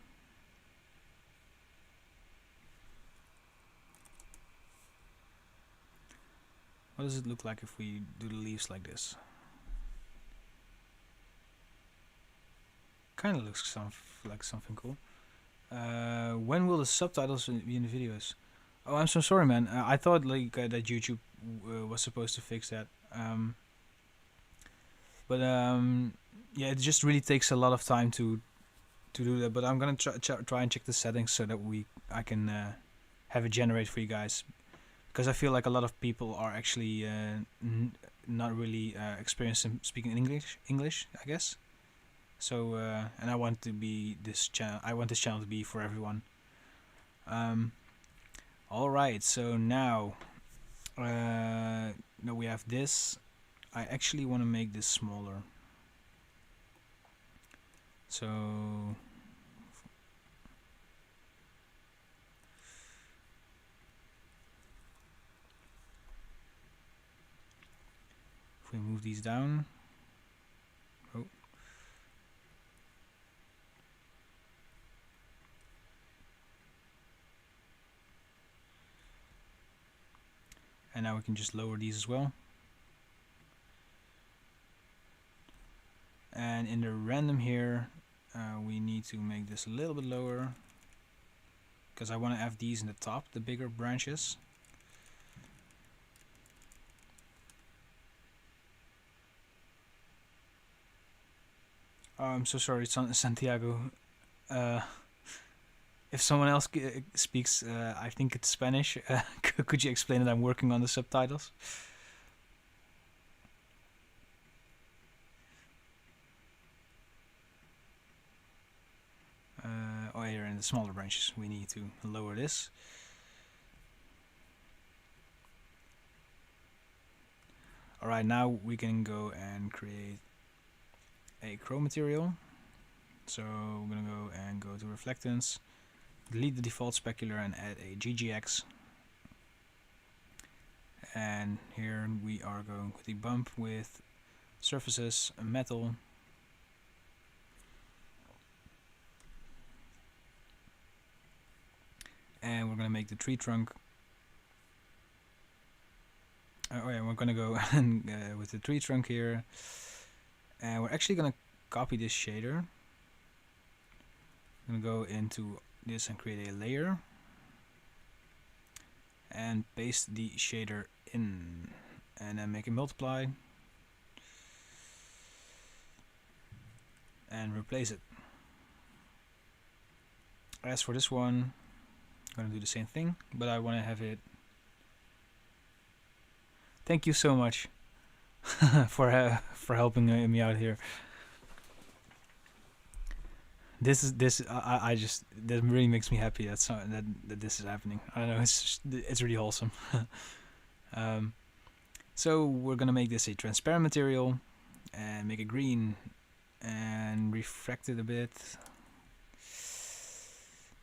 What does it look like if we do the leaves like this? Kind of looks like something cool. When will the subtitles be in the videos? Oh, I'm so sorry, man. I thought like that YouTube was supposed to fix that. But yeah, it just really takes a lot of time to do that. But I'm gonna try and check the settings so that I can have it generate for you guys, because I feel like a lot of people are actually not really experienced in speaking English, I guess. So and I want this channel to be for everyone. All right, so now we have this. I actually want to make this smaller. So if we move these down, and now we can just lower these as well. And in the random here, we need to make this a little bit lower, because I want to have these in the top, the bigger branches. Oh, I'm so sorry, Santiago. If someone else speaks, I think it's Spanish, could you explain that I'm working on the subtitles? Oh, here in the smaller branches, we need to lower this. Alright, now we can go and create a chrome material. So we're gonna go and go to reflectance, delete the default specular and add a GGX. And here we are going with the bump with surfaces, metal. And we're gonna make the tree trunk. Oh yeah, we're gonna go and, with the tree trunk here. And we're actually gonna copy this shader. I'm gonna go into this and create a layer and paste the shader in, and then make it multiply and replace it. As for this one, I'm gonna do the same thing, but I want to have it. Thank you so much for helping me out here. I just, that really makes me happy that this is happening. I don't know, it's really wholesome. So we're gonna make this a transparent material and make it green and refract it a bit.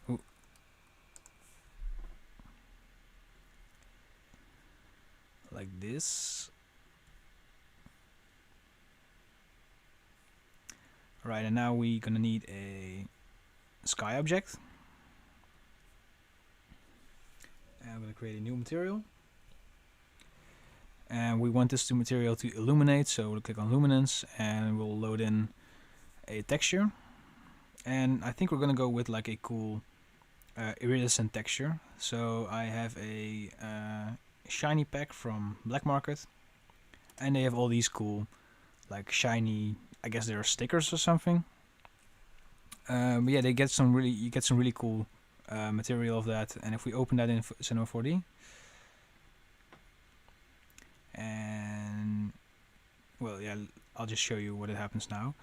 Ooh. Like this. Right, and now we're gonna need a sky object. And I'm gonna create a new material. And we want this material to illuminate, so we'll click on luminance and we'll load in a texture. And I think we're gonna go with like a cool iridescent texture. So I have a shiny pack from Black Market, and they have all these cool like shiny, I guess they're stickers or something. But yeah, you get some really cool material of that. And if we open that in Cinema 4D, and well, yeah, I'll just show you what it happens now.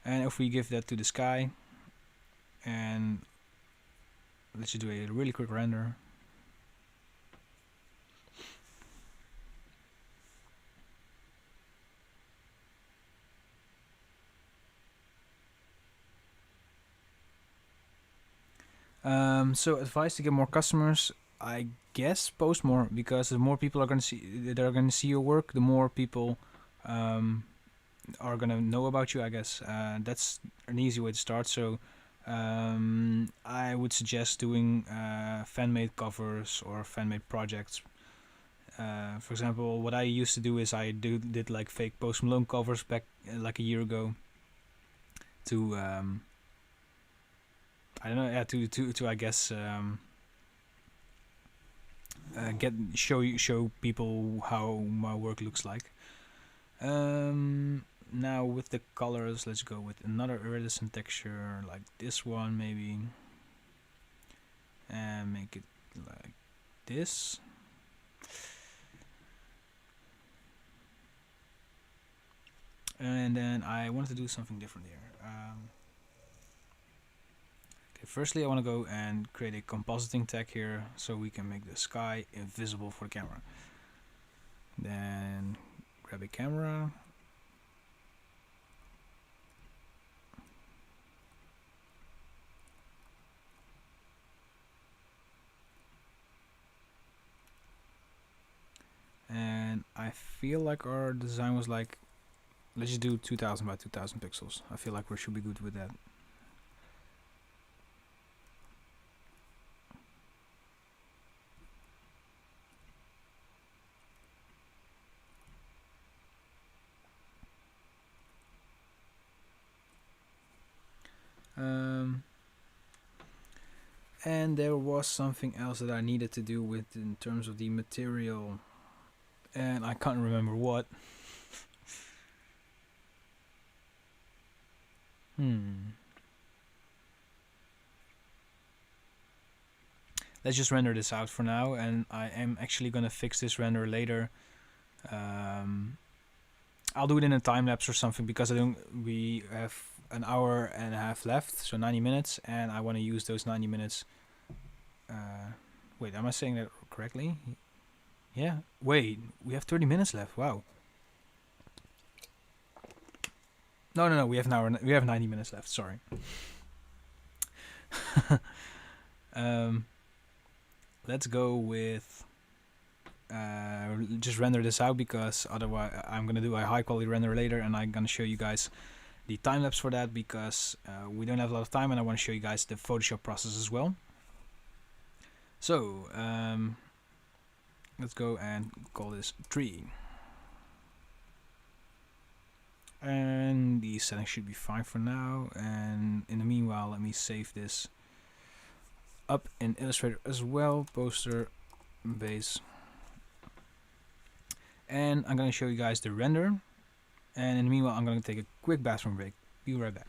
And if we give that to the sky, and let's just do a really quick render. So advice to get more customers, I guess post more, because the more people are gonna see your work, the more people are gonna know about you. I guess that's an easy way to start. So I would suggest doing fan-made covers or fan-made projects. For example, what I used to do is I did like fake Post Malone covers back like a year ago to I don't know, yeah, to I guess show people how my work looks like. Now with the colors, let's go with another iridescent texture like this one maybe, and make it like this. And then I wanted to do something different here. Okay, firstly I want to go and create a compositing tag here so we can make the sky invisible for the camera. Then grab a camera. And I feel like our design was like, let's just do 2000 by 2000 pixels. I feel like we should be good with that. And there was something else that I needed to do with in terms of the material, and I can't remember what. Let's just render this out for now, and I am actually gonna fix this render later. I'll do it in a time lapse or something, because we have an hour and a half left, so 90 minutes, and I want to use those 90 minutes. Wait, am I saying that correctly? Yeah. Wait, we have 30 minutes left. Wow. No. We have an hour. We have 90 minutes left. Sorry. Let's go with just render this out, because otherwise I'm gonna do a high quality render later, and I'm gonna show you guys the time lapse for that, because we don't have a lot of time, and I want to show you guys the Photoshop process as well. So let's go and call this tree, and the settings should be fine for now. And in the meanwhile, let me save this up in Illustrator as well, poster base, and I'm going to show you guys the render. And in the meanwhile, I'm going to take a quick bathroom break. Be right back.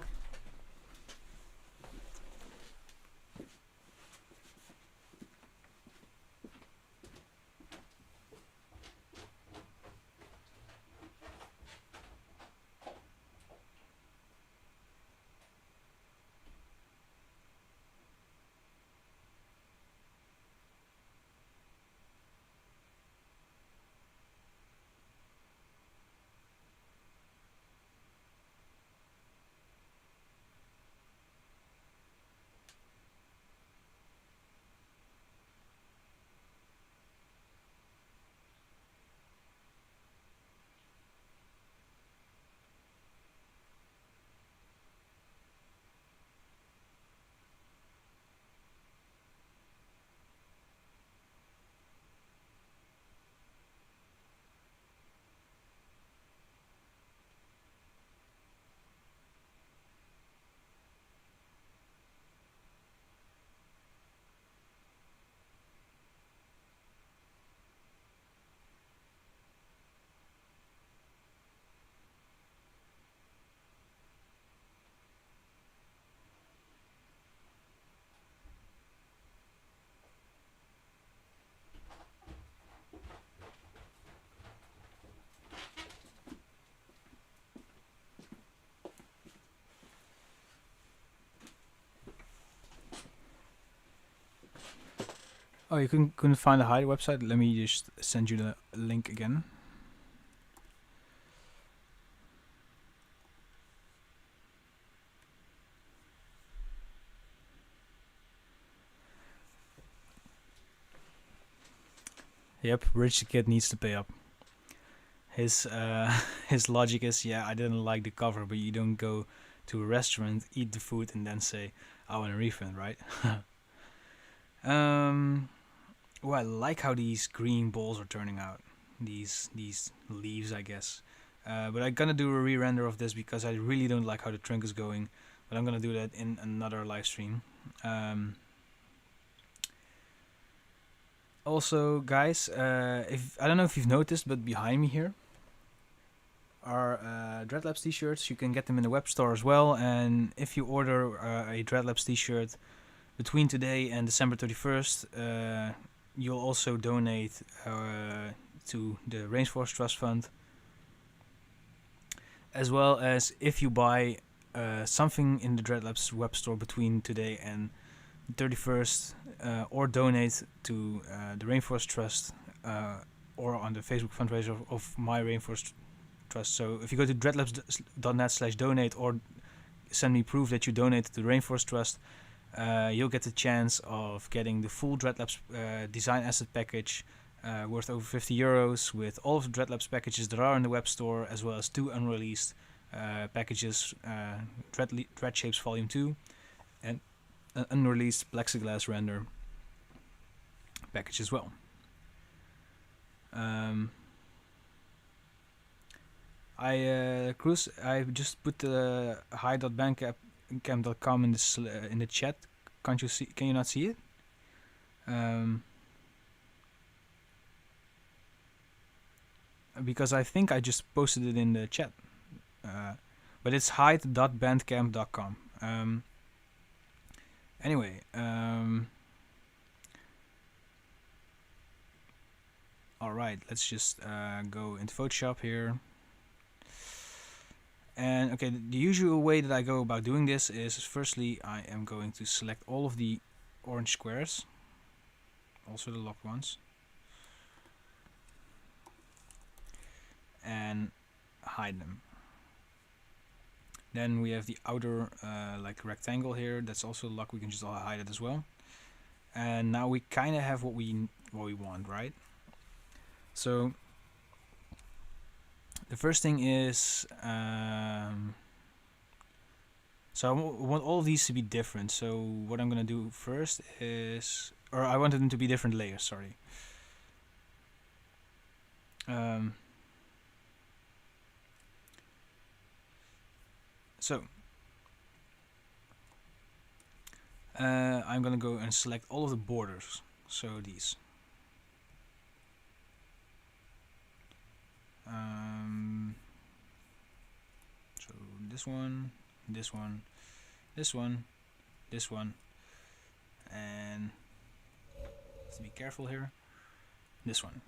Oh, you couldn't find the hide website? Let me just send you the link again. Yep, rich kid needs to pay up. His his logic is, yeah, I didn't like the cover, but you don't go to a restaurant, eat the food, and then say, I want a refund, right? Oh, I like how these green balls are turning out. These leaves, I guess. But I'm gonna do a re-render of this because I really don't like how the trunk is going. But I'm gonna do that in another live stream. Also, guys, if I don't know if you've noticed, but behind me here are Dreadlabs t-shirts. You can get them in the web store as well. And if you order a Dreadlabs t-shirt between today and December 31st, you'll also donate to the Rainforest Trust Fund. As well as if you buy something in the Dreadlabs web store between today and 31st, or donate to the Rainforest Trust, or on the Facebook fundraiser of my Rainforest Trust. So if you go to dreadlabs.net/donate or send me proof that you donated to the Rainforest Trust, you'll get the chance of getting the full Dreadlabs design asset package worth over €50 with all of the Dreadlabs packages that are in the web store, as well as 2 unreleased packages, Dread Shapes Volume 2 and an unreleased plexiglass render package as well. Cruz, I just put the hi.bandcamp.com in this in the chat. Can't you see? Can you not see it? Because I think I just posted it in the chat. But it's hide.bandcamp.com. Anyway, alright, let's just go into Photoshop here. And okay, the usual way that I go about doing this is, firstly, I am going to select all of the orange squares, also the locked ones, and hide them. Then we have the outer like rectangle here, that's also locked, we can just hide it as well. And now we kind of have what we want, right? So the first thing is, so I want all of these to be different. So what I'm gonna do first is, or I wanted them to be different layers, sorry. So I'm gonna go and select all of the borders. So these. So this one, this one, this one, this one, and let's be careful here. This one.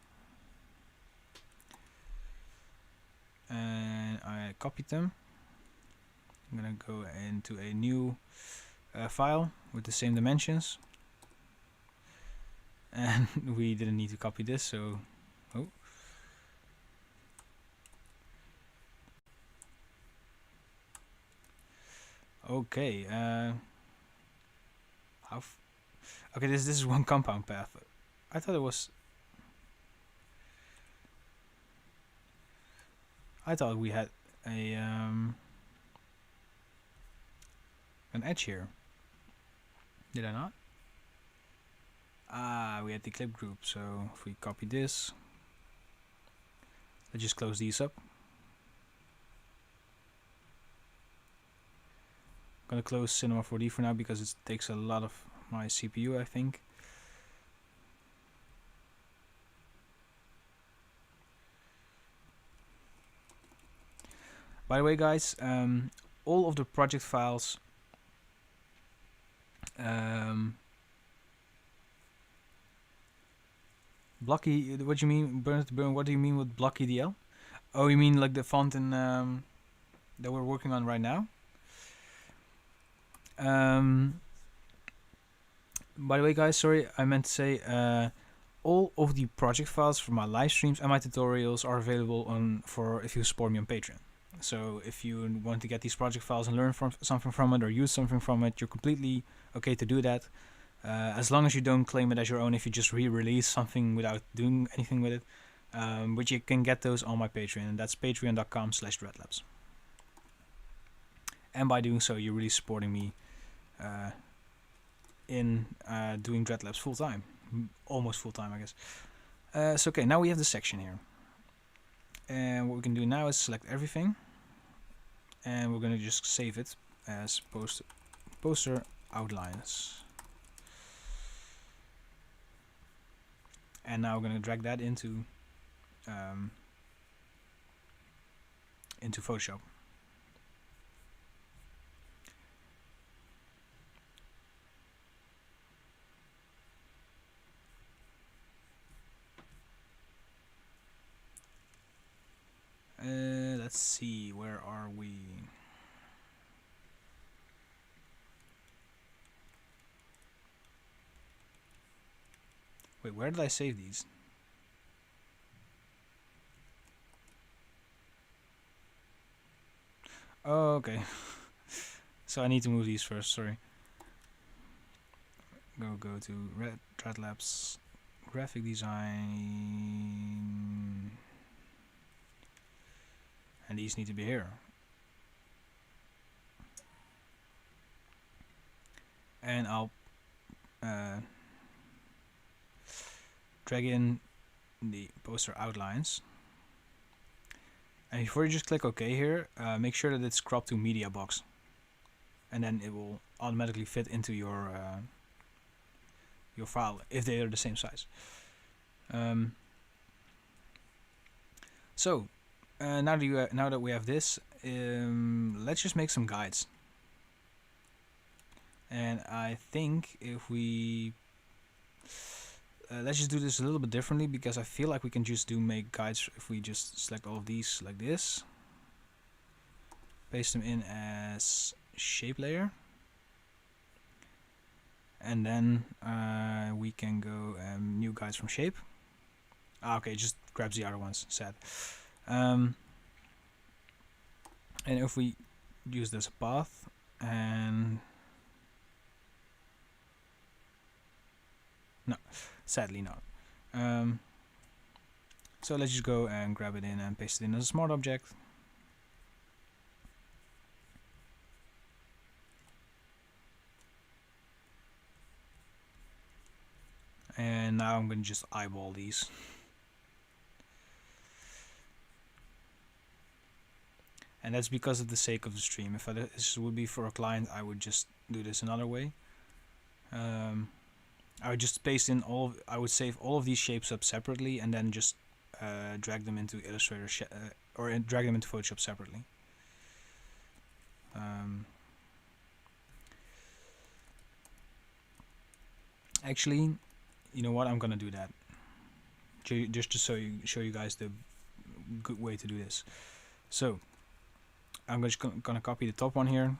And I copied them. I'm gonna go into a new file with the same dimensions, and we didn't need to copy this, so okay. Okay, this is one compound path. I thought it was. I thought we had a an edge here. Did I not? Ah, we had the clip group. So if we copy this, let's just close these up. I'm gonna close Cinema 4D for now because it takes a lot of my CPU, I think. By the way, guys, all of the project files blocky, what do you mean, Burn? What do you mean with blocky DL? Oh, you mean like the font in that we're working on right now? By the way, guys, sorry, I meant to say all of the project files for my live streams and my tutorials are available on for if you support me on Patreon. So if you want to get these project files and learn from something from it or use something from it, you're completely okay to do that. As long as you don't claim it as your own if you just re-release something without doing anything with it. But you can get those on my Patreon, and that's patreon.com/Dreadlabs. And by doing so, you're really supporting me in doing Dreadlabs full time, almost full time, I guess. So okay, now we have the section here, and what we can do now is select everything, and we're gonna just save it as poster outlines. And now we're gonna drag that into Photoshop. Let's see, where are we? Wait, where did I save these? Oh, okay. So I need to move these first, sorry. Go to Dreadlabs, graphic design, and these need to be here. And I'll drag in the poster outlines. And before you just click OK here, make sure that it's cropped to media box, and then it will automatically fit into your file if they are the same size. So now that we have this, let's just make some guides. And I think if we let's just do this a little bit differently, because I feel like we can just make guides if we just select all of these like this, paste them in as shape layer, and then we can go new guides from shape. Okay, just grabs the other ones, sad. And if we use this path, and no, sadly not. So let's just go and grab it in and paste it in as a smart object. And now I'm going to just eyeball these. And that's because of the sake of the stream. If this would be for a client, I would just do this another way. I would just paste in I would save all of these shapes up separately, and then just drag them into Illustrator or drag them into Photoshop separately. Actually, you know what? I'm gonna do that just to show you guys the good way to do this. So I'm just gonna copy the top one here.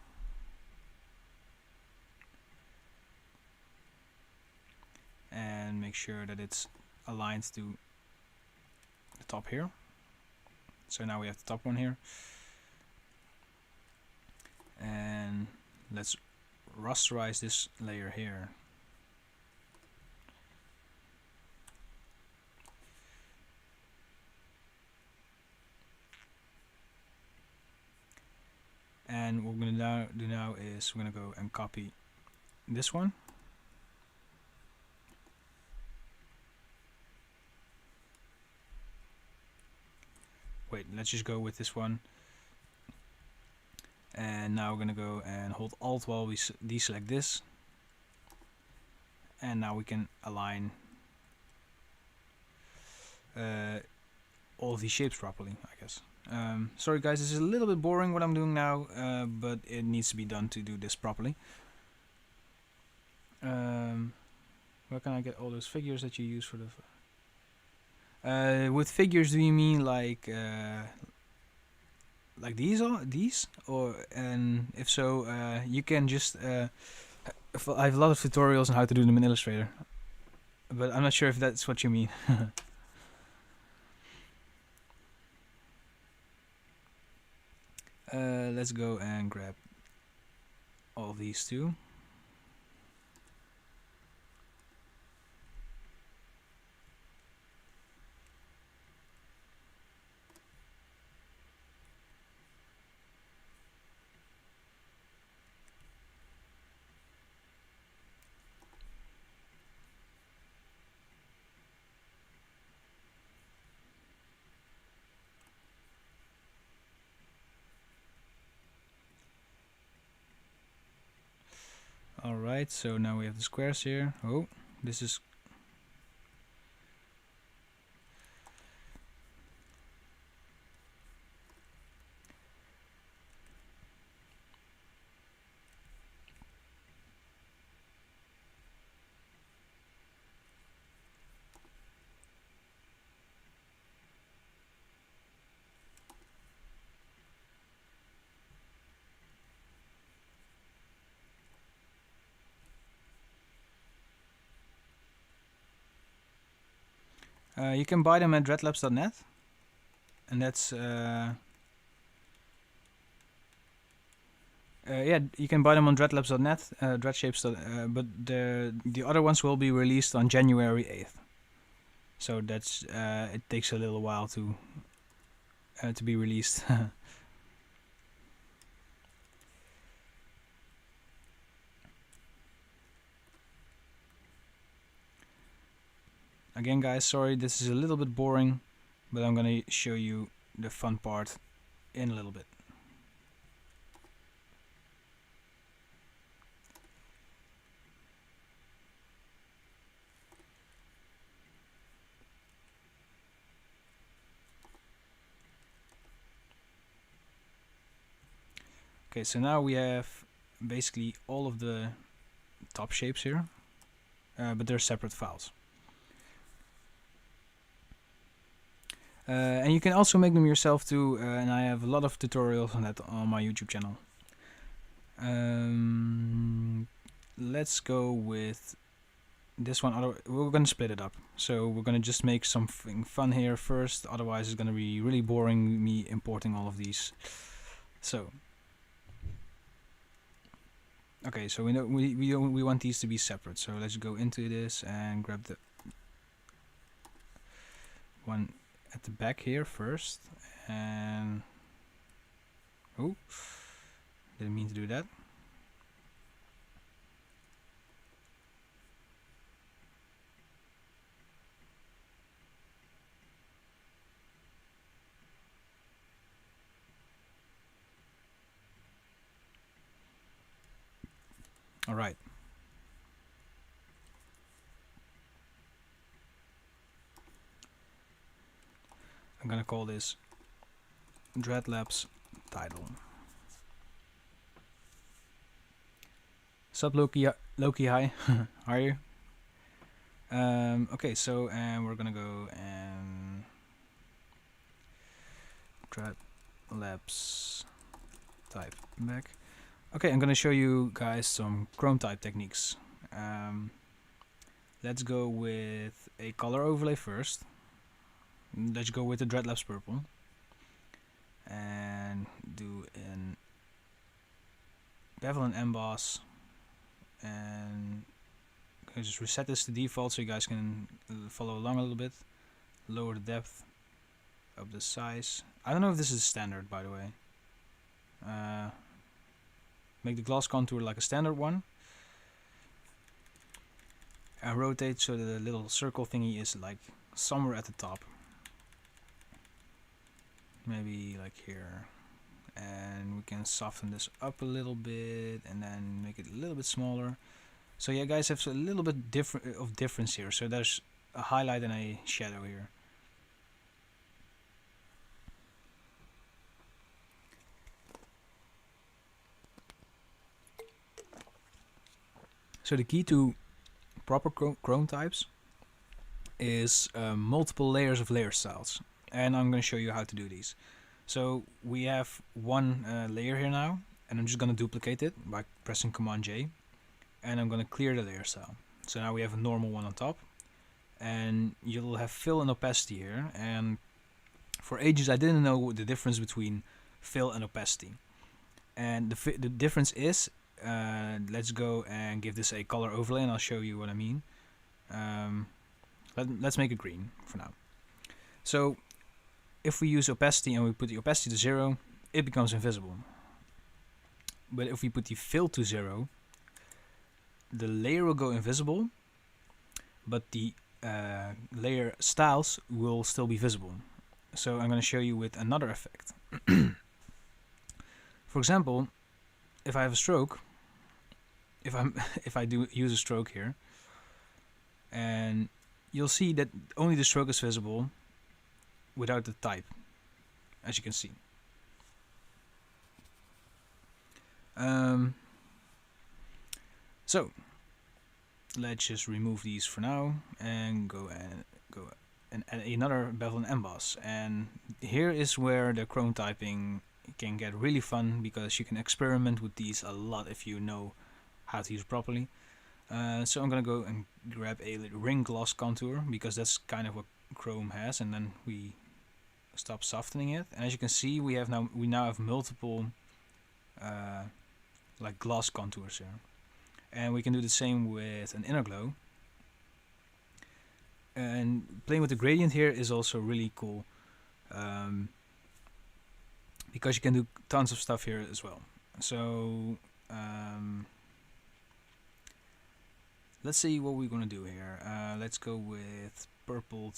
And make sure that it's aligned to the top here. So now we have the top one here. And let's rasterize this layer here. And what we're going to do now is we're going to go and copy this one. Wait, let's just go with this one. And now we're going to go and hold Alt while we deselect this. And now we can align all of these shapes properly, I guess. Sorry guys, this is a little bit boring what I'm doing now, but it needs to be done to do this properly. Where can I get all those figures that you use for the... with figures, do you mean like these, or and if so, you can just I have a lot of tutorials on how to do them in Illustrator, but I'm not sure if that's what you mean. Let's go and grab all these two. Alright, so now we have the squares here. Oh, this is... you can buy them at dreadlabs.net, and that's yeah, you can buy them on dreadlabs.net, dreadshapes. But the other ones will be released on January 8th. So that's it takes a little while to be released. Again, guys, sorry this is a little bit boring, but I'm gonna show you the fun part in a little bit. Okay, so now we have basically all of the top shapes here, but they're separate files. And you can also make them yourself too, and I have a lot of tutorials on that on my YouTube channel. Let's go with this one. We're gonna split it up, so we're gonna just make something fun here first, otherwise it's gonna be really boring me importing all of these. So okay, so we know we want these to be separate, so let's go into this and grab the one at the back here first, and oh, didn't mean to do that. All right. I'm gonna call this Dreadlabs title. Sup Loki, hi, how are you? Okay, so and we're gonna go and Dreadlabs type back. Okay, I'm gonna show you guys some chrome type techniques. Let's go with a color overlay first. Let's go with the Dreadlabs purple and do an bevel and emboss, and I just reset this to default so you guys can follow along a little bit. Lower the depth, up the size. I don't know if this is standard, by the way. Make the gloss contour like a standard one, and rotate so the little circle thingy is like somewhere at the top. Maybe like here, and we can soften this up a little bit and then make it a little bit smaller. So yeah, guys, have a little bit difference here. So there's a highlight and a shadow here. So the key to proper chrome types is multiple layers of layer styles, and I'm going to show you how to do these. So we have one layer here now, and I'm just going to duplicate it by pressing Command J, and I'm gonna clear the layer style. So now we have a normal one on top, and you'll have fill and opacity here. And for ages I didn't know the difference between fill and opacity, and the difference is, let's go and give this a color overlay, and I'll show you what I mean. Let's make it green for now. So if we use opacity and we put the opacity to 0, it becomes invisible. But if we put the fill to 0, the layer will go invisible, but the layer styles will still be visible. So I'm going to show you with another effect. For example, if I have a stroke, if I do use a stroke here, and you'll see that only the stroke is visible without the type, as you can see. So let's just remove these for now and go and add another bevel and emboss. And here is where the chrome typing can get really fun, because you can experiment with these a lot if you know how to use it properly. So I'm gonna go and grab a ring gloss contour, because that's kind of what chrome has, and then we stop softening it. And as you can see, we now have multiple like gloss contours here, and we can do the same with an inner glow. And playing with the gradient here is also really cool, because you can do tons of stuff here as well. So let's see what we're gonna do here. Let's go with purple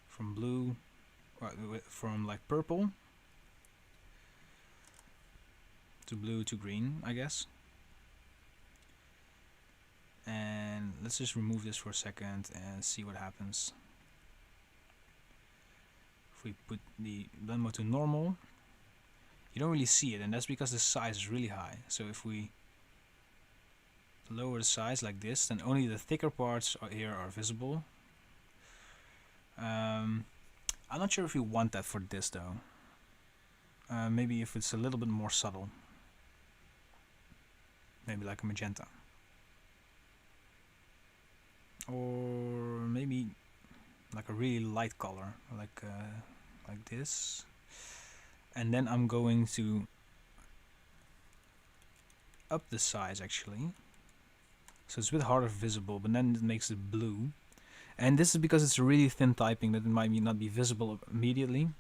from blue, from like purple to blue to green, I guess. And let's just remove this for a second and see what happens. If we put the blend mode to normal, you don't really see it, and that's because the size is really high. So if we lower the size like this, then only the thicker parts here are visible. I'm not sure if we want that for this though. Maybe if it's a little bit more subtle, maybe like a magenta, or maybe like a really light color, like this. And then I'm going to up the size actually, so it's a bit harder visible, but then it makes it blue. And this is because it's really thin typing that it might not be visible immediately.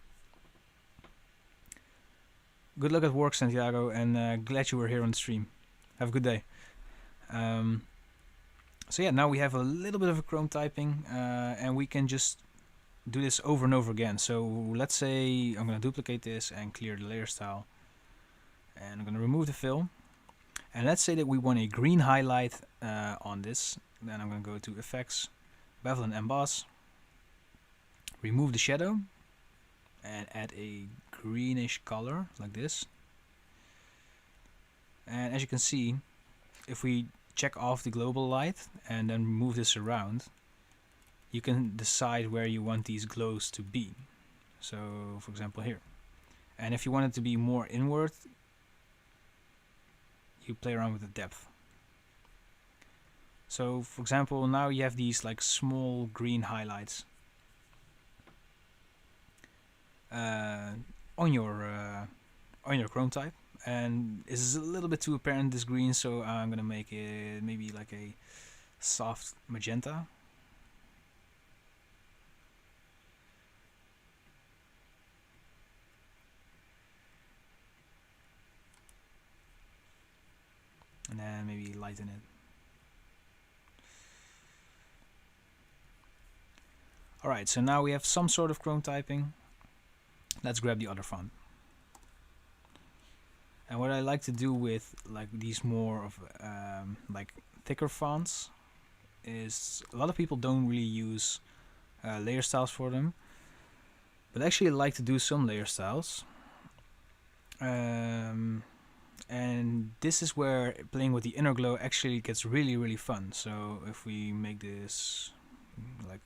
Good luck at work, Santiago, and glad you were here on the stream. Have a good day. So yeah, now we have a little bit of a chrome typing, and we can just do this over and over again. So let's say I'm going to duplicate this and clear the layer style, and I'm going to remove the fill. And let's say that we want a green highlight on this. Then I'm going to go to Effects, Bevel and Emboss, remove the shadow, and add a greenish color like this. And as you can see, if we check off the global light and then move this around, you can decide where you want these glows to be. So for example here. And if you want it to be more inward, you play around with the depth. So for example, now you have these like small green highlights on your chrome type, and it's a little bit too apparent, this green, so I'm gonna make it maybe like a soft magenta. And then maybe lighten it. Alright, so now we have some sort of chrome typing. Let's grab the other font. And what I like to do with like these more of like thicker fonts is, a lot of people don't really use layer styles for them, but actually I like to do some layer styles. And this is where playing with the inner glow actually gets really fun. So if we make this like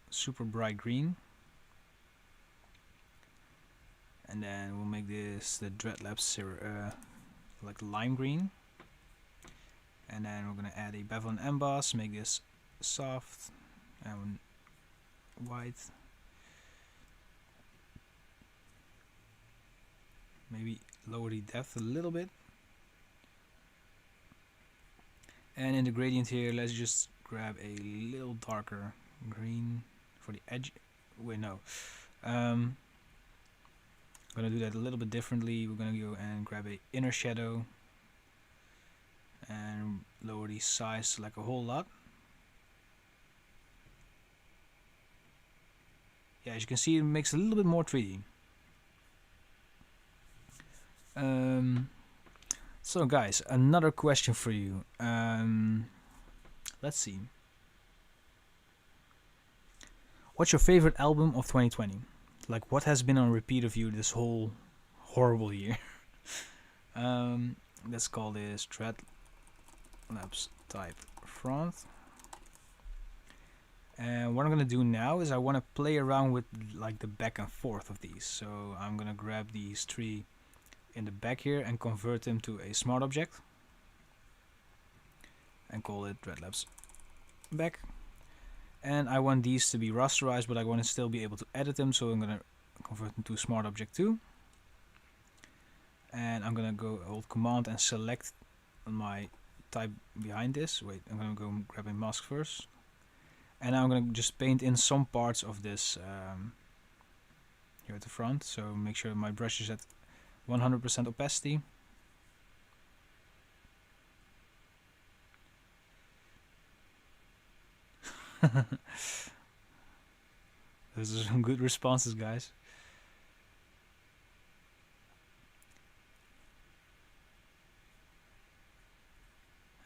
super bright green, and then we'll make this the Dreadlabs like lime green. And then we're gonna add a bevel and emboss, make this soft and white. Maybe lower the depth a little bit. And in the gradient here, let's just grab a little darker green for the edge. Wait, no. I'm gonna do that a little bit differently. We're gonna go and grab a inner shadow and lower the size like a whole lot. Yeah, as you can see, it makes it a little bit more 3D. So guys, another question for you. Let's see. What's your favorite album of 2020? Like, what has been on repeat of you this whole horrible year? Let's call this Dreadlabs type front. And what I'm gonna do now is I want to play around with like the back and forth of these. So I'm gonna grab these 3 in the back here and convert them to a smart object and call it Dreadlabs back. And I want these to be rasterized, but I want to still be able to edit them, so I'm gonna convert them to smart object 2. And I'm gonna go hold command and select my type behind this. Wait, I'm gonna go grab a mask first. And I'm gonna just paint in some parts of this here at the front. So make sure my brush is at 100% opacity. Those are some good responses, guys.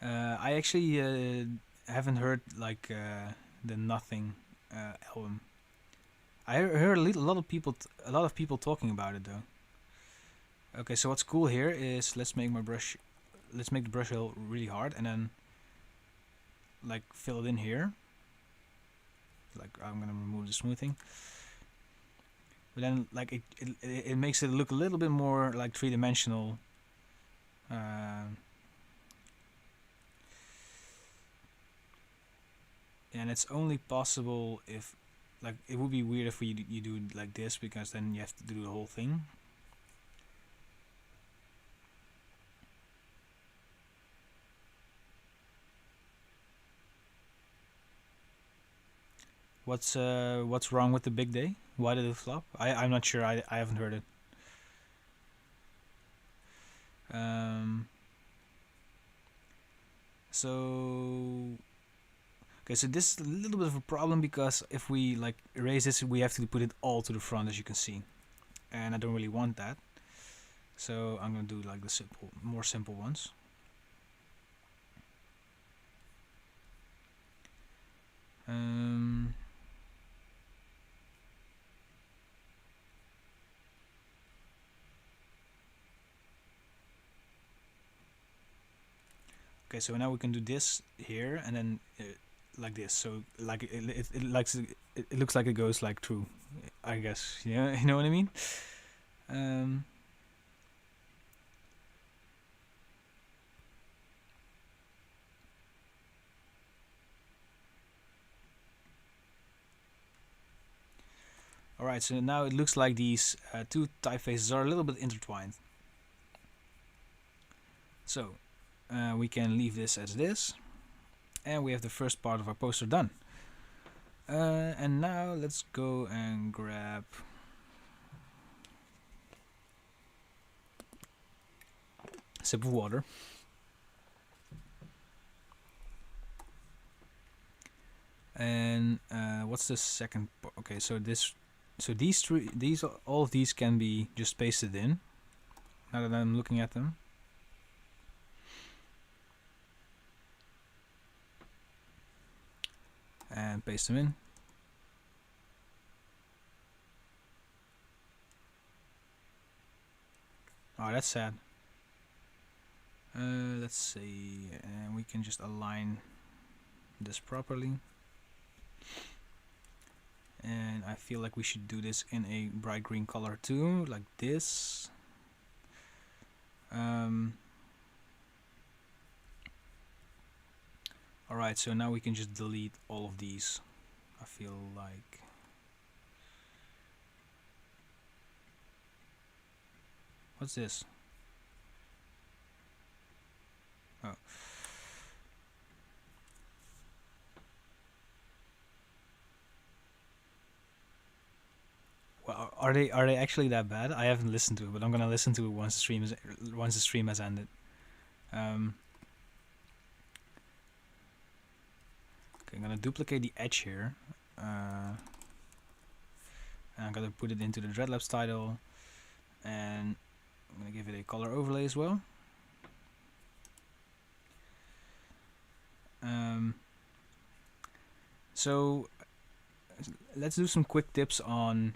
I actually haven't heard like the Nothing album. I heard a lot of people talking about it though. Okay, so what's cool here is let's make the brush heel really hard and then like fill it in here. Like I'm gonna remove the smoothing, but then like it makes it look a little bit more like 3-dimensional. And it's only possible if, like, it would be weird if you do it like this, because then you have to do the whole thing. What's wrong with the big day? Why did it flop? I'm not sure. I haven't heard it. So okay, so this is a little bit of a problem, because if we like erase this, we have to put it all to the front, as you can see, and I don't really want that. So I'm gonna do like the more simple ones. Okay, so now we can do this here, and then like this. So like it looks like it goes like through, I guess. Yeah, you know what I mean. Alright, so now it looks like these 2 typefaces are a little bit intertwined. So we can leave this as this, and we have the first part of our poster done. And now let's go and grab a sip of water. And what's the second part? Okay, so all of these can be just pasted in, now that I'm looking at them. And paste them in. Oh, that's sad. Let's see, and we can just align this properly. And I feel like we should do this in a bright green color too, like this. Alright, so now we can just delete all of these. I feel like... What's this? Oh. Well, are they actually that bad? I haven't listened to it, but I'm gonna listen to it once the stream has ended. Okay, I'm gonna duplicate the edge here. And I'm gonna put it into the Dreadlabs title, and I'm gonna give it a color overlay as well. So let's do some quick tips on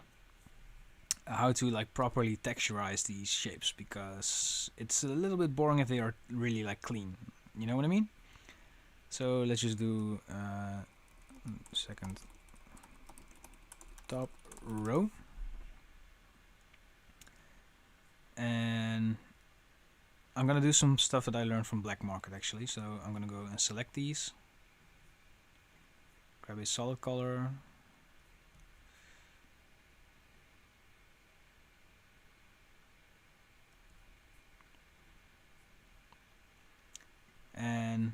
how to like properly texturize these shapes, because it's a little bit boring if they are really like clean. You know what I mean? So let's just do second top row, and I'm gonna do some stuff that I learned from Black Market actually. So I'm gonna go and select these, grab a solid color, and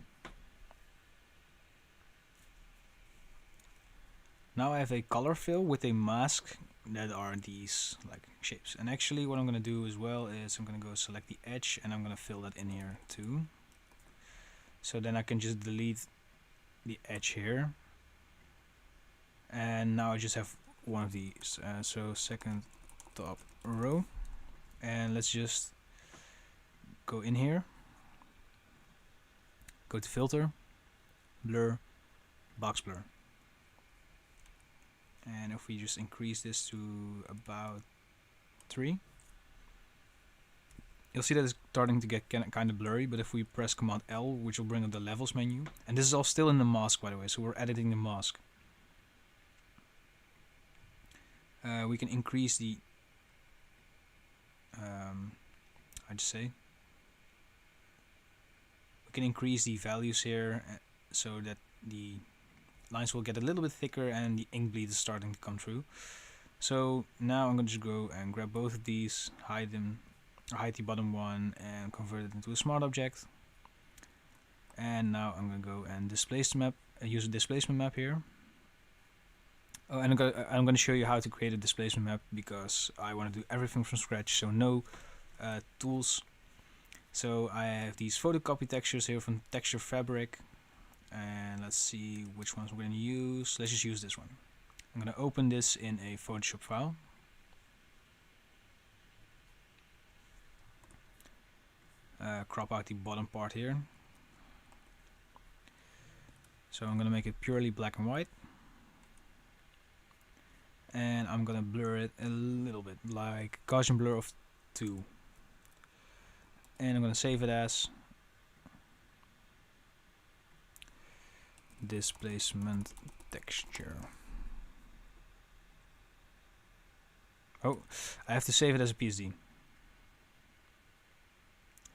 now I have a color fill with a mask that are these like shapes. And actually what I'm gonna do as well is I'm gonna go select the edge, and I'm gonna fill that in here too. So then I can just delete the edge here, and now I just have one of these. So second top row, and let's just go in here, go to filter, blur, box blur, and if we just increase this to about 3, you'll see that it's starting to get kind of blurry. But if we press Command L, which will bring up the levels menu, and this is all still in the mask by the way, so we're editing the mask, we can increase the I'd say we can increase the values here so that the lines will get a little bit thicker and the ink bleed is starting to come through. So now I'm going to just go and grab both of these, hide them, or hide the bottom one and convert it into a smart object. And now I'm going to go and displace the map, use a displacement map here. Oh, and I'm going to show you how to create a displacement map, because I want to do everything from scratch, so no tools. So I have these photocopy textures here from Texture Fabric, and let's see which ones we're going to use. Let's just use this one. I'm going to open this in a Photoshop file. Crop out the bottom part here. So I'm going to make it purely black and white. And I'm going to blur it a little bit, like Gaussian blur of 2. And I'm going to save it as displacement texture. Oh, I have to save it as a PSD.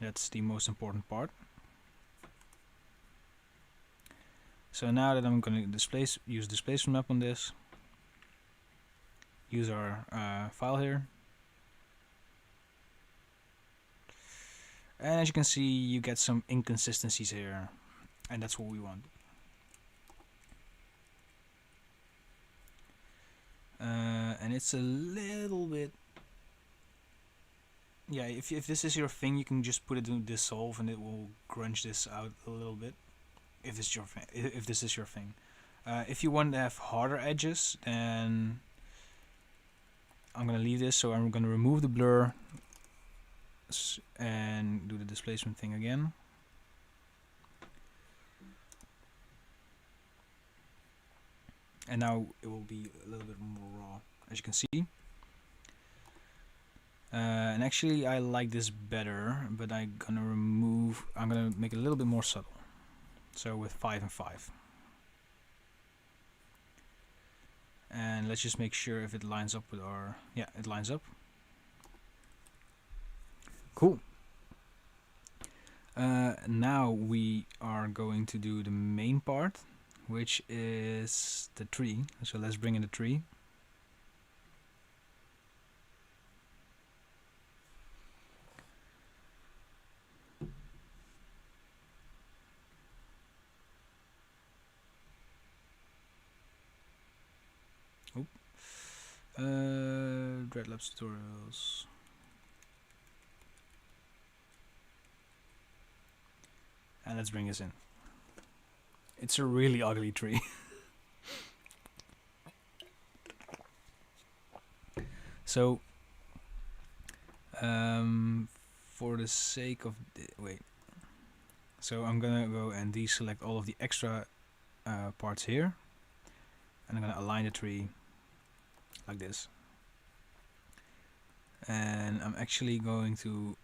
That's the most important part. So now that I'm going to use displacement map on this, use our file here. And as you can see, you get some inconsistencies here, and that's what we want. And it's a little bit, yeah, if this is your thing, you can just put it in dissolve and it will grunge this out a little bit, if this is your thing. If you want to have harder edges, then I'm gonna leave this, so I'm gonna remove the blur and do the displacement thing again. And now it will be a little bit more raw, as you can see. And actually I like this better, but I'm gonna make it a little bit more subtle. So with 5 and 5. And let's just make sure if it lines up with our, yeah, it lines up. Cool. Now we are going to do the main part, which is the tree. So let's bring in the tree. Dreadlabs tutorials. And let's bring this in. It's a really ugly tree. So, for the sake of wait, so I'm gonna go and deselect all of the extra parts here, and I'm gonna align the tree like this. And I'm actually going to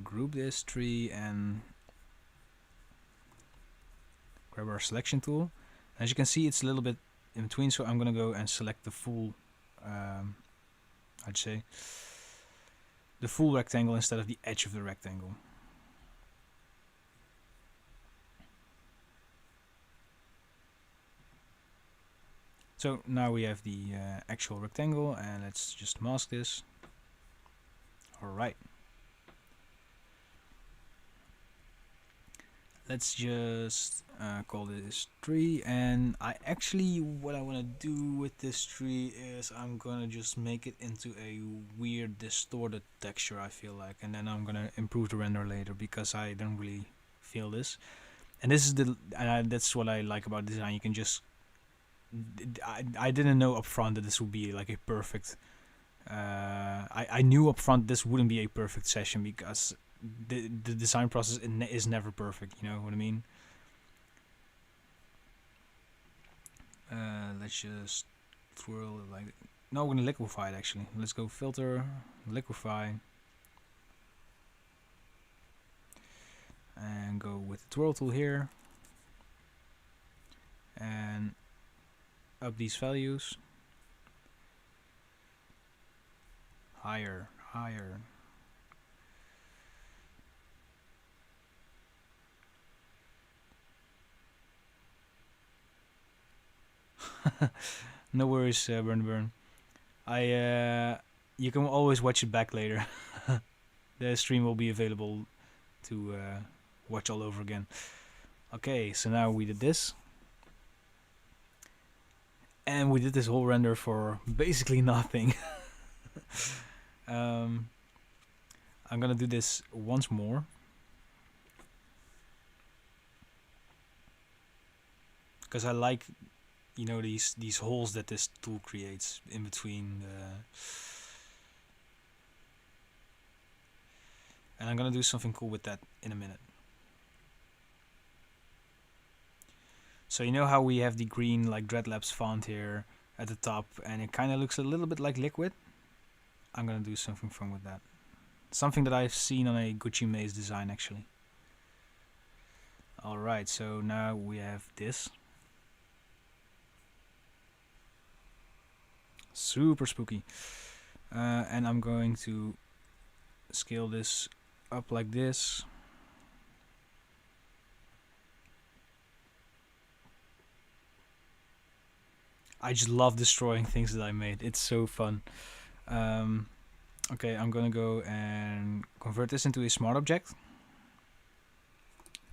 group this tree and grab our selection tool. As you can see, it's a little bit in between, so I'm gonna go and select the full I'd say the full rectangle instead of the edge of the rectangle. So now we have the actual rectangle, and let's just mask this. Alright. Let's just call this tree, and what I want to do with this tree is I'm gonna just make it into a weird distorted texture, I feel like, and then I'm gonna improve the render later because I don't really feel this. And this is that's what I like about design. You can just I didn't know upfront that this would be like a perfect I knew upfront this wouldn't be a perfect session because the design process is never perfect, you know what I mean? Let's just twirl it like... No, we're gonna liquefy it actually. Let's go filter, liquefy, and go with the twirl tool here, and up these values. Higher, higher. No worries, Burn. You can always watch it back later. The stream will be available to watch all over again. Okay, so now we did this. And we did this whole render for basically nothing. I'm gonna do this once more. Because I like, you know, these holes that this tool creates in between and I'm gonna do something cool with that in a minute. So you know how we have the green like Dreadlabs font here at the top, and it kind of looks a little bit like liquid? I'm gonna do something fun with that. Something that I've seen on a Gucci Maze design actually. Alright, so now we have this. Super spooky. And I'm going to scale this up like this. I just love destroying things that I made. It's so fun. Okay, I'm gonna go and convert this into a smart object.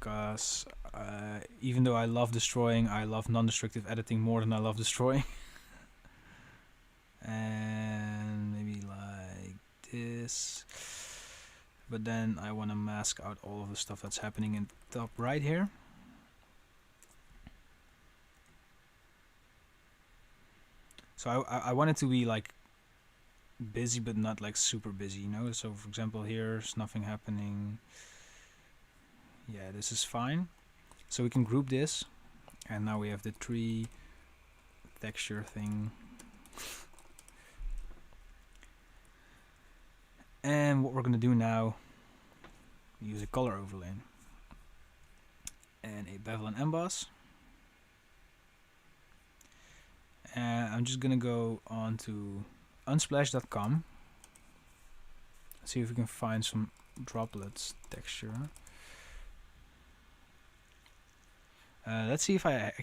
Because even though I love destroying, I love non-destructive editing more than I love destroying. And maybe like this. But then I want to mask out all of the stuff that's happening in the top right here. So I want it to be like busy but not like super busy, you know? So for example, here's nothing happening. Yeah, this is fine. So we can group this, and now we have the tree texture thing. And what we're gonna do now, use a color overlay and a bevel and emboss. And I'm just gonna go on to unsplash.com, Let's see if we can find some droplets texture. Let's see if I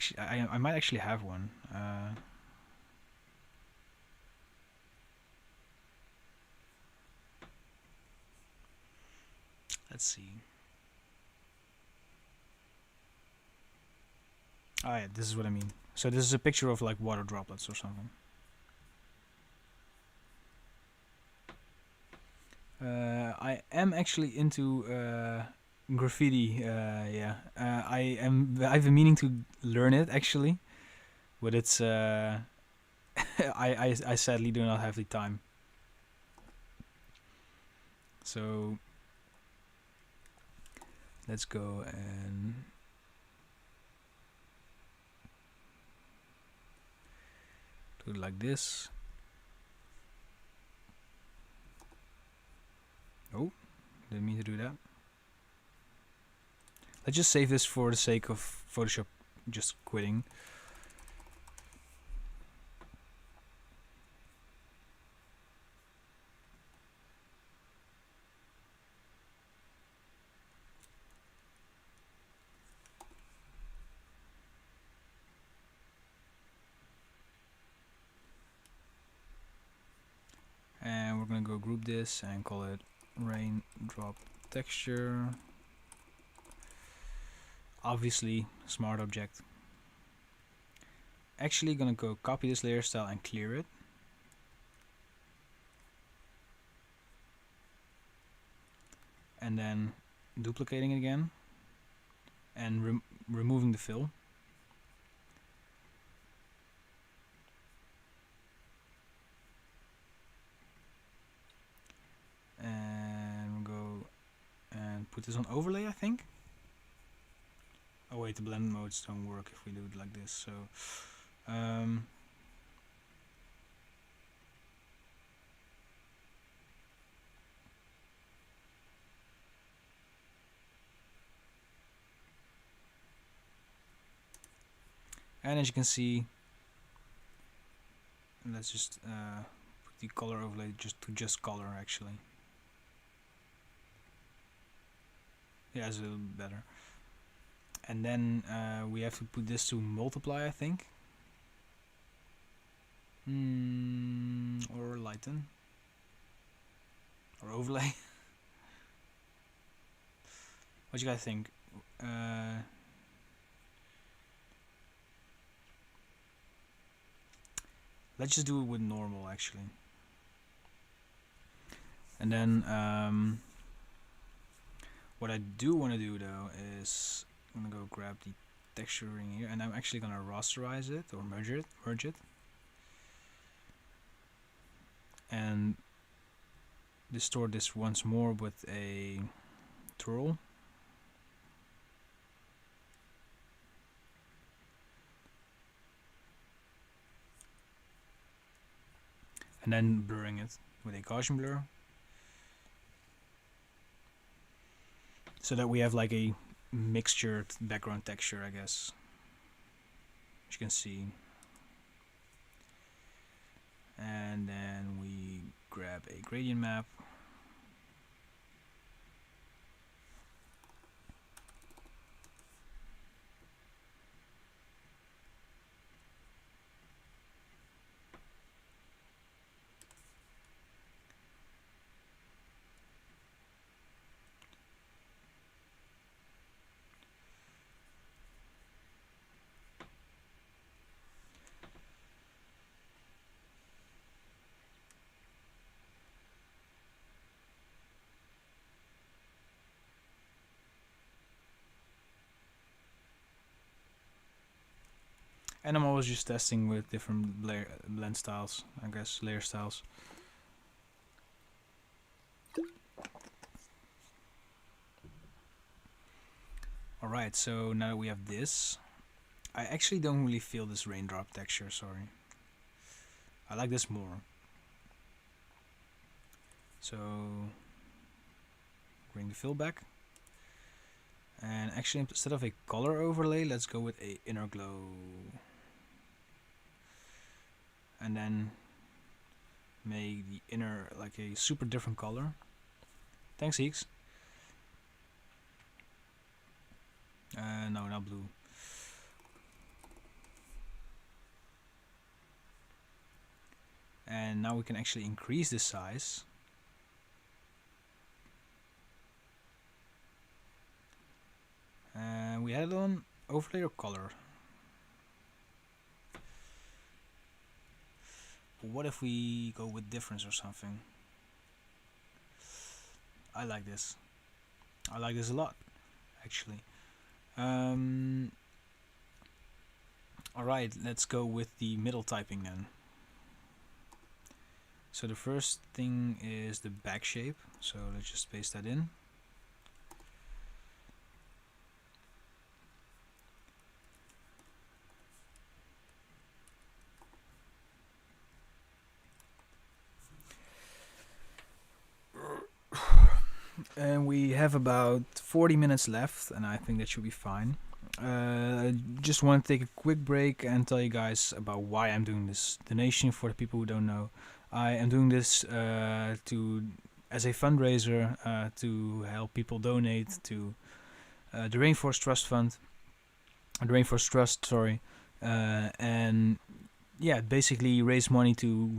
might actually have one. Let's see. Oh yeah, this is what I mean. So this is a picture of like water droplets or something. I am actually into graffiti. Yeah, I've been meaning to learn it actually, but it's I sadly do not have the time. So let's go and do it like this. Oh, didn't mean to do that. Let's just save this for the sake of Photoshop just quitting. And we're gonna go group this and call it raindrop texture. Obviously, smart object. Actually gonna go copy this layer style and clear it. And then duplicating it again and removing the fill. And we'll go and put this on overlay, I think. Oh wait, the blend modes don't work if we do it like this, so and as you can see, let's just put the color overlay just color actually. Yeah, it's a little bit better. And then we have to put this to multiply, I think. Or lighten. Or overlay. What do you guys think? Let's just do it with normal actually. And then what I do want to do though is I'm gonna go grab the texturing here, and I'm actually gonna rasterize it or merge it, and distort this once more with a twirl. And then blurring it with a Gaussian blur, so that we have like a mixtured background texture, I guess, as you can see. And then we grab a gradient map, and I'm always just testing with different blend styles, I guess, layer styles. Alright, so now that we have this, I actually don't really feel this raindrop texture, sorry. I like this more. So bring the fill back, and actually instead of a color overlay, let's go with a inner glow, and then make the inner like a super different color. Thanks, Heeks. No, not blue. And now we can actually increase the size. And we added on overlay or color. What if we go with difference or something? I like this. I like this a lot, actually. Alright, let's go with the middle typing then. So the first thing is the back shape. So let's just paste that in. And we have about 40 minutes left, and I think that should be fine. I just want to take a quick break and tell you guys about why I'm doing this donation for the people who don't know. I am doing this as a fundraiser to help people donate to the Rainforest Trust Fund, the Rainforest Trust, sorry, and yeah, basically raise money to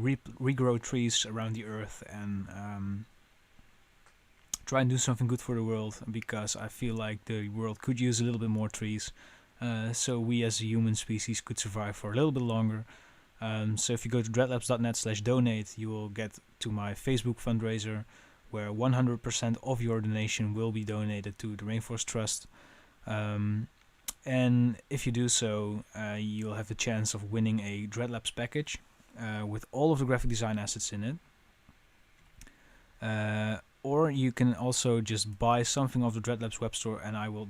regrow trees around the earth and try and do something good for the world, because I feel like the world could use a little bit more trees, so we as a human species could survive for a little bit longer. So if you go to dreadlabs.net/donate, you will get to my Facebook fundraiser, where 100% of your donation will be donated to the Rainforest Trust. And if you do so, you'll have the chance of winning a Dreadlabs package with all of the graphic design assets in it. Or you can also just buy something off the Dreadlabs web store, and I will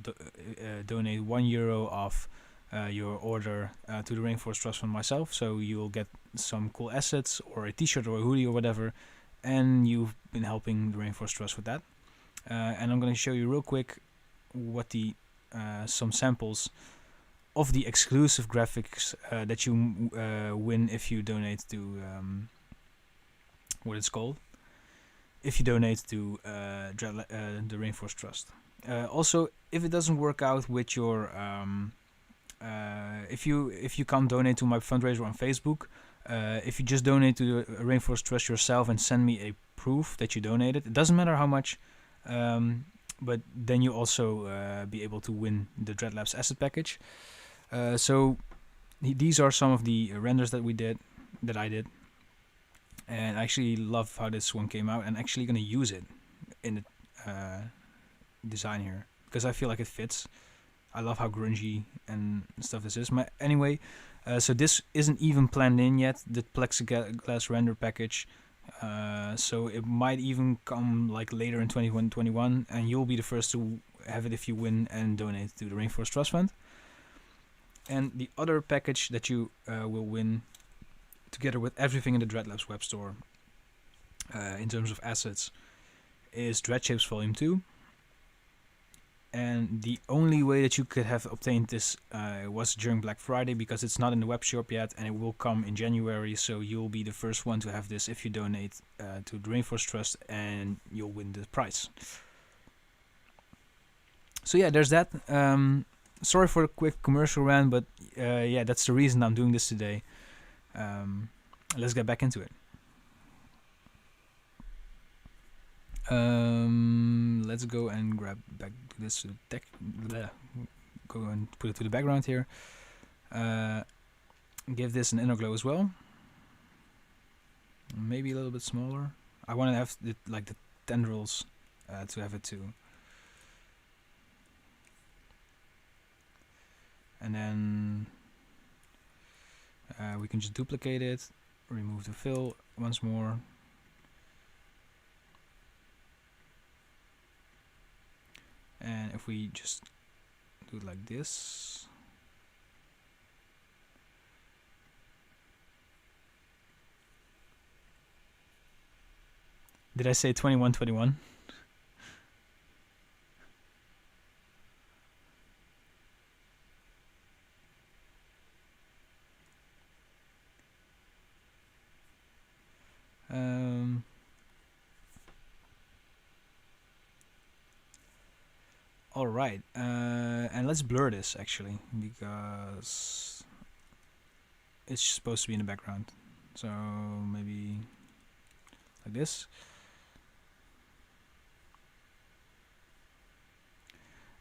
donate €1 of your order to the Rainforest Trust Fund myself. So you'll get some cool assets, or a t-shirt or a hoodie or whatever, and you've been helping the Rainforest Trust with that. And I'm going to show you real quick what the some samples of the exclusive graphics that you win if you donate to what it's called. If you donate to the Rainforest Trust. Also, if it doesn't work out with your, if you can't donate to my fundraiser on Facebook, if you just donate to the Rainforest Trust yourself and send me a proof that you donated, it doesn't matter how much, but then you also be able to win the Dreadlabs asset package. So these are some of the renders that I did. And I actually love how this one came out, and actually going to use it in the design here, because I feel like it fits. I love how grungy and stuff this is. Anyway, so this isn't even planned in yet, the plexiglass render package. So it might even come like later in 2021, and you'll be the first to have it if you win and donate to the Rainforest Trust Fund. And the other package that you will win, together with everything in the Dreadlabs web store, in terms of assets, is Dreadshapes Volume 2. And the only way that you could have obtained this was during Black Friday, because it's not in the web shop yet, and it will come in January. So you'll be the first one to have this if you donate to the Rainforest Trust, and you'll win the prize. So yeah, there's that. Sorry for a quick commercial rant, but yeah, that's the reason I'm doing this today. Let's get back into it. Let's go and grab back this to the tech. Go and put it to the background here. Give this an inner glow as well. Maybe a little bit smaller. I want to have like the tendrils to have it too. And then we can just duplicate it, remove the fill once more. And if we just do it like this, did I say 2121? All right, and let's blur this actually because it's supposed to be in the background. So maybe like this.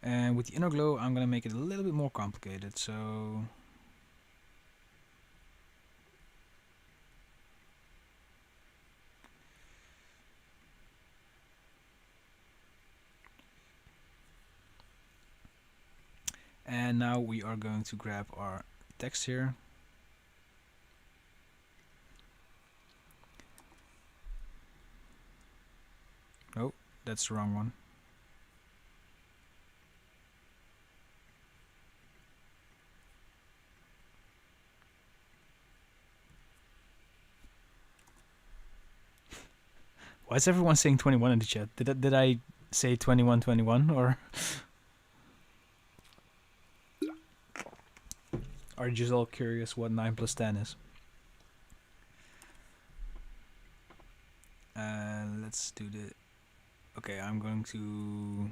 And with the inner glow, I'm gonna make it a little bit more complicated. So and now we are going to grab our text here. Oh, that's the wrong one. Why is everyone saying 21 in the chat? Did I say 2121 or are you just all curious what 9 plus 10 is? Let's do the... Okay, I'm going to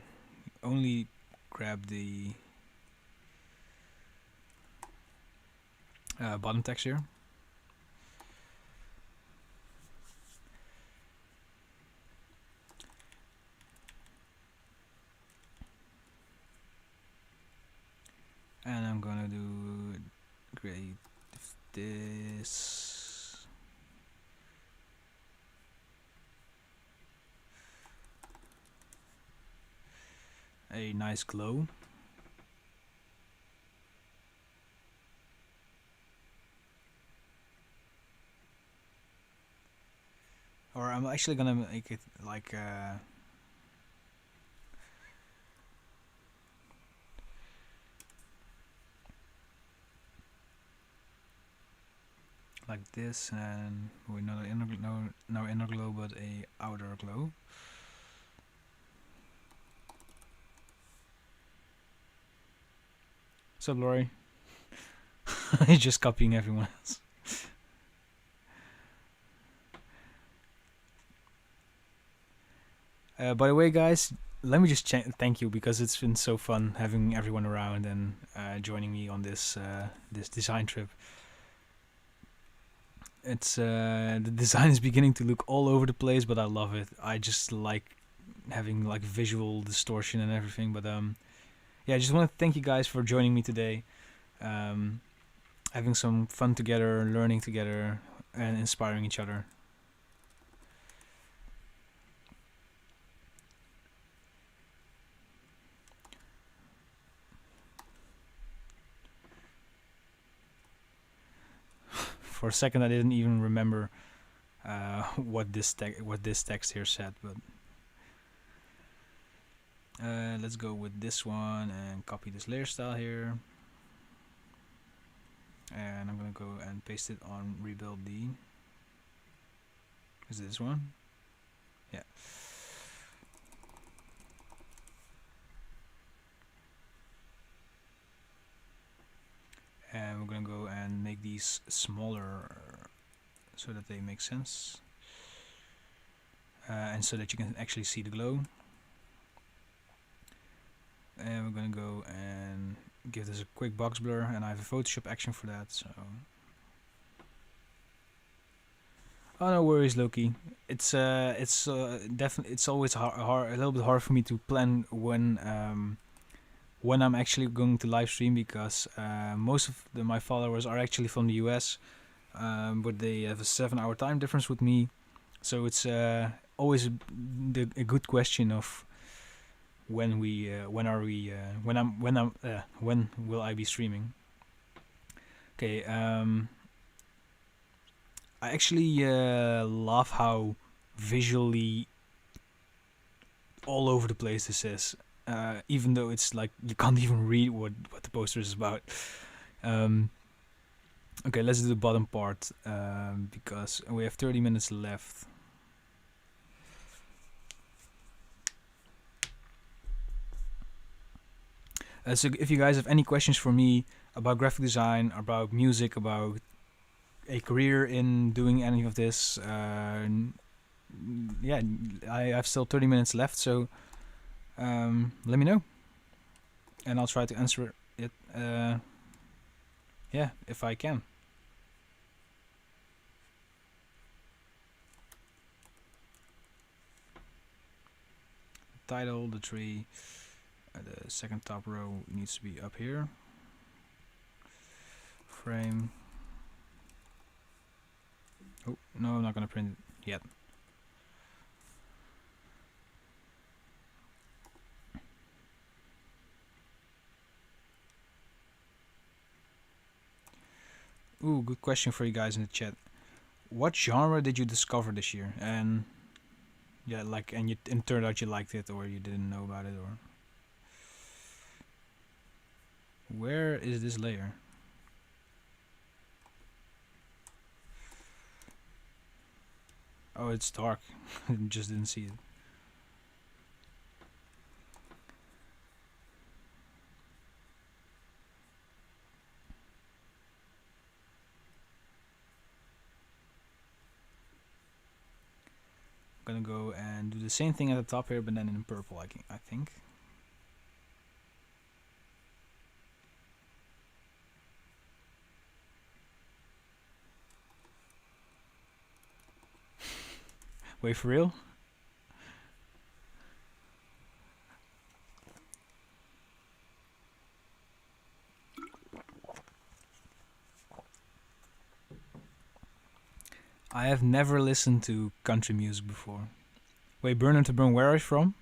only grab the bottom text here. And I'm gonna do create this. A nice glow. Or I'm actually gonna make it like this, and with not an inner no inner glow but a outer glow. What's up, Lori? He's just copying everyone else. By the way, guys, let me just thank you because it's been so fun having everyone around and joining me on this this design trip. It's the design is beginning to look all over the place, but I love it. I just like having like visual distortion and everything. But yeah, I just want to thank you guys for joining me today, having some fun together, learning together, and inspiring each other. For a second, I didn't even remember what this text here said, but let's go with this one and copy this layer style here, and I'm gonna go and paste it on rebuild D. Is it this one? Yeah. And we're gonna go and make these smaller so that they make sense, and so that you can actually see the glow. And we're gonna go and give this a quick box blur, and I have a Photoshop action for that. So, oh, no worries, Loki. It's definitely it's always a little bit hard for me to plan when I'm actually going to live stream, because most of my followers are actually from the US, but they have a 7-hour time difference with me, so it's always a good question of when will I be streaming. Okay, I actually love how visually all over the place this is. Even though it's like you can't even read what the poster is about. Okay, let's do the bottom part because we have 30 minutes left. So if you guys have any questions for me about graphic design, about music, about a career in doing any of this, yeah, I have still 30 minutes left, so let me know. and I'll try to answer it. Yeah, if I can. Title, the tree, the second top row needs to be up here. Frame. Oh, no, I'm not gonna print it yet. Ooh, good question for you guys in the chat. What genre did you discover this year? And yeah, like, and it turned out you liked it, or you didn't know about it, or where is this layer? Oh, it's dark. I just didn't see it. I'm gonna go and do the same thing at the top here, but then in purple, I think. Wait, for real? I have never listened to country music before. Wait, Burn to Burn, where are you from?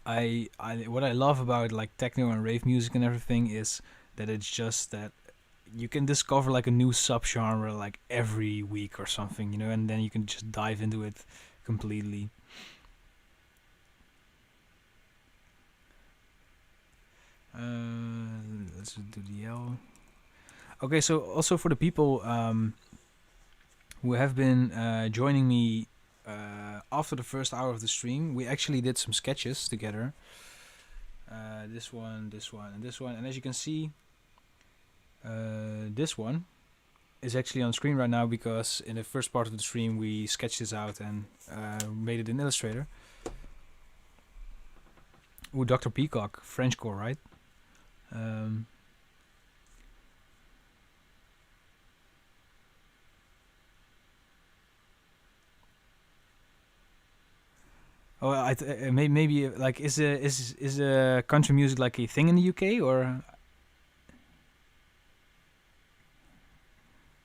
What I love about like techno and rave music and everything is that it's just that you can discover like a new subgenre like every week or something, you know, and then you can just dive into it completely. Let's do the L. Okay, so also for the people who have been joining me after the first hour of the stream, we actually did some sketches together. This one, and this one, and as you can see, this one is actually on screen right now because in the first part of the stream we sketched this out and made it in Illustrator. Ooh, Dr. Peacock, Frenchcore, right? Oh, maybe like is country music like a thing in the UK, or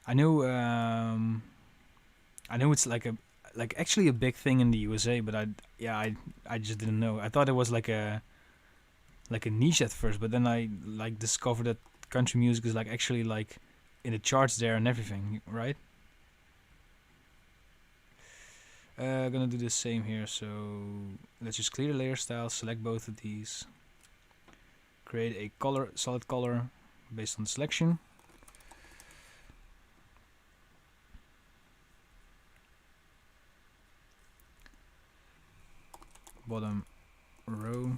I know it's like actually a big thing in the USA, but I just didn't know. I thought it was like a niche at first, but then I like discovered that country music is like actually like in the charts there and everything, right? Gonna do the same here, so let's just clear the layer style, select both of these, create a solid color based on the selection. Bottom row.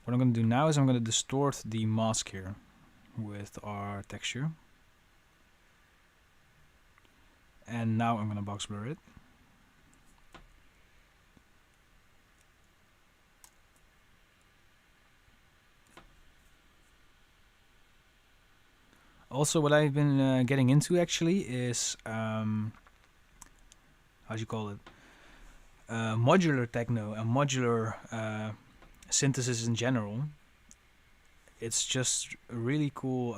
What I'm going to do now is I'm going to distort the mask here with our texture. And now I'm going to box blur it. Also, what I've been getting into actually is, how do you call it? Modular techno and modular synthesis in general. It's just really cool.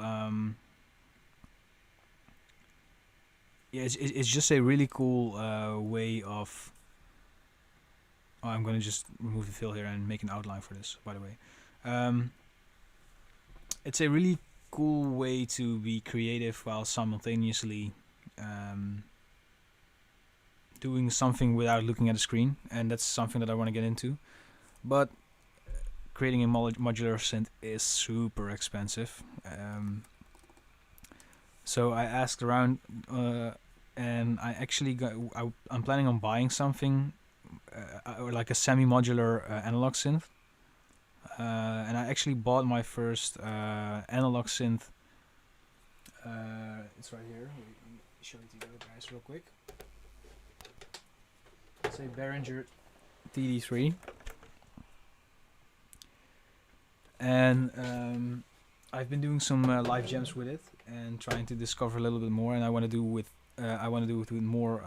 Yeah, it's just a really cool way of. Oh, I'm gonna just remove the fill here and make an outline for this. By the way, it's a really cool way to be creative while simultaneously doing something without looking at a screen, and that's something that I want to get into. But creating a modular synth is super expensive. So I asked around, and I actually I'm planning on buying something or like a semi-modular analog synth. And I actually bought my first analog synth. It's right here. Let me show it to you guys real quick. It's a Behringer TD3. And I've been doing some live jams with it and trying to discover a little bit more. And I want to do with with more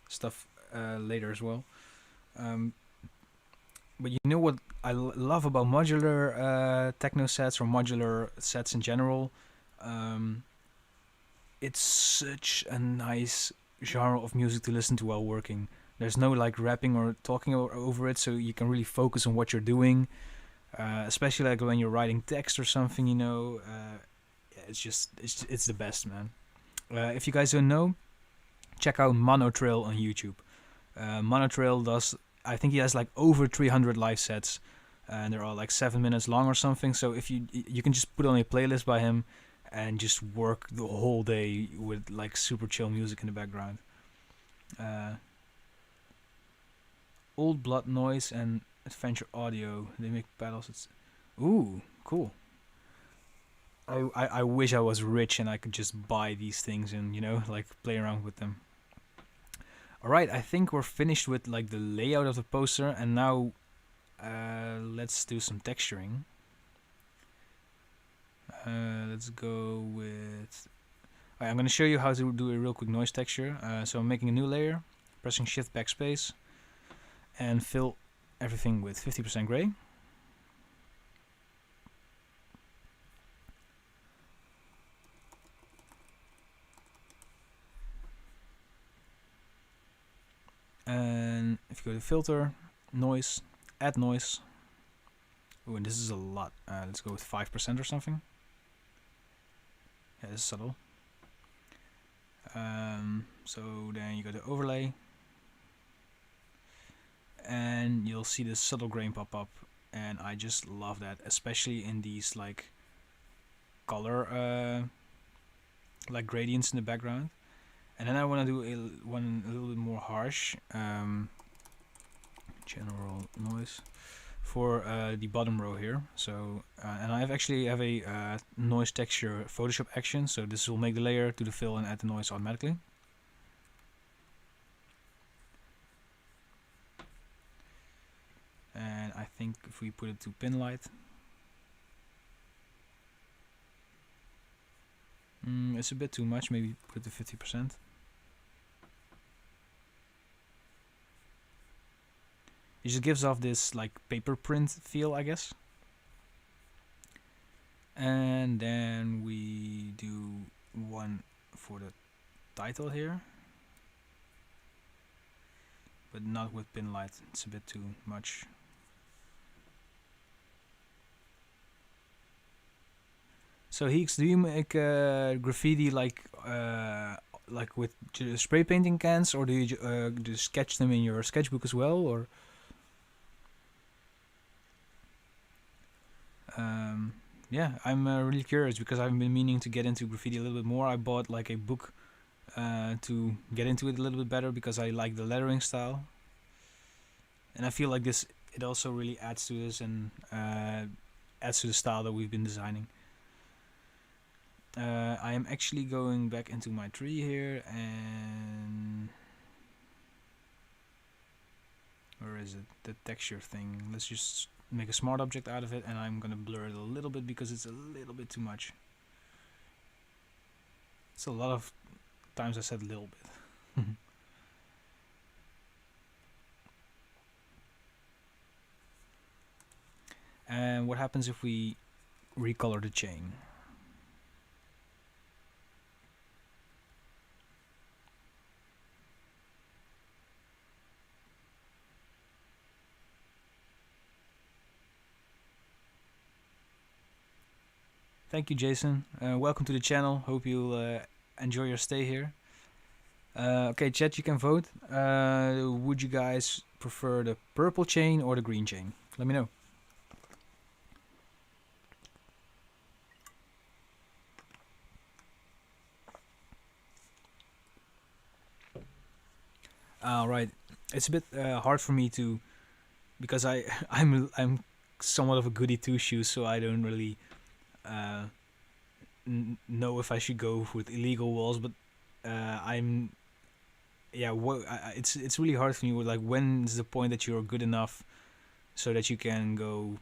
stuff later as well. But you know what I love about modular techno sets or modular sets in general? It's such a nice genre of music to listen to while working. There's no like rapping or talking over it, so you can really focus on what you're doing. Especially like when you're writing text or something, you know. It's the best, man. If you guys don't know, check out Monotrail on YouTube. Monotrail does, I think he has like over 300 live sets, and they're all like 7 minutes long or something. So if you can just put on a playlist by him and just work the whole day with like super chill music in the background. Old Blood Noise and Adventure Audio, they make pedals. It's ooh, cool. I wish I was rich and I could just buy these things and, you know, like play around with them. Alright, I think we're finished with like the layout of the poster, and now let's do some texturing. Let's go with... Alright, I'm going to show you how to do a real quick noise texture. So I'm making a new layer, pressing Shift Backspace, and fill everything with 50% gray. And if you go to filter, noise, add noise. Oh, and this is a lot. Let's go with 5% or something. Yeah, this is subtle. So then you go to overlay, and you'll see this subtle grain pop up, and I just love that, especially in these like color like gradients in the background. And then I want to do one a little bit more harsh, general noise, for the bottom row here. So and I actually have a noise texture Photoshop action, so this will make the layer to the fill and add the noise automatically. And I think if we put it to pin light, it's a bit too much. Maybe put it to 50%. It just gives off this like paper print feel, I guess. And then we do one for the title here, but not with pin light. It's a bit too much. So Heeks, do you make graffiti like with spray painting cans, or do you just sketch them in your sketchbook as well, or? Yeah, I'm really curious because I've been meaning to get into graffiti a little bit more. I bought like a book to get into it a little bit better because I like the lettering style, and I feel like it also really adds to this and adds to the style that we've been designing. I am actually going back into my tree here, and where is it? The texture thing. Let's just make a smart object out of it, and I'm gonna blur it a little bit because it's a little bit too much. It's a lot of times I said a little bit. And what happens if we recolor the chain? Thank you, Jason. Welcome to the channel. Hope you'll enjoy your stay here. Okay, chat, you can vote. Would you guys prefer the purple chain or the green chain? Let me know. Right, it's a bit hard for me to, because I'm somewhat of a goody two shoes, so I don't really know if I should go with illegal walls, but yeah, it's really hard for me. Like, when's the point that you're good enough so that you can go,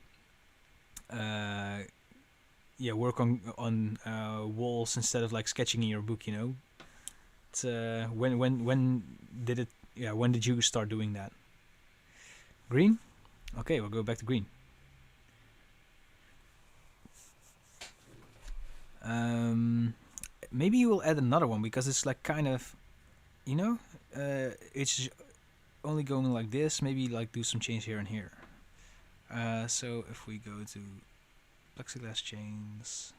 yeah, work on walls instead of like sketching in your book. You know, it's when did it? Yeah, when did you start doing that? Green. Okay, we'll go back to green. Maybe you will add another one because it's like kind of, you know, it's only going like this. Maybe like do some change here and here. So if we go to plexiglass chains,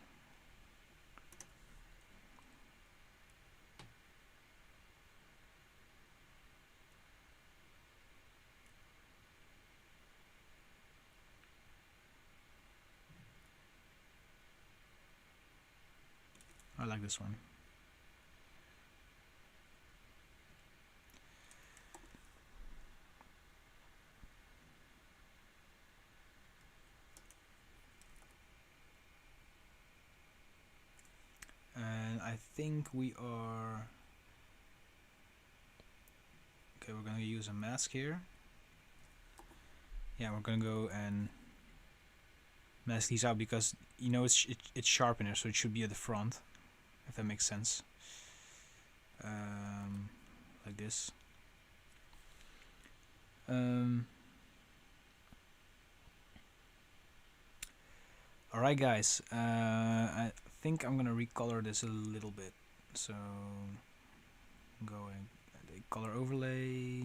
I like this one. And I think we are okay. We're gonna use a mask here. Yeah, we're gonna go and mask these out because you know it's sharpener, so it should be at the front, if that makes sense. Like this. Alright guys, I think I'm gonna recolor this a little bit. So go and add a color overlay.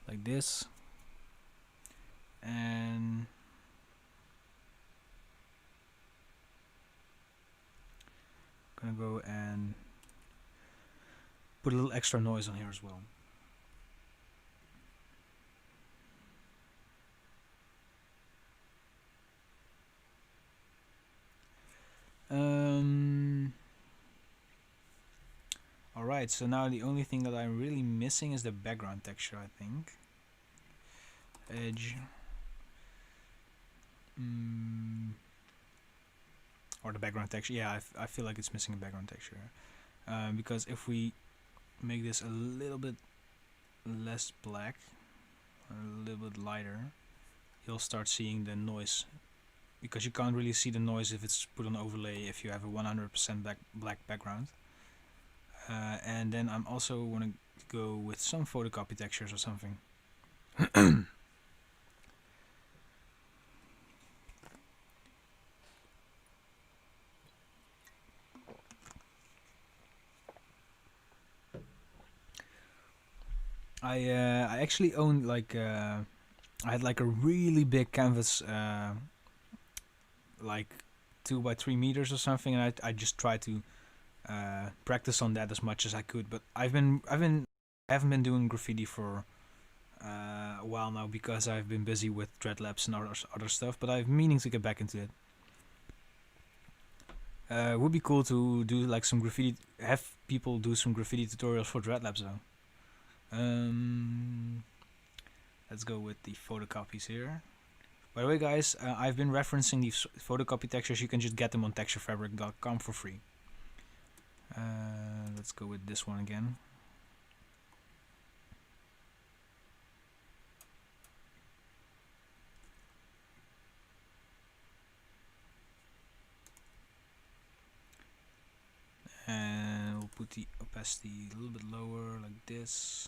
Like this. And gonna go and put a little extra noise on here as well. Alright, so now the only thing that I'm really missing is the background texture, I think. Edge. Or the background texture. Yeah, I feel like it's missing a background texture. Because if we make this a little bit less black, a little bit lighter, you'll start seeing the noise. Because you can't really see the noise if it's put on overlay if you have a 100% black background. And then I'm also want to go with some photocopy textures or something. I actually owned like I had like a really big canvas, like 2 by 3 meters or something, and I just tried to practice on that as much as I could. But I haven't been doing graffiti for a while now because I've been busy with Dreadlabs and other stuff. But I'm meaning to get back into it. It would be cool to do like some graffiti, have people do some graffiti tutorials for Dreadlabs though. Let's go with the photocopies here. By the way, guys, I've been referencing these photocopy textures. You can just get them on texturefabric.com for free. Let's go with this one again. And we'll put the opacity a little bit lower, like this.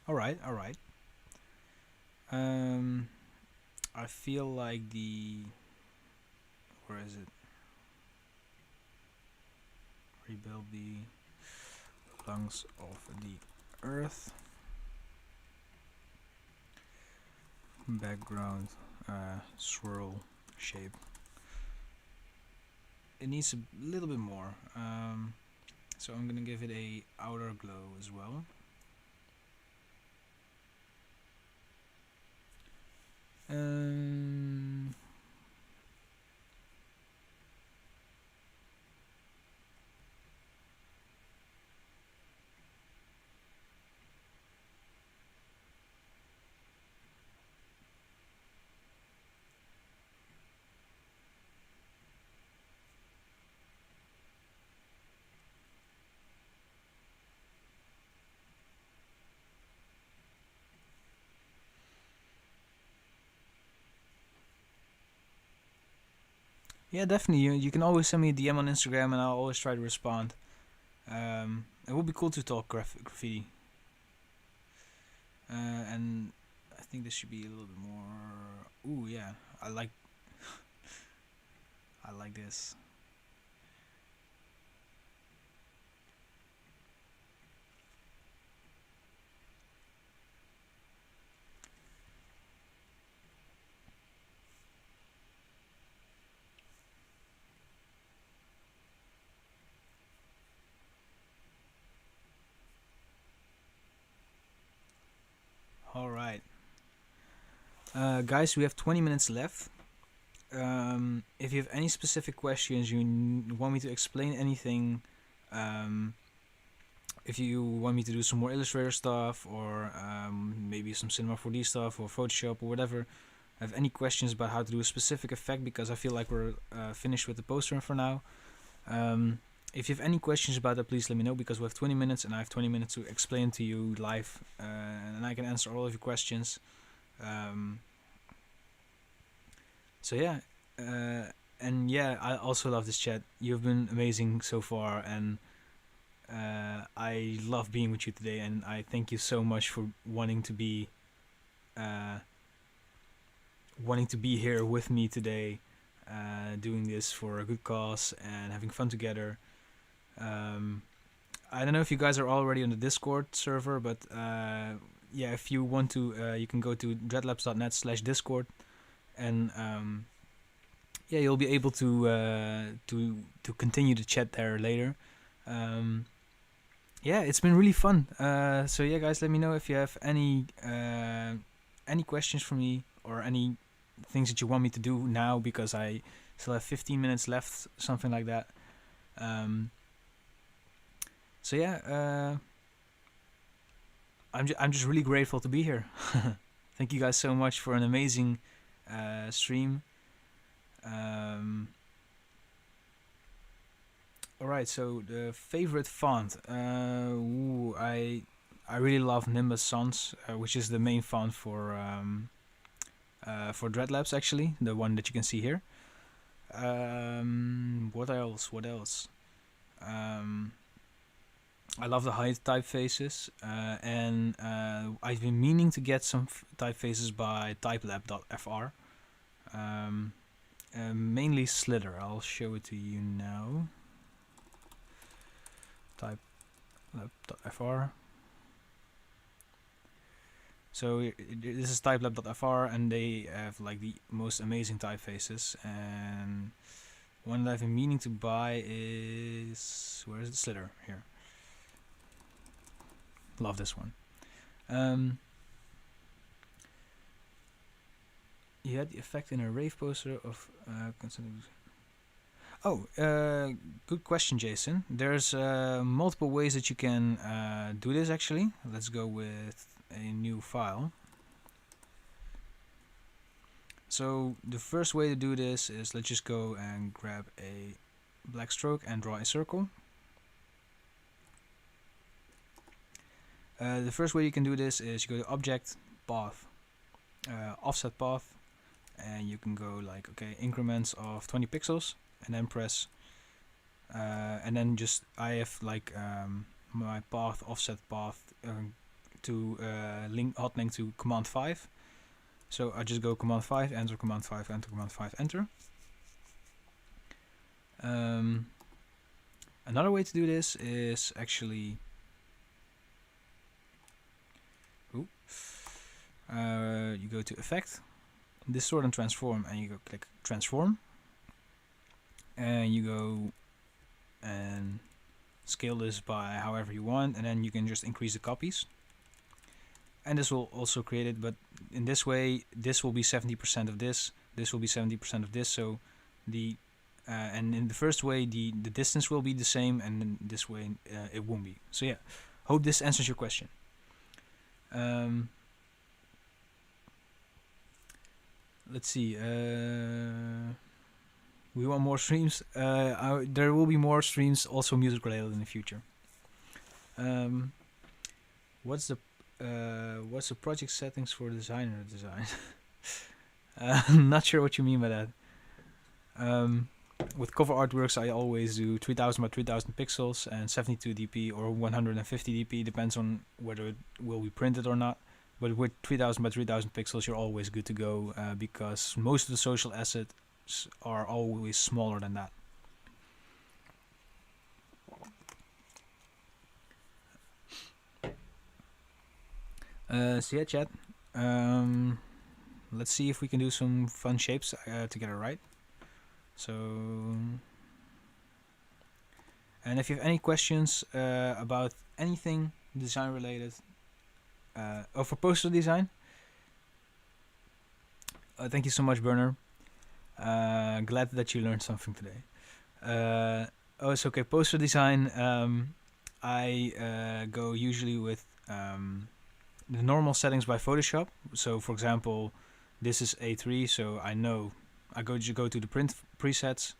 Alright, alright. I feel like where is it? Rebuild the lungs of the earth. Background, swirl shape. it needs a little bit more. So I'm gonna give it a outer glow as well. Yeah, definitely. You can always send me a DM on Instagram, and I'll always try to respond. It would be cool to talk graffiti. And I think this should be a little bit more. Ooh, yeah. I like. I like this. All right, guys. We have 20 minutes left. If you have any specific questions, you want me to explain anything, if you want me to do some more Illustrator stuff, or maybe some Cinema 4D stuff, or Photoshop, or whatever, have any questions about how to do a specific effect, because I feel like we're finished with the poster for now. If you have any questions about that, please let me know, because we have 20 minutes and I have 20 minutes to explain to you live, and I can answer all of your questions. So yeah, and yeah, I also love this chat. You've been amazing so far, and I love being with you today. And I thank you so much for uh, wanting to be here with me today, doing this for a good cause and having fun together. I don't know if you guys are already on the Discord server, but yeah, if you want to, you can go to dreadlabs.net/discord, and yeah, you'll be able to continue the chat there later. Yeah, it's been really fun. So yeah, guys, let me know if you have any questions for me, or any things that you want me to do now, because I still have 15 minutes left, something like that. So yeah, I'm just really grateful to be here. Thank you guys so much for an amazing stream. Alright, so the favorite font. I really love Nimbus Sans, which is the main font for Dreadlabs, actually, the one that you can see here. What else? What else? I love the high typefaces, and I've been meaning to get some typefaces by Typelab.fr. Mainly Slither. I'll show it to you now. Typelab.fr. So this is Typelab.fr, and they have like the most amazing typefaces. And one that I've been meaning to buy is, where is it? Slither, here. Love this one. You had the effect in a rave poster of good question, Jason. There's multiple ways that you can do this, actually. Let's go with a new file. So the first way to do this is, let's just go and grab a black stroke and draw a circle. The first way you can do this is you go to Object, Path, Offset Path, and you can go like, okay, increments of 20 pixels, and then press, and then just, I have like my path, offset path, to hot link to Command 5. So I just go Command 5, enter, Command 5, enter, Command 5, enter. Another way to do this is actually, you go to Effect, Distort and Transform, and you go click Transform. and you go and scale this by however you want, and then you can just increase the copies. And this will also create it, but in this way, this will be 70% of this will be 70% of this, so the and in the first way the distance will be the same, and in this way it won't be. So yeah, hope this answers your question. Let's see, we want more streams. There will be more streams, also music related, in the future. What's the project settings for designer design? I'm not sure what you mean by that. With cover artworks, I always do 3000 by 3000 pixels and 72 dp or 150 dp, depends on whether it will be printed or not. But with 3000 by 3000 pixels, you're always good to go, because most of the social assets are always smaller than that. So yeah, chat. Let's see if we can do some fun shapes together, right? So, and if you have any questions about anything design related, or for poster design, thank you so much, Burner. Glad that you learned something today. Oh, it's okay. Poster design, I go usually with the normal settings by Photoshop. So, for example, this is A3, so I know I go to the print presets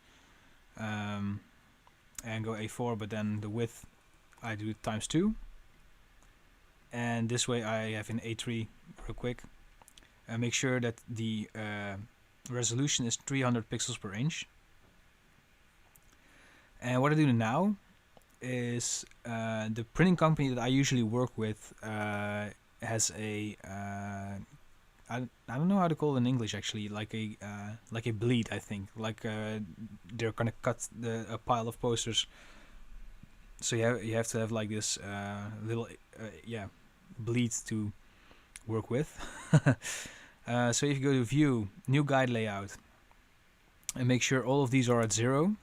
and go A4, but then the width I do ×2, and this way I have an A3 real quick. Make sure that the resolution is 300 pixels per inch. And what I do now is the printing company that I usually work with has a I don't know how to call it in English, actually, like a bleed, I think. Like they're gonna cut a pile of posters, so you have to have like this little bleed to work with. So if you go to View, New Guide Layout, and make sure all of these are at 0,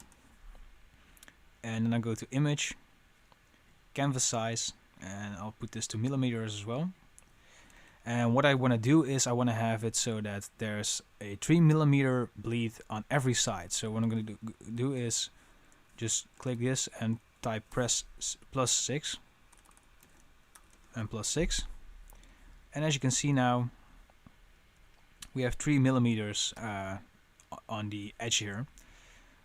and then I go to Image, Canvas Size, and I'll put this to millimeters as well. And what I want to do is I want to have it so that there's a 3mm bleed on every side. So what I'm going to do is just click this and press +6 and +6. And as you can see now, we have 3mm on the edge here.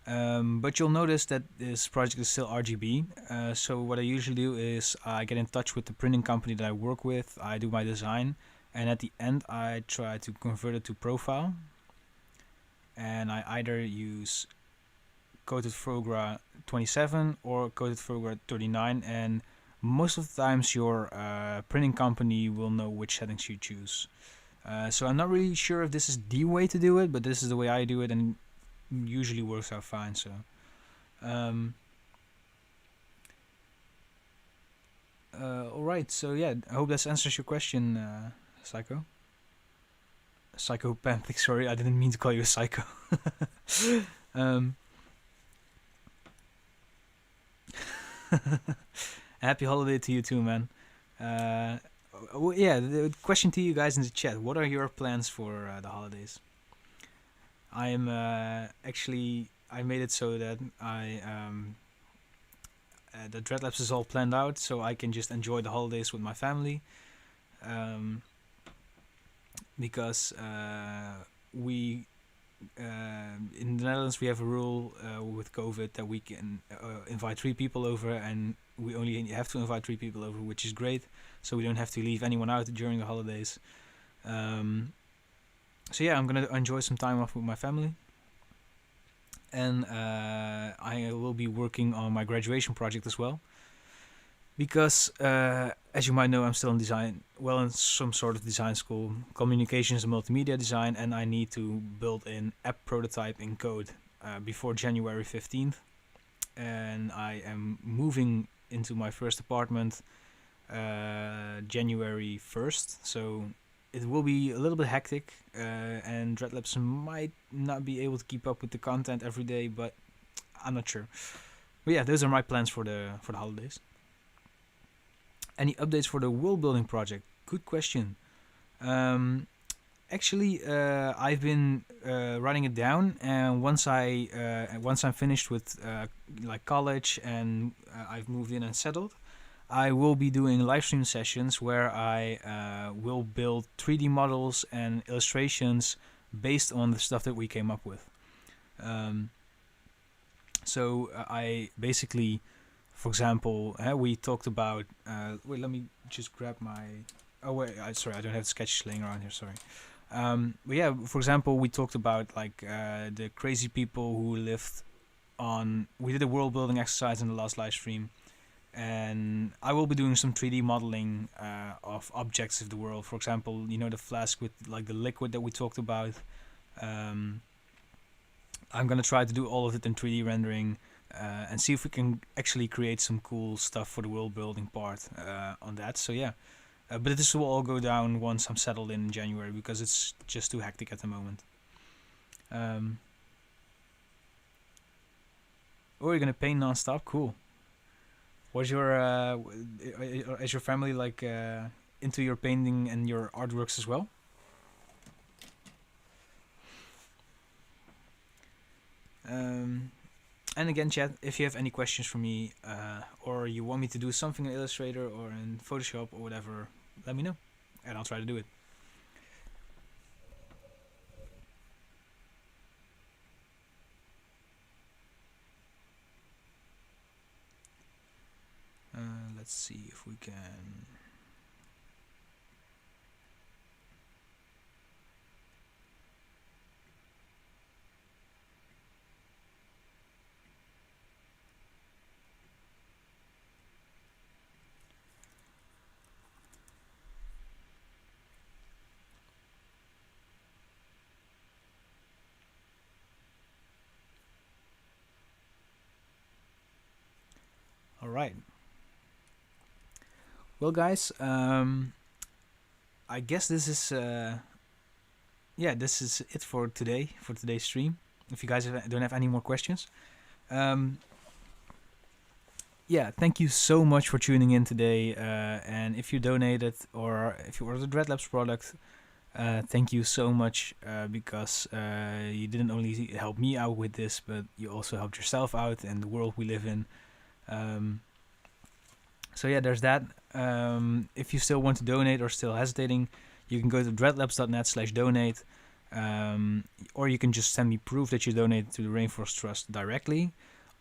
But you'll notice that this project is still RGB. So what I usually do is I get in touch with the printing company that I work with. I do my design, and at the end I try to convert it to profile. And I either use coated Fogra 27 or coated Fogra 39. And most of the times your printing company will know which settings you choose. So I'm not really sure if this is the way to do it, but this is the way I do it, and usually works out fine. So alright, so yeah, I hope this answers your question, Psychopathic, sorry, I didn't mean to call you a psycho. Happy holiday to you too, man. Yeah, the question to you guys in the chat: what are your plans for the holidays? I'm actually, I made it so that the Dreadlabs is all planned out, so I can just enjoy the holidays with my family. Because we in the Netherlands we have a rule with COVID that we can invite 3 people over, and we only have to invite 3 people over, which is great. So we don't have to leave anyone out during the holidays. So yeah, I'm gonna enjoy some time off with my family, and I will be working on my graduation project as well, because as you might know, I'm still in design, well, in some sort of design school, communications and multimedia design, and I need to build an app prototype in code before January 15th, and I am moving into my first apartment January 1st, so it will be a little bit hectic, and Dreadlabs might not be able to keep up with the content every day, but I'm not sure. But yeah, those are my plans for the holidays. Any updates for the world building project? Good question. Um, Actually, I've been writing it down, and once I'm finished with like college and I've moved in and settled, I will be doing live stream sessions where I will build 3D models and illustrations based on the stuff that we came up with. Um, so I basically, for example, we talked about. Wait, let me just grab my. Oh wait, sorry, I don't have sketches laying around here. Sorry. But yeah, for example, we talked about like the crazy people who lived on. We did a world building exercise in the last live stream, and I will be doing some 3D modeling of objects of the world. For example, you know, the flask with like the liquid that we talked about. I'm gonna try to do all of it in 3D rendering and see if we can actually create some cool stuff for the world building part on that. So yeah. But this will all go down once I'm settled in January because it's just too hectic at the moment. Oh, you're gonna paint non-stop? Cool. Was your is your family like into your painting and your artworks as well? And again, chat, if you have any questions for me or you want me to do something in Illustrator or in Photoshop or whatever, let me know, and I'll try to do it. Let's see if we can. All right. Well, guys, I guess this is this is it for today, for today's stream. If you guys don't have any more questions, yeah, thank you so much for tuning in today. And if you donated or if you ordered the Dreadlabs product, thank you so much because you didn't only help me out with this, but you also helped yourself out and the world we live in. So yeah, there's that. If you still want to donate or still hesitating, you can go to dreadlabs.net/donate, or you can just send me proof that you donated to the Rainforest Trust directly,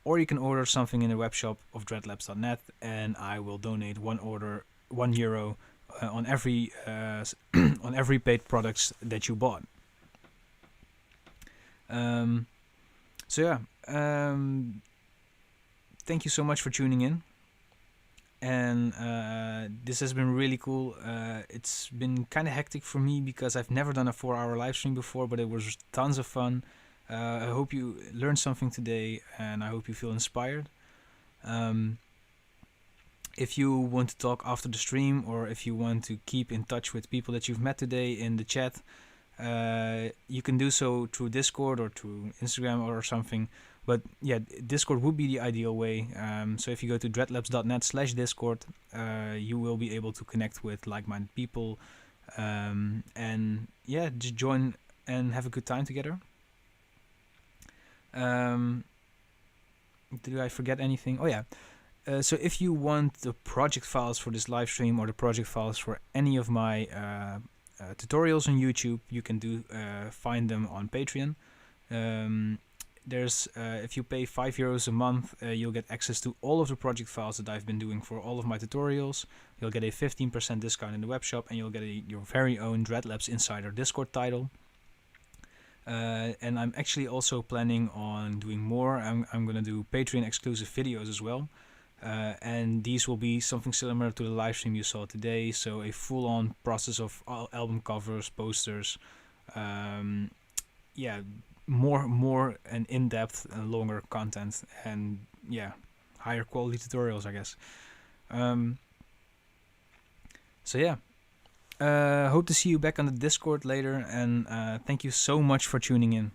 or you can order something in the web shop of dreadlabs.net, and I will donate €1 on every on every paid products that you bought. So yeah, thank you so much for tuning in. And this has been really cool. It's been kind of hectic for me because I've never done a 4-hour live stream before, but it was tons of fun. I hope you learned something today, and I hope you feel inspired. If you want to talk after the stream, or if you want to keep in touch with people that you've met today in the chat, you can do so through Discord or through Instagram or something. But yeah, Discord would be the ideal way. So if you go to dreadlabs.net/Discord, you will be able to connect with like-minded people. And yeah, just join and have a good time together. Did I forget anything? Oh yeah. So if you want the project files for this live stream or the project files for any of my tutorials on YouTube, you can find them on Patreon. There's if you pay €5 a month, you'll get access to all of the project files that I've been doing for all of my tutorials. You'll get a 15% discount in the web shop, and you'll get your very own Dreadlabs Insider Discord title. And I'm actually also planning on doing more. I'm gonna do Patreon exclusive videos as well. And these will be something similar to the live stream you saw today. So a full-on process of album covers, posters, more and in-depth and longer content, and yeah, higher quality tutorials, I guess. So yeah, hope to see you back on the Discord later, and thank you so much for tuning in.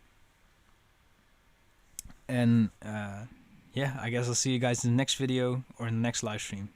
And yeah, I guess I'll see you guys in the next video or in the next live stream.